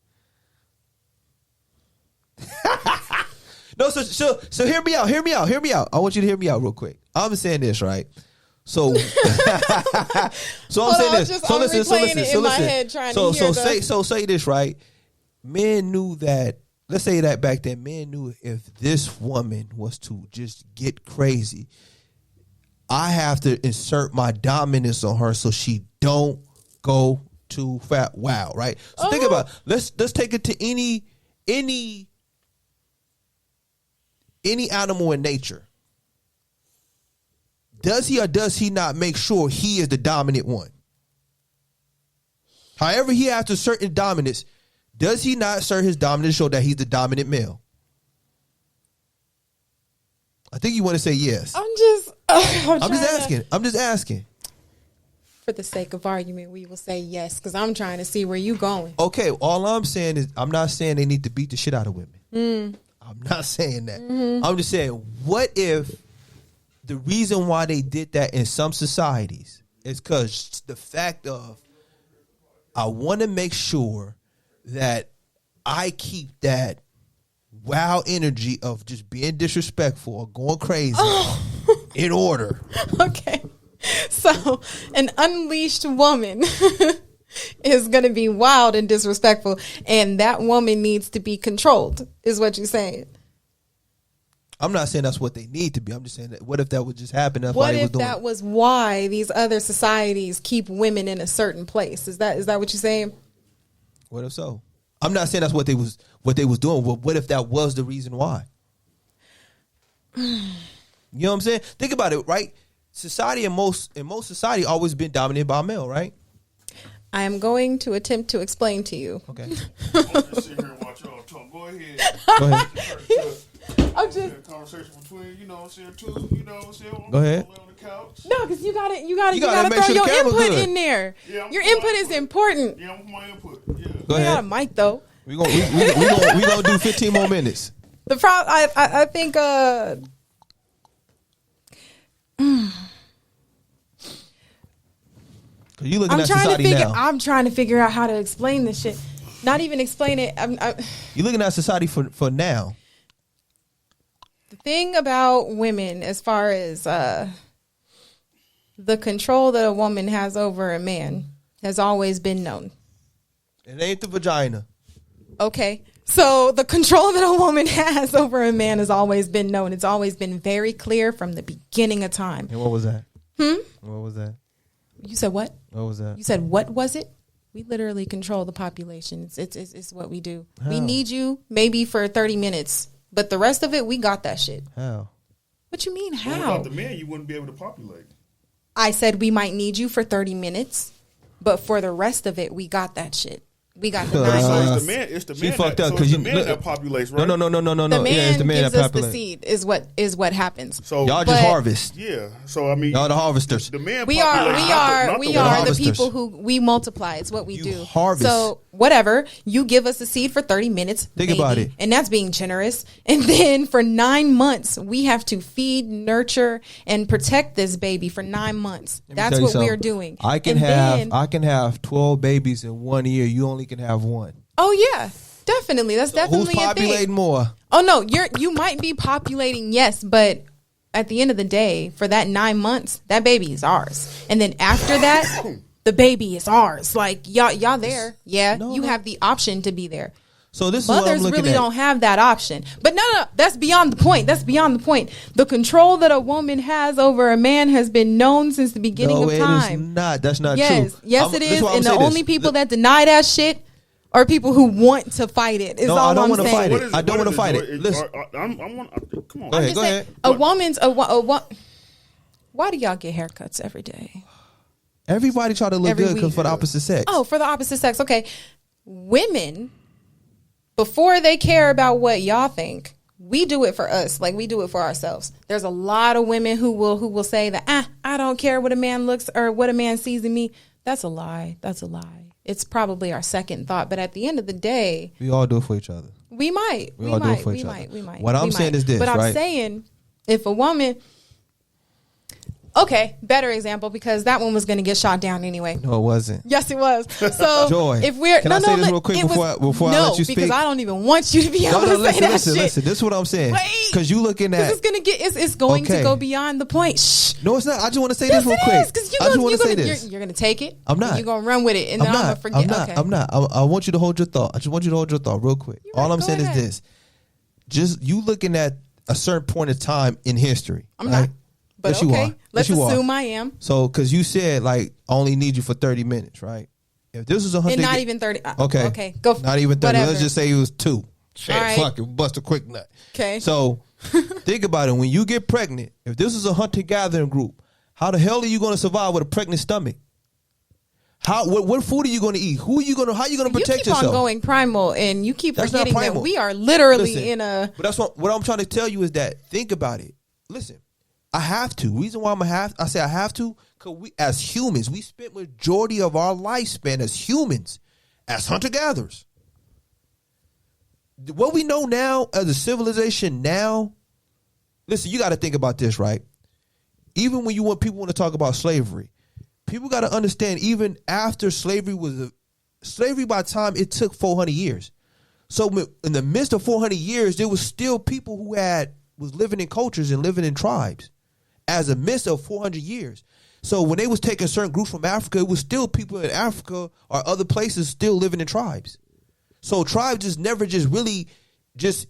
No, so hear me out. I want you to hear me out real quick. I'm saying this, right? So, so I'm saying this. So listen. So say this, right? Men knew that. Let's say that back then, men knew if this woman was to just get crazy, I have to insert my dominance on her so she don't go too fat. Wow, right? So think about it. Let's take it to any animal in nature. Does he or does he not make sure he is the dominant one? However he has a certain dominance, does he not assert his dominance to show that he's the dominant male? I think you want to say yes. I'm just asking. I'm just asking. For the sake of argument, we will say yes, because I'm trying to see where you going. Okay, all I'm saying is I'm not saying they need to beat the shit out of women. I'm not saying that. I'm just saying, what if the reason why they did that in some societies is because the fact of I want to make sure that I keep that wow energy of just being disrespectful or going crazy in order. Okay. So an unleashed woman is going to be wild and disrespectful, and that woman needs to be controlled, is what you're saying. I'm not saying that's what they need to be. I'm just saying that what if that would just happen? That's what why if that was why these other societies keep women in a certain place? Is that what you're saying? What if so? I'm not saying that's what they was doing. But what if that was the reason why? You know what I'm saying? Think about it, right? Society in most society always been dominated by male, right? I am going to attempt to explain to you. Okay. I'm just sit here and watch y'all talk. Go ahead. Go ahead. I'm just conversation between, you know what I'm saying, two, you know what I'm saying. Go ahead. On the couch. No, because you gotta make throw sure your the camera input good. in there. Yeah, your input is important. Yeah, I'm with my input. Yeah. Go You ahead. got a mic though. We gonna do 15 more minutes. The problem, I think, You looking at society now. I'm trying to figure out how to explain this shit. Not even explain it. You looking at society for now. The thing about women, as far as the control that a woman has over a man, has always been known. It ain't the vagina. Okay. So the control that a woman has over a man has always been known. It's always been very clear from the beginning of time. And what was that? What was that? You said what? What was that? You said what was it? We literally control the population. It's what we do. How? We need you maybe for 30 minutes, but the rest of it, we got that shit. How? What you mean, Well, how? without the man, you wouldn't be able to populate. I said we might need you for 30 minutes, but for the rest of it, we got that shit. We got the 9 So months. it's the She man. fucked up so because it's the man that populates, right? No. The man it's the man gives that us the populates. seed is what happens. So Y'all just But- harvest. yeah. So I mean, Y'all the harvesters. The man. We are populates, the harvesters. people who we multiply. It's what we You do. harvest. So whatever, you give us a seed for 30 minutes. Think maybe, about it. and that's being generous. And then for 9 months, we have to feed, nurture, and protect this baby for 9 months. Let me That's tell you what something. we're doing. I can have 12 babies in 1 year. You only can have one. Oh yeah, definitely. That's definitely Who's a thing. populating more? Oh no, you might be populating, yes, but at the end of the day, for that 9 months, that baby is ours. And then after that, the baby is ours. Like y'all there. Yeah, you have the option to be there. So this is what I'm Mothers looking really at. don't have that option. But no, that's beyond the point. That's beyond the point. The control that a woman has over a man has been known since the beginning of time. It is not. That's not Yes, true. yes, it is. And the only people that deny that shit are people who want to fight it. Is No, all I don't I'm wanna saying. fight it. What is I don't what wanna is fight Joy? it. Listen. Come on. Go ahead. Just saying, a woman's why do y'all get haircuts every day? Everybody try to look Every good because week. for the opposite sex. Oh, for the opposite sex. Okay. Women, before they care about what y'all think, we do it for us. Like we do it for ourselves. There's a lot of women who will say that, I don't care what a man looks or what a man sees in me. That's a lie. That's a lie. It's probably our second thought. But at the end of the day, We all do it for each other. we might. We all do it for each other. We might. What I'm saying is this, But I'm right? saying if a woman... Okay, better example, because that one was going to get shot down anyway. No, it wasn't. Yes, it was. So Joy, if we're can I say this real quick before I let you speak? because I don't even want you to be able to say that shit. Listen. This is what I'm saying. Wait, Because you looking at. it's gonna get it's going Okay. to go beyond the point. Shh. No, it's not. I just want to say Yes, this real it quick. is, 'cause I just want to say this. you're gonna take it. I'm not. And you're gonna run with it, and then I'm gonna forget. Okay. I'm not. I want you to hold your thought. I just want you to hold your thought real quick. You're All right, I'm go saying ahead. is this. Just you looking at a certain point of time in history. I'm right? not. But Yes, you okay, are. let's Yes, you are. assume I am. So, because you said like I only need you for 30 minutes, right? if this was a hunter, and not even 30. Okay, okay, go. Not even 30. Whatever. Let's just say it was 2. Shit, All right. fuck it, bust a quick nut. Okay. So think about it. When you get pregnant, if this is a hunter gathering group, how the hell are you going to survive with a pregnant stomach? What food are you going to eat? How are you going to protect you keep yourself? on going primal, and you keep That's not forgetting that primal. we are literally Listen, in a. But that's what I'm trying to tell you is that think about it. Listen, I have to. Reason why I say I have to, because we as humans, we spent majority of our lifespan as humans, as hunter gatherers. What we know now as a civilization now, listen, you got to think about this, right? Even when people want to talk about slavery, people got to understand even after slavery slavery by the time it took 400 years. So in the midst of 400 years, there was still people who was living in cultures and living in tribes as a midst of 400 years. So when they was taking certain groups from Africa, it was still people in Africa or other places still living in tribes. So tribes just never just really just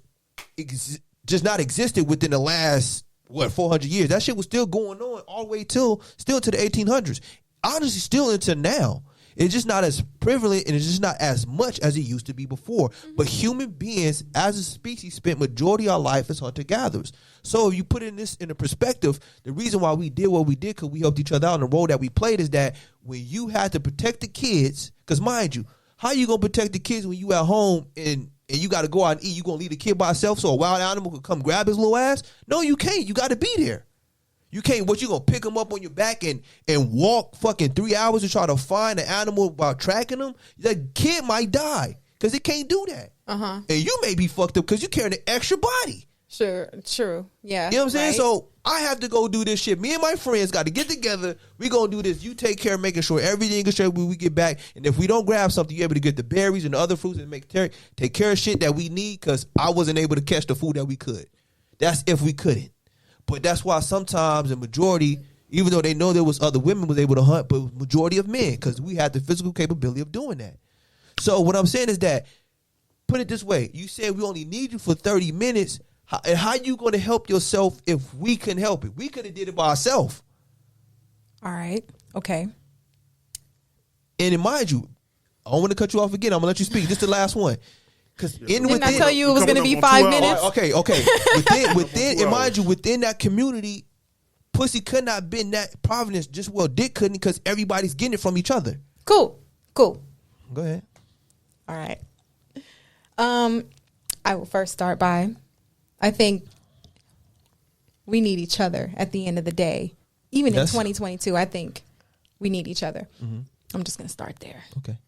not existed within the last 400 years. That shit was still going on all the way still to the 1800s. Honestly, still into now. It's just not as prevalent and it's just not as much as it used to be before. But human beings, as a species, spent majority of our life as hunter-gatherers. So if you put this in a perspective, the reason why we did what we did, because we helped each other out on the role that we played, is that when you had to protect the kids, because mind you, how you going to protect the kids when you at home and you got to go out and eat? You going to leave the kid by himself so a wild animal could come grab his little ass? No, you can't. You got to be there. You can't, you going to pick him up on your back and walk fucking 3 hours to try to find an animal while tracking him? The kid might die because it can't do that. Uh-huh. And you may be fucked up because you're carrying an extra body. Sure, true. Yeah. You know what I'm saying? Right? So I have to go do this shit. Me and my friends got to get together. We going to do this. You take care of making sure everything is straight when we get back. And if we don't grab something, you're able to get the berries and the other fruits and take care of shit that we need, because I wasn't able to catch the food that we could. That's if we couldn't. But that's why sometimes the majority, even though they know there was other women was able to hunt, but majority of men, because we had the physical capability of doing that. So what I'm saying is that, put it this way, you said we only need you for 30 minutes. How you going to help yourself if we can help it? We could have did it by ourselves. All right. Okay. And mind you, I don't want to cut you off again. I'm going to let you speak. This is the last one. Because Didn't I tell you it was going to be 5 minutes? Okay. Within and mind you, within that community, pussy could not been that providence. Dick couldn't, because everybody's getting it from each other. Cool. Go ahead. All right. I will first start by, I think we need each other at the end of the day. Even in 2022, I think we need each other. Mm-hmm. I'm just going to start there. Okay.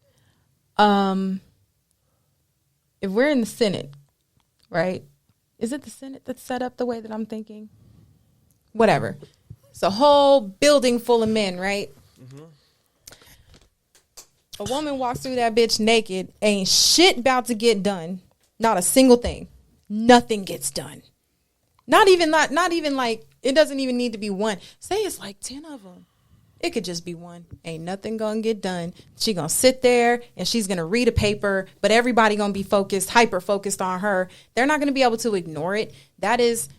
If we're in the Senate, right? Is it the Senate that's set up the way that I'm thinking? Whatever. It's a whole building full of men, right? Mm-hmm. A woman walks through that bitch naked, ain't shit about to get done. Not a single thing. Nothing gets done. Not even like, it doesn't even need to be one. Say it's like 10 of them. It could just be one. Ain't nothing gonna get done. She gonna sit there and she's gonna read a paper, but everybody gonna be focused, hyper focused on her. They're not gonna be able to ignore it. That is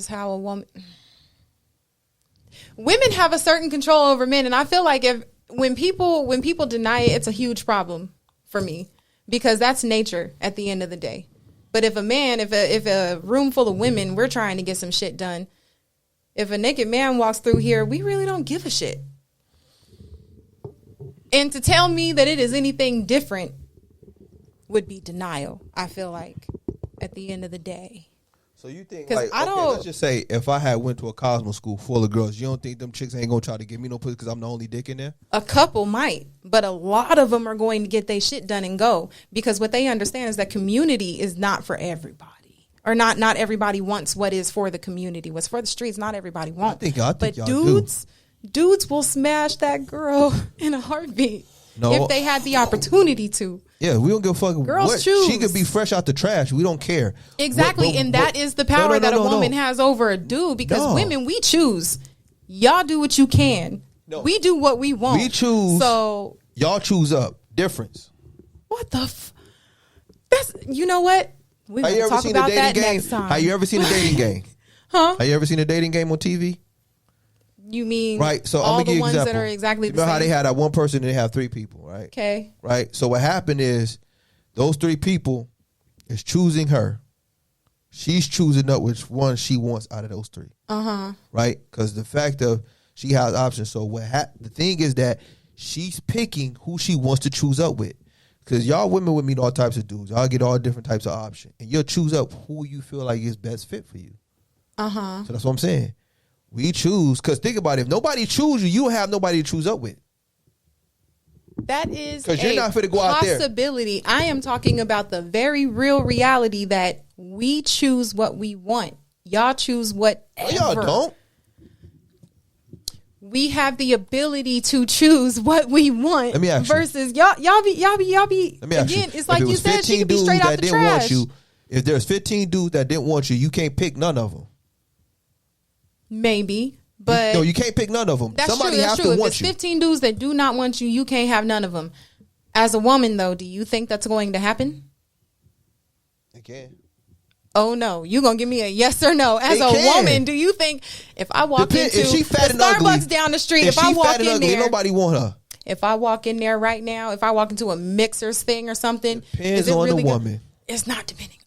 how a woman. Women have a certain control over men, and I feel like when people deny it, it's a huge problem for me, because that's nature at the end of the day. But if a room full of women, we're trying to get some shit done. If a naked man walks through here, we really don't give a shit. And to tell me that it is anything different would be denial, I feel like, at the end of the day. So you think, like, let's just say if I had went to a Cosmo school full of girls, you don't think them chicks ain't gonna try to give me no pussy because I'm the only dick in there? A couple might, but a lot of them are going to get their shit done and go, because what they understand is that community is not for everybody. Or not everybody wants what is for the community. What's for the streets, not everybody wants. I think but y'all dudes will smash that girl in a heartbeat if they had the opportunity to. Yeah, we don't give a fuck. Girls choose. She could be fresh out the trash. We don't care. Exactly, and that is the power that a woman has over a dude, because women, we choose. Y'all do what you can. No. We do what we want. We choose. So y'all choose up. Difference. What the that's, you know what? We're going to talk about that next time. Have you ever seen a dating game? Huh? Have you ever seen a dating game on TV? You mean right? So all I'm gonna give the you ones an example. that are exactly You the know same? how they had that one person and they have 3 people, right? Okay. Right. So what happened is those 3 people is choosing her. She's choosing up which one she wants out of those 3. Right? Because the fact of she has options. So the thing is that she's picking who she wants to choose up with. Because y'all women would meet all types of dudes. Y'all get all different types of options. And you'll choose up who you feel like is best fit for you. So that's what I'm saying. We choose. Because think about it. If nobody choose you, you don't have nobody to choose up with. That is because you're not fit to go out there. Possibility. I am talking about the very real reality that we choose what we want. Y'all choose whatever. No, y'all don't. We have the ability to choose what we want. Let me ask you. Versus y'all be. Let me ask Again, you. it's like you said, she could be straight out the trash. If there's 15 dudes that didn't want you, you can't pick none of them. Maybe. But no, you can't pick none of them. That's Somebody true. That's has true. to If want it's you. 15 dudes that do not want you, you can't have none of them. As a woman, though, do you think that's going to happen? It can. Oh no, you gonna give me a yes or no? As a woman, do you think if I walk into if she fat the and Starbucks ugly, down the street, if I walk in there, nobody want her. If I walk in there right now, if I walk into a mixers thing or something, Depends on the woman. It's not depending.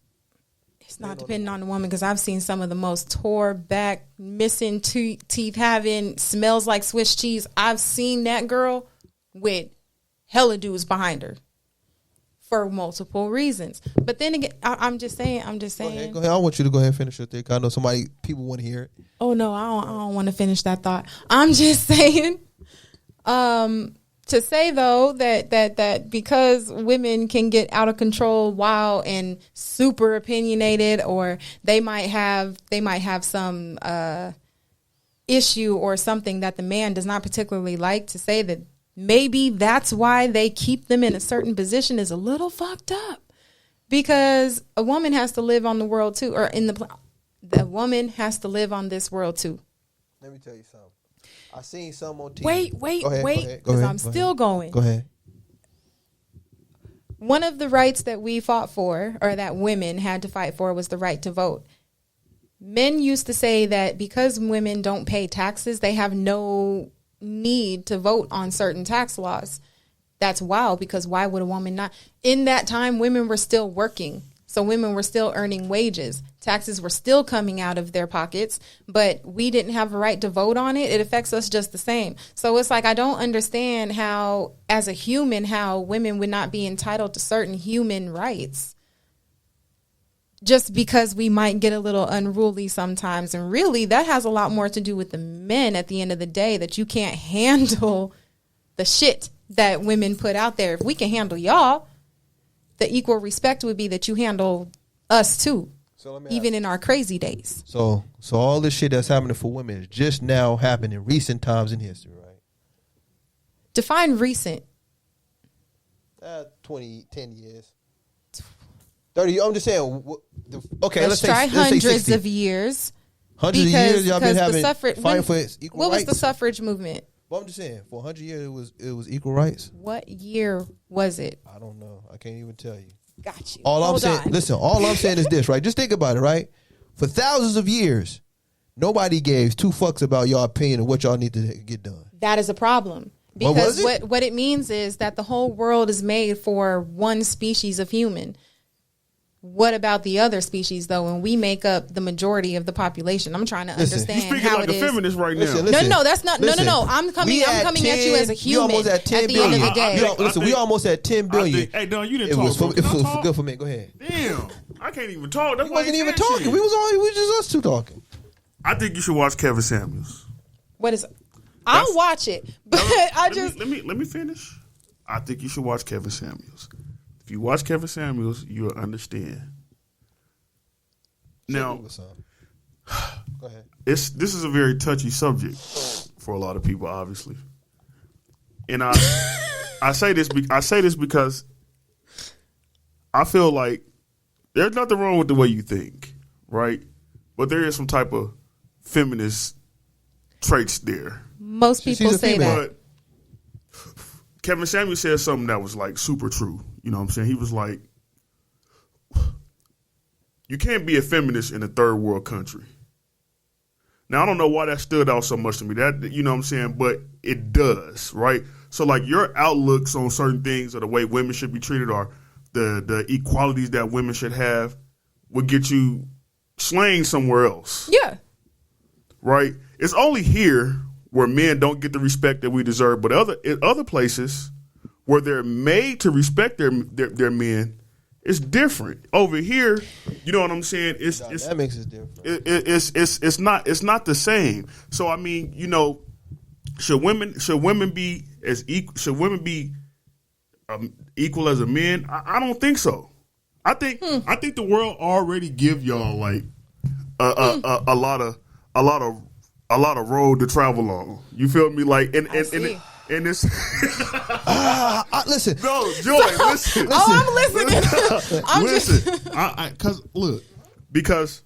It's not depending on the woman because I've seen some of the most tore back, missing teeth, having smells like Swiss cheese. I've seen that girl with hella dudes behind her for multiple reasons. But then again, I'm just saying. Go ahead. I want you to go ahead and finish your thing. I know people want to hear it. Oh no, I don't want to finish that thought. I'm just saying. To say though that because women can get out of control wild and super opinionated, or they might have some issue or something that the man does not particularly like, to say that maybe that's why they keep them in a certain position is a little fucked up, because a woman has to live on the world too, or the woman has to live on this world too. Let me tell you something. I seen some on TV. Wait, because I'm still going. Go ahead. One of the rights that we fought for, or that women had to fight for, was the right to vote. Men used to say that because women don't pay taxes, they have no need to vote on certain tax laws. That's wild, because why would a woman not? In that time, women were still working. So women were still earning wages. Taxes were still coming out of their pockets, but we didn't have a right to vote on it. It affects us just the same. So it's like, I don't understand how, as a human, how women would not be entitled to certain human rights just because we might get a little unruly sometimes. And really, that has a lot more to do with the men at the end of the day, that you can't handle the shit that women put out there. If we can handle y'all, the equal respect would be that you handle us too, even in our crazy days. So all this shit that's happening for women is just now happening in recent times in history, right? Define recent. 10 years. 30, I'm just saying, okay, let's try hundreds 60. of years. Hundreds of years y'all been having fighting for equal what rights? was the suffrage movement? Well, I'm just saying, for 100 years it was equal rights. What year was it? I don't know. I can't even tell you. Got you. All I'm saying is this, right? Just think about it, right? For thousands of years, nobody gave 2 fucks about your opinion and what y'all need to get done. That is a problem. Because what it means is that the whole world is made for one species of human. What about the other species, though? And we make up the majority of the population. I'm trying to understand how it is. You're speaking like a feminist right now. No, that's not. No. I'm coming at you as a human. Almost at 10 billion. End of the day. Listen, we almost at 10 billion. Hey, Don, you didn't talk. It was good for me. Go ahead. Damn, I can't even talk. That's we wasn't even talking. Shit. We was just us 2 talking. I think you should watch Kevin Samuels. What is it? I'll watch it, but let me finish. I think you should watch Kevin Samuels. If you watch Kevin Samuels, you'll understand. Now, go ahead. This is a very touchy subject for a lot of people, obviously, and I say this because I feel like there's nothing wrong with the way you think, right? But there is some type of feminist traits there. Most people say that. But Kevin Samuels said something that was like super true. You know what I'm saying? He was like, you can't be a feminist in a third world country. Now, I don't know why that stood out so much to me. That, you know what I'm saying? But it does, right? So, like, your outlooks on certain things or the way women should be treated or the equalities that women should have would get you slaying somewhere else. Yeah. Right? It's only here where men don't get the respect that we deserve. But in other places where they're made to respect their men, it's different. Over here, you know what I'm saying? Dynamics is different. It's not the same. So I mean, you know, should women be as equal? Should women be equal as a man? I don't think so. I think the world already give y'all like a lot of road to travel on. You feel me? Like and this. Listen. No, Joy. Listen. Oh, I'm listening. Listen. Because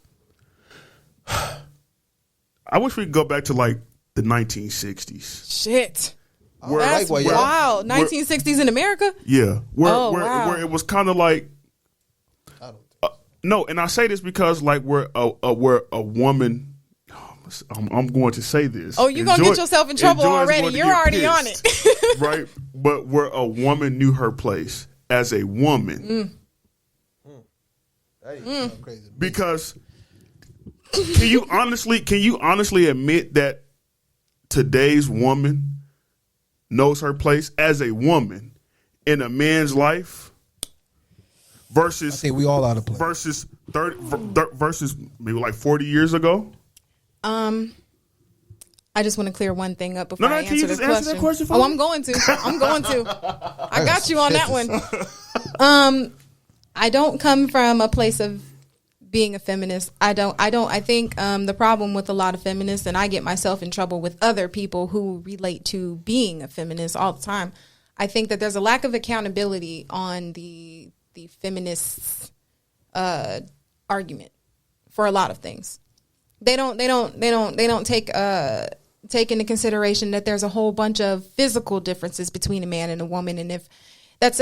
I wish we could go back to like the 1960s. Shit. Where, That's wild. 1960s in America? Yeah. Where it was kind of like. No, and I say this because like we're a woman. I'm going to say this. Oh, you're going to get yourself in trouble already. You're already on it. Right? But where a woman knew her place as a woman. Crazy. Because can you honestly admit that today's woman knows her place as a woman in a man's life versus I think we all out of place. Versus versus maybe like 40 years ago? I just want to clear one thing up before I answer this question. Answer that question for me? I'm going to. I got you on that one. I don't come from a place of being a feminist. I think the problem with a lot of feminists, and I get myself in trouble with other people who relate to being a feminist all the time. I think that there's a lack of accountability on the feminists' argument for a lot of things. They don't take into consideration that there's a whole bunch of physical differences between a man and a woman, and if it's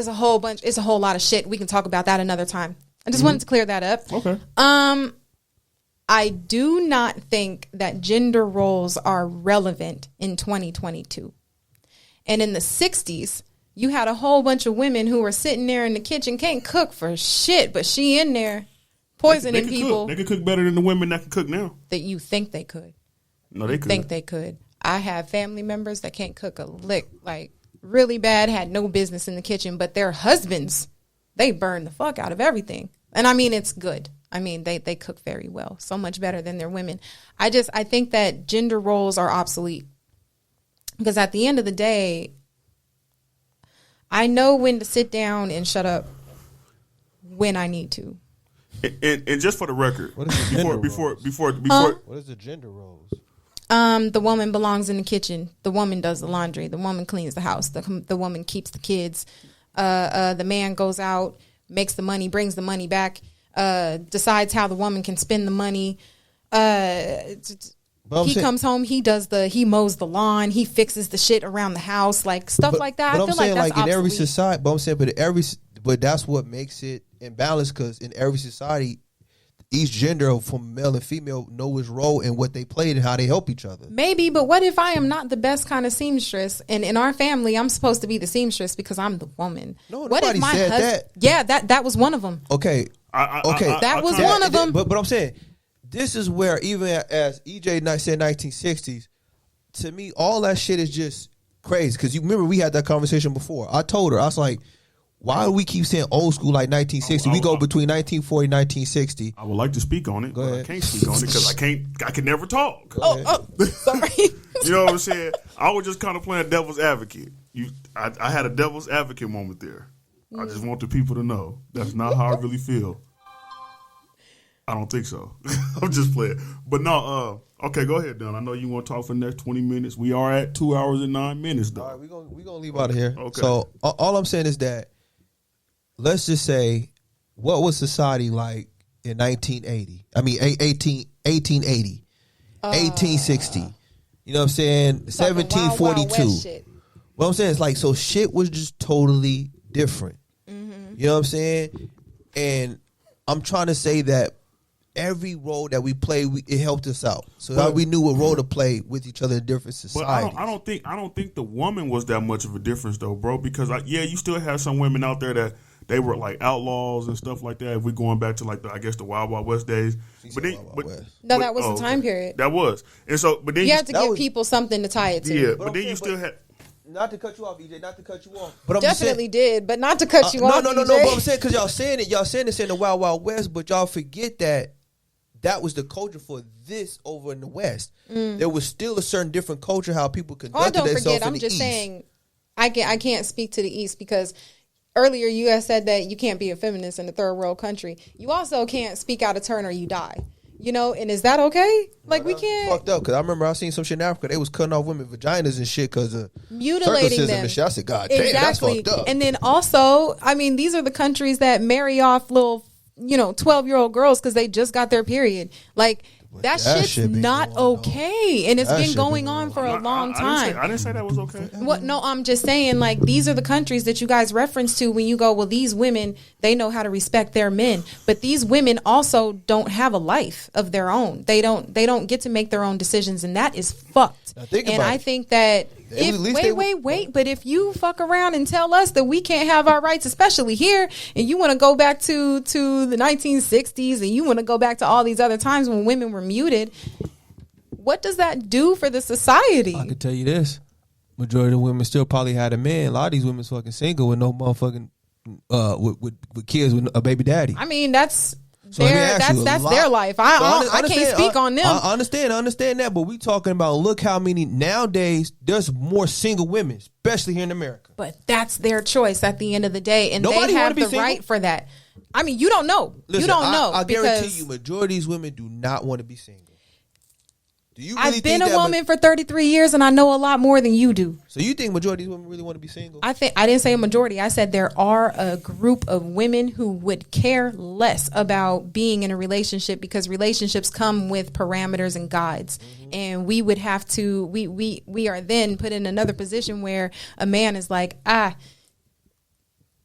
a whole bunch, it's a whole lot of shit. We can talk about that another time. I just wanted to clear that up. Okay. I do not think that gender roles are relevant in 2022. And in the 60s, you had a whole bunch of women who were sitting there in the kitchen, can't cook for shit, but she in there poisoning people. They could cook better than the women that can cook now. That you think they could. No, they could. Think they could. I have family members that can't cook a lick, like really bad, had no business in the kitchen, but their husbands, they burn the fuck out of everything. And I mean, it's good. I mean, they cook very well, so much better than their women. I think that gender roles are obsolete because at the end of the day, I know when to sit down and shut up when I need to. And just for the record, before what is the gender roles? The woman belongs in the kitchen. The woman does the laundry. The woman cleans the house. The woman keeps the kids. The man goes out, makes the money, brings the money back, decides how the woman can spend the money. He comes home, he mows the lawn, he fixes the shit around the house, like stuff like that. But I feel like that's in every obsolete. society, but that's what makes it imbalanced because in every society, each gender from male and female know his role and what they played and how they help each other. Maybe, but what if I am not the best kind of seamstress? And in our family, I'm supposed to be the seamstress because I'm the woman. No, nobody said that. Yeah, that was one of them. Okay, that was one of them. But I'm saying, this is where even as EJ said 1960s, to me, all that shit is just crazy. Because you remember we had that conversation before. I told her, I was like, why do we keep saying old school like 1960? We go between 1940 and 1960. I would like to speak on it, but I can't speak on it because I can never talk. Sorry. You know what I'm saying? I was just kind of playing devil's advocate. I had a devil's advocate moment there. I just want the people to know that's not how I really feel. I don't think so. I'm just playing. But no, okay, go ahead, Don. I know you want to talk for the next 20 minutes. We are at 2 hours and 9 minutes, though. All right, we're gonna leave out of here. Okay. So all I'm saying is that let's just say, what was society like in 1980? I mean, 1880, 1860. You know what I'm saying? 1742. What I'm saying is like, so shit was just totally different. Mm-hmm. You know what I'm saying? And I'm trying to say that every role that we play, it helped us out. So we knew what role to play with each other in different societies. But I don't think the woman was that much of a difference though, bro. Because you still have some women out there that they were like outlaws and stuff like that. If we're going back to like the Wild Wild West days, no, that was the time period. That was, and so but then you have to give people something to tie it to. Yeah, but then you still had. Not to cut you off, EJ. Not to cut you off. But I'm definitely did, but not to cut you off. No. But I'm saying because y'all saying it's in the Wild Wild West, but y'all forget that was the culture for this over in the West. There was still a certain different culture how people conducted themselves in the East. I'm just saying, I can't speak to the East because earlier you had said that you can't be a feminist in a third world country. You also can't speak out of turn or you die. You know, and is that okay? Like, we can't. Fucked up because I remember I seen some shit in Africa. They was cutting off women vaginas and shit because of mutilating them. And shit. I said, God damn, that's fucked up. And then also, I mean, these are the countries that marry off little, 12-year-old girls because they just got their period. Like, that shit's not okay, and it's been going on for a long time. I didn't say that was okay. What? No, I'm just saying, like, these are the countries that you guys reference to when you go, well, these women, they know how to respect their men, but these women also don't have a life of their own. They don't get to make their own decisions, and that is fucked. I think that but if you fuck around and tell us that we can't have our rights, especially here, and you want to go back to the 1960s, and you want to go back to all these other times when women were muted, what does that do for the society? I can tell you this: majority of women still probably had a man. A lot of these women's fucking single with no motherfucking with kids with a baby daddy. I mean, that's their life. I can't speak on them. I understand that, but we talking about look how many nowadays there's more single women, especially here in America. But that's their choice at the end of the day, and they have the right for that. I mean, you don't know. Listen, you don't know. I guarantee you, majority of these women do not want to be single. Do you really I've been a woman for 33 years, and I know a lot more than you do. So you think majority of these women really want to be single? I didn't say a majority. I said there are a group of women who would care less about being in a relationship because relationships come with parameters and guides. And we would have to, we are then put in another position where a man is like,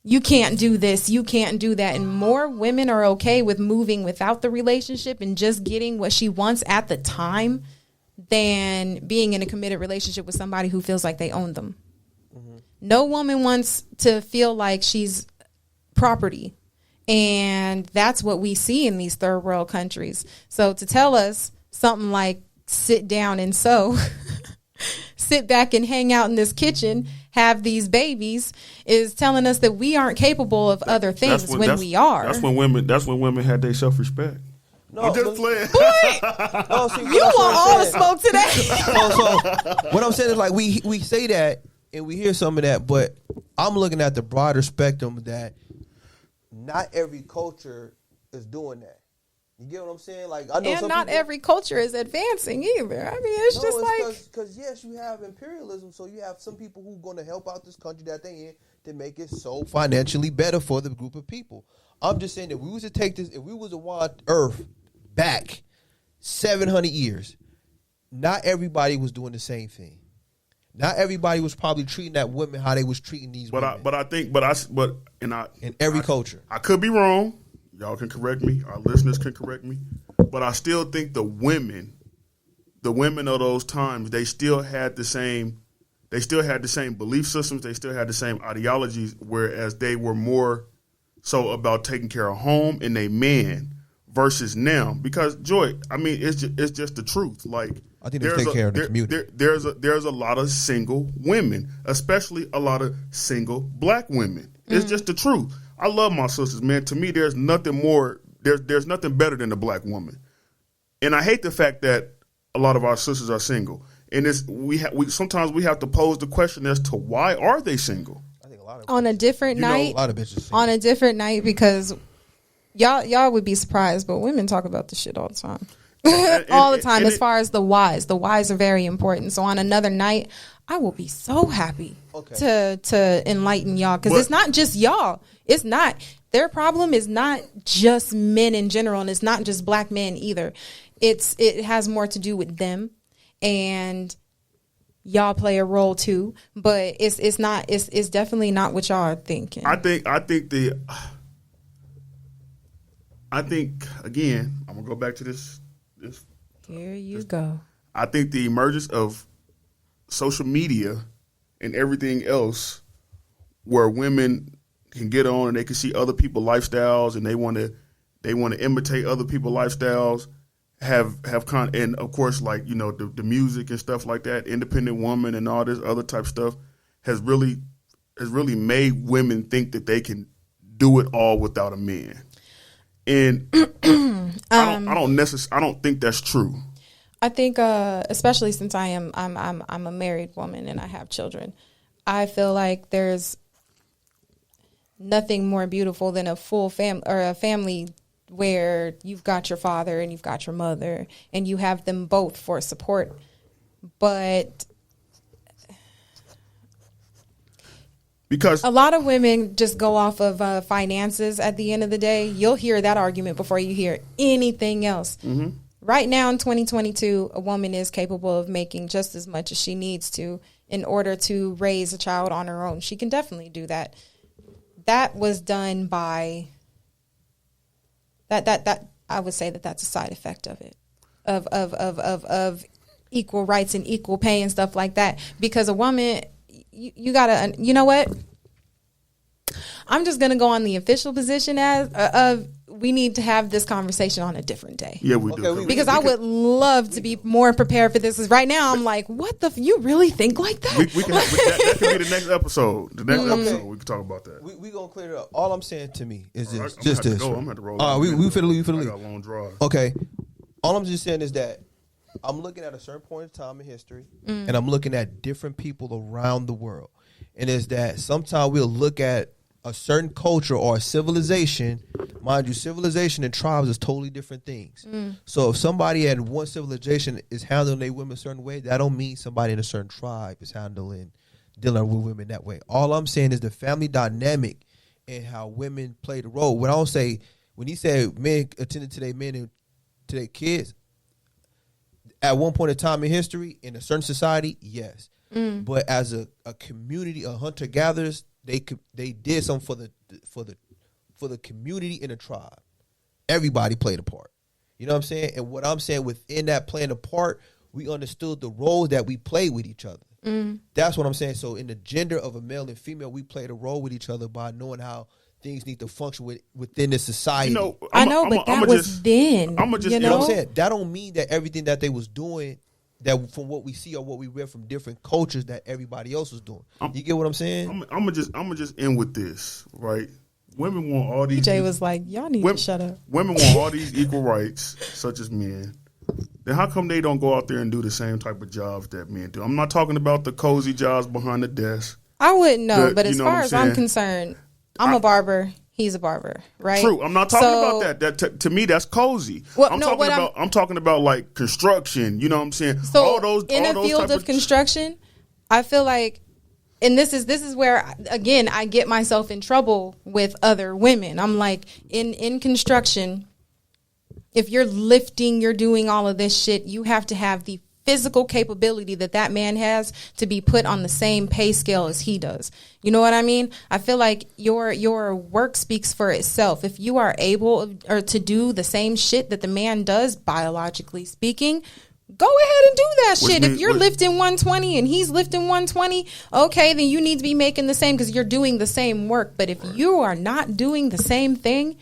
you can't do this, you can't do that. And more women are okay with moving without the relationship and just getting what she wants at the time than being in a committed relationship with somebody who feels like they own them. No woman wants to feel like she's property. And that's what we see in these third world countries. So to tell us something like sit down and sew, sit back and hang out in this kitchen, have these babies, is telling us that we aren't capable of other things when we are. That's when women had their self-respect. No, I'm just playing. You want all the smoke today. So what I'm saying is, like, we say that and we hear some of that, but I'm looking at the broader spectrum that not every culture is doing that. You get what I'm saying? Like, I know, and not every culture is advancing either. I mean, it's just like, because yes, you have imperialism, so you have some people who are going to help out this country that they in to make it so financially better for the group of people. I'm just saying that we was to take this, if we was to want Earth back 700 years, not everybody was doing the same thing. Not everybody was probably treating that women how they was treating these women. In every culture, I could be wrong. Y'all can correct me. Our listeners can correct me. But I still think the women of those times, they still had the same belief systems. They still had the same ideologies, whereas they were more so about taking care of home and they men versus now. Because Joy, I mean, it's just the truth. Like, I think they take care of the community. There's a lot of single women, especially a lot of single black women. It's just the truth. I love my sisters, man. To me, there's nothing more. There's nothing better than a black woman, and I hate the fact that a lot of our sisters are single. And sometimes we have to pose the question as to why are they single? I think a lot of on a different night. A lot of bitches single. On a different night, because y'all would be surprised, but women talk about this shit all the time. All the time. As far as the whys are very important. So on another night, I will be so happy to enlighten y'all, because it's not just y'all. It's not, their problem is not just men in general, and it's not just black men either. It has more to do with them, and y'all play a role too. But it's definitely not what y'all are thinking. I think I think, again, I'm going to go back to this. Here you go. I think the emergence of social media and everything else where women can get on and they can see other people's lifestyles and they want to imitate other people's lifestyles have and of course, like, you know, the music and stuff like that, independent woman and all this other type stuff has really made women think that they can do it all without a man. And I don't think that's true. I think, especially since I'm a married woman and I have children, I feel like there's nothing more beautiful than a full family or a family where you've got your father and you've got your mother and you have them both for support. But because a lot of women just go off of finances at the end of the day. You'll hear that argument before you hear anything else. Mm-hmm. Right now in 2022, a woman is capable of making just as much as she needs to in order to raise a child on her own. She can definitely do that. That was done by that I would say that that's a side effect of it, of equal rights and equal pay and stuff like that. Because a woman, you gotta, you know what? I'm just gonna go on the official position as of we need to have this conversation on a different day. Yeah, we do. Because I would love to be more prepared for this. Because right now I'm like, what the? You really think like that? That could be the next episode. The next episode we can talk about that. We gonna clear it up. All I'm saying to me is this. I'm Just this. I'm gonna have to roll. We finna leave. I got a long drive. Okay. All I'm just saying is that I'm looking at a certain point in time in history, and I'm looking at different people around the world, and is that sometimes we'll look at a certain culture or a civilization. Mind you, civilization and tribes is totally different things. So if somebody at one civilization is handling their women a certain way, that don't mean somebody in a certain tribe is dealing with women that way. All I'm saying is the family dynamic and how women play the role. When I don't say, when he said men attended to their men and to their kids, at one point in time in history, in a certain society, yes. But as a community of hunter-gatherers, they did something for the community in the tribe. Everybody played a part. You know what I'm saying? And what I'm saying, within that playing a part, we understood the roles that we play with each other. That's what I'm saying. So in the gender of a male and female, we played a role with each other by knowing how things need to function within the society. You know, that was then. You know what I'm saying? That don't mean that everything that they was doing, that from what we see or what we read from different cultures, that everybody else was doing. You get what I'm saying? I'm gonna just end with this, right? Women want all these. PJ was like, "Y'all need to shut up." Women want all these equal rights, such as men. Then how come they don't go out there and do the same type of jobs that men do? I'm not talking about the cozy jobs behind the desk. I wouldn't know, but as far as I'm concerned, I'm a barber. He's a barber, right? True. I'm not talking about that. That to me, that's cozy. Well, I'm talking about like construction. You know what I'm saying? So all those field of construction, I feel like, and this is where again I get myself in trouble with other women. I'm like, in construction, if you're lifting, you're doing all of this shit, you have to have the physical capability that man has to be put on the same pay scale as he does. You know what I mean? I feel like your work speaks for itself. If you are able or to do the same shit that the man does, biologically speaking, go ahead and do that shit. If you're lifting 120 and he's lifting 120, okay, then you need to be making the same because you're doing the same work. But if you are not doing the same thing,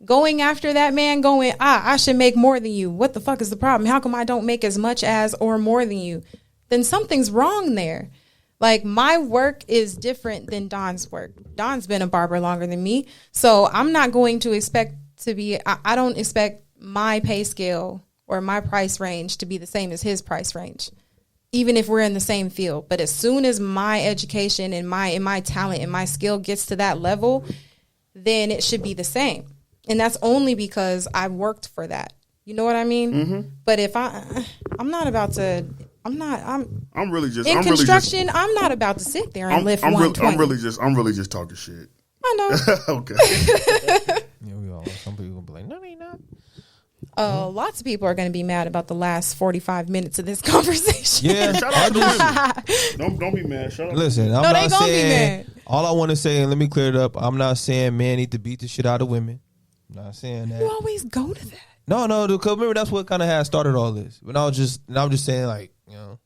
going after that man, I should make more than you. What the fuck is the problem? How come I don't make as much as or more than you? Then something's wrong there. Like, my work is different than Don's work. Don's been a barber longer than me. So I'm not going to expect to be, I don't expect my pay scale or my price range to be the same as his price range, even if we're in the same field. But as soon as my education and my talent and my skill gets to that level, then it should be the same. And that's only because I've worked for that. You know what I mean? Mm-hmm. But if I'm not about to, I'm not about to sit there and lift 120. I'm really just talking shit. I know. Okay. Yeah, we all. Some people will be like, no, they not. Lots of people are going to be mad about the last 45 minutes of this conversation. Yeah, shout out to the women. Don't be mad. Shut up. Listen, I'm not saying. All I want to say, and let me clear it up. I'm not saying men need to beat the shit out of women. Not saying that. You always go to that. No, because remember that's what kind of had started all this. But I'm just saying, like, you know,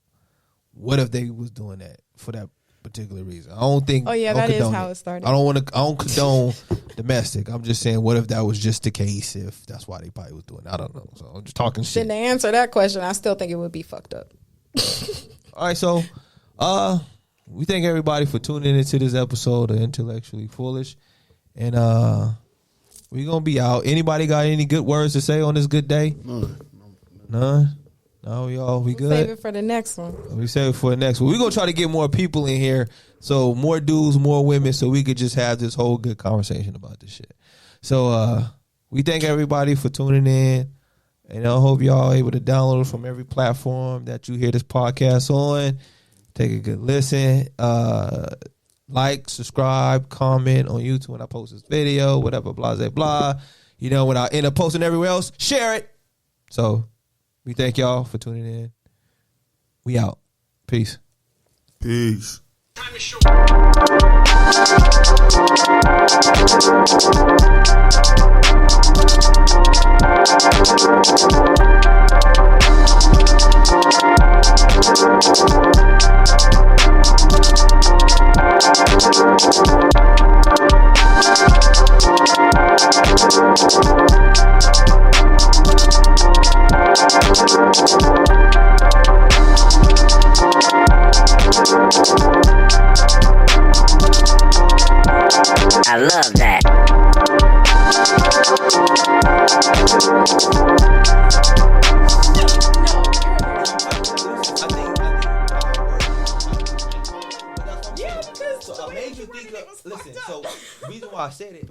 what if they was doing that for that particular reason? I don't think. Oh yeah, that is how it started. I don't condone domestic. I'm just saying, what if that was just the case? If that's why they probably was doing it. I don't know. So I'm just talking shit. Then to answer that question, I still think it would be fucked up. All right, so we thank everybody for tuning into this episode of Intellectually Foolish, and we're gonna be out. Anybody got any good words to say on this good day? None. No, we good. Save it for the next one. We save it for the next one. We're gonna try to get more people in here, so more dudes, more women, so we could just have this whole good conversation about this shit. So we thank everybody for tuning in. And I hope y'all are able to download it from every platform that you hear this podcast on. Take a good listen. Like, subscribe, comment on YouTube when I post this video, whatever, blah, blah, blah. You know, when I end up posting everywhere else, share it. So we thank y'all for tuning in. We out. Peace. Peace. I love that. So I made you think of, listen, so the reason why I said it.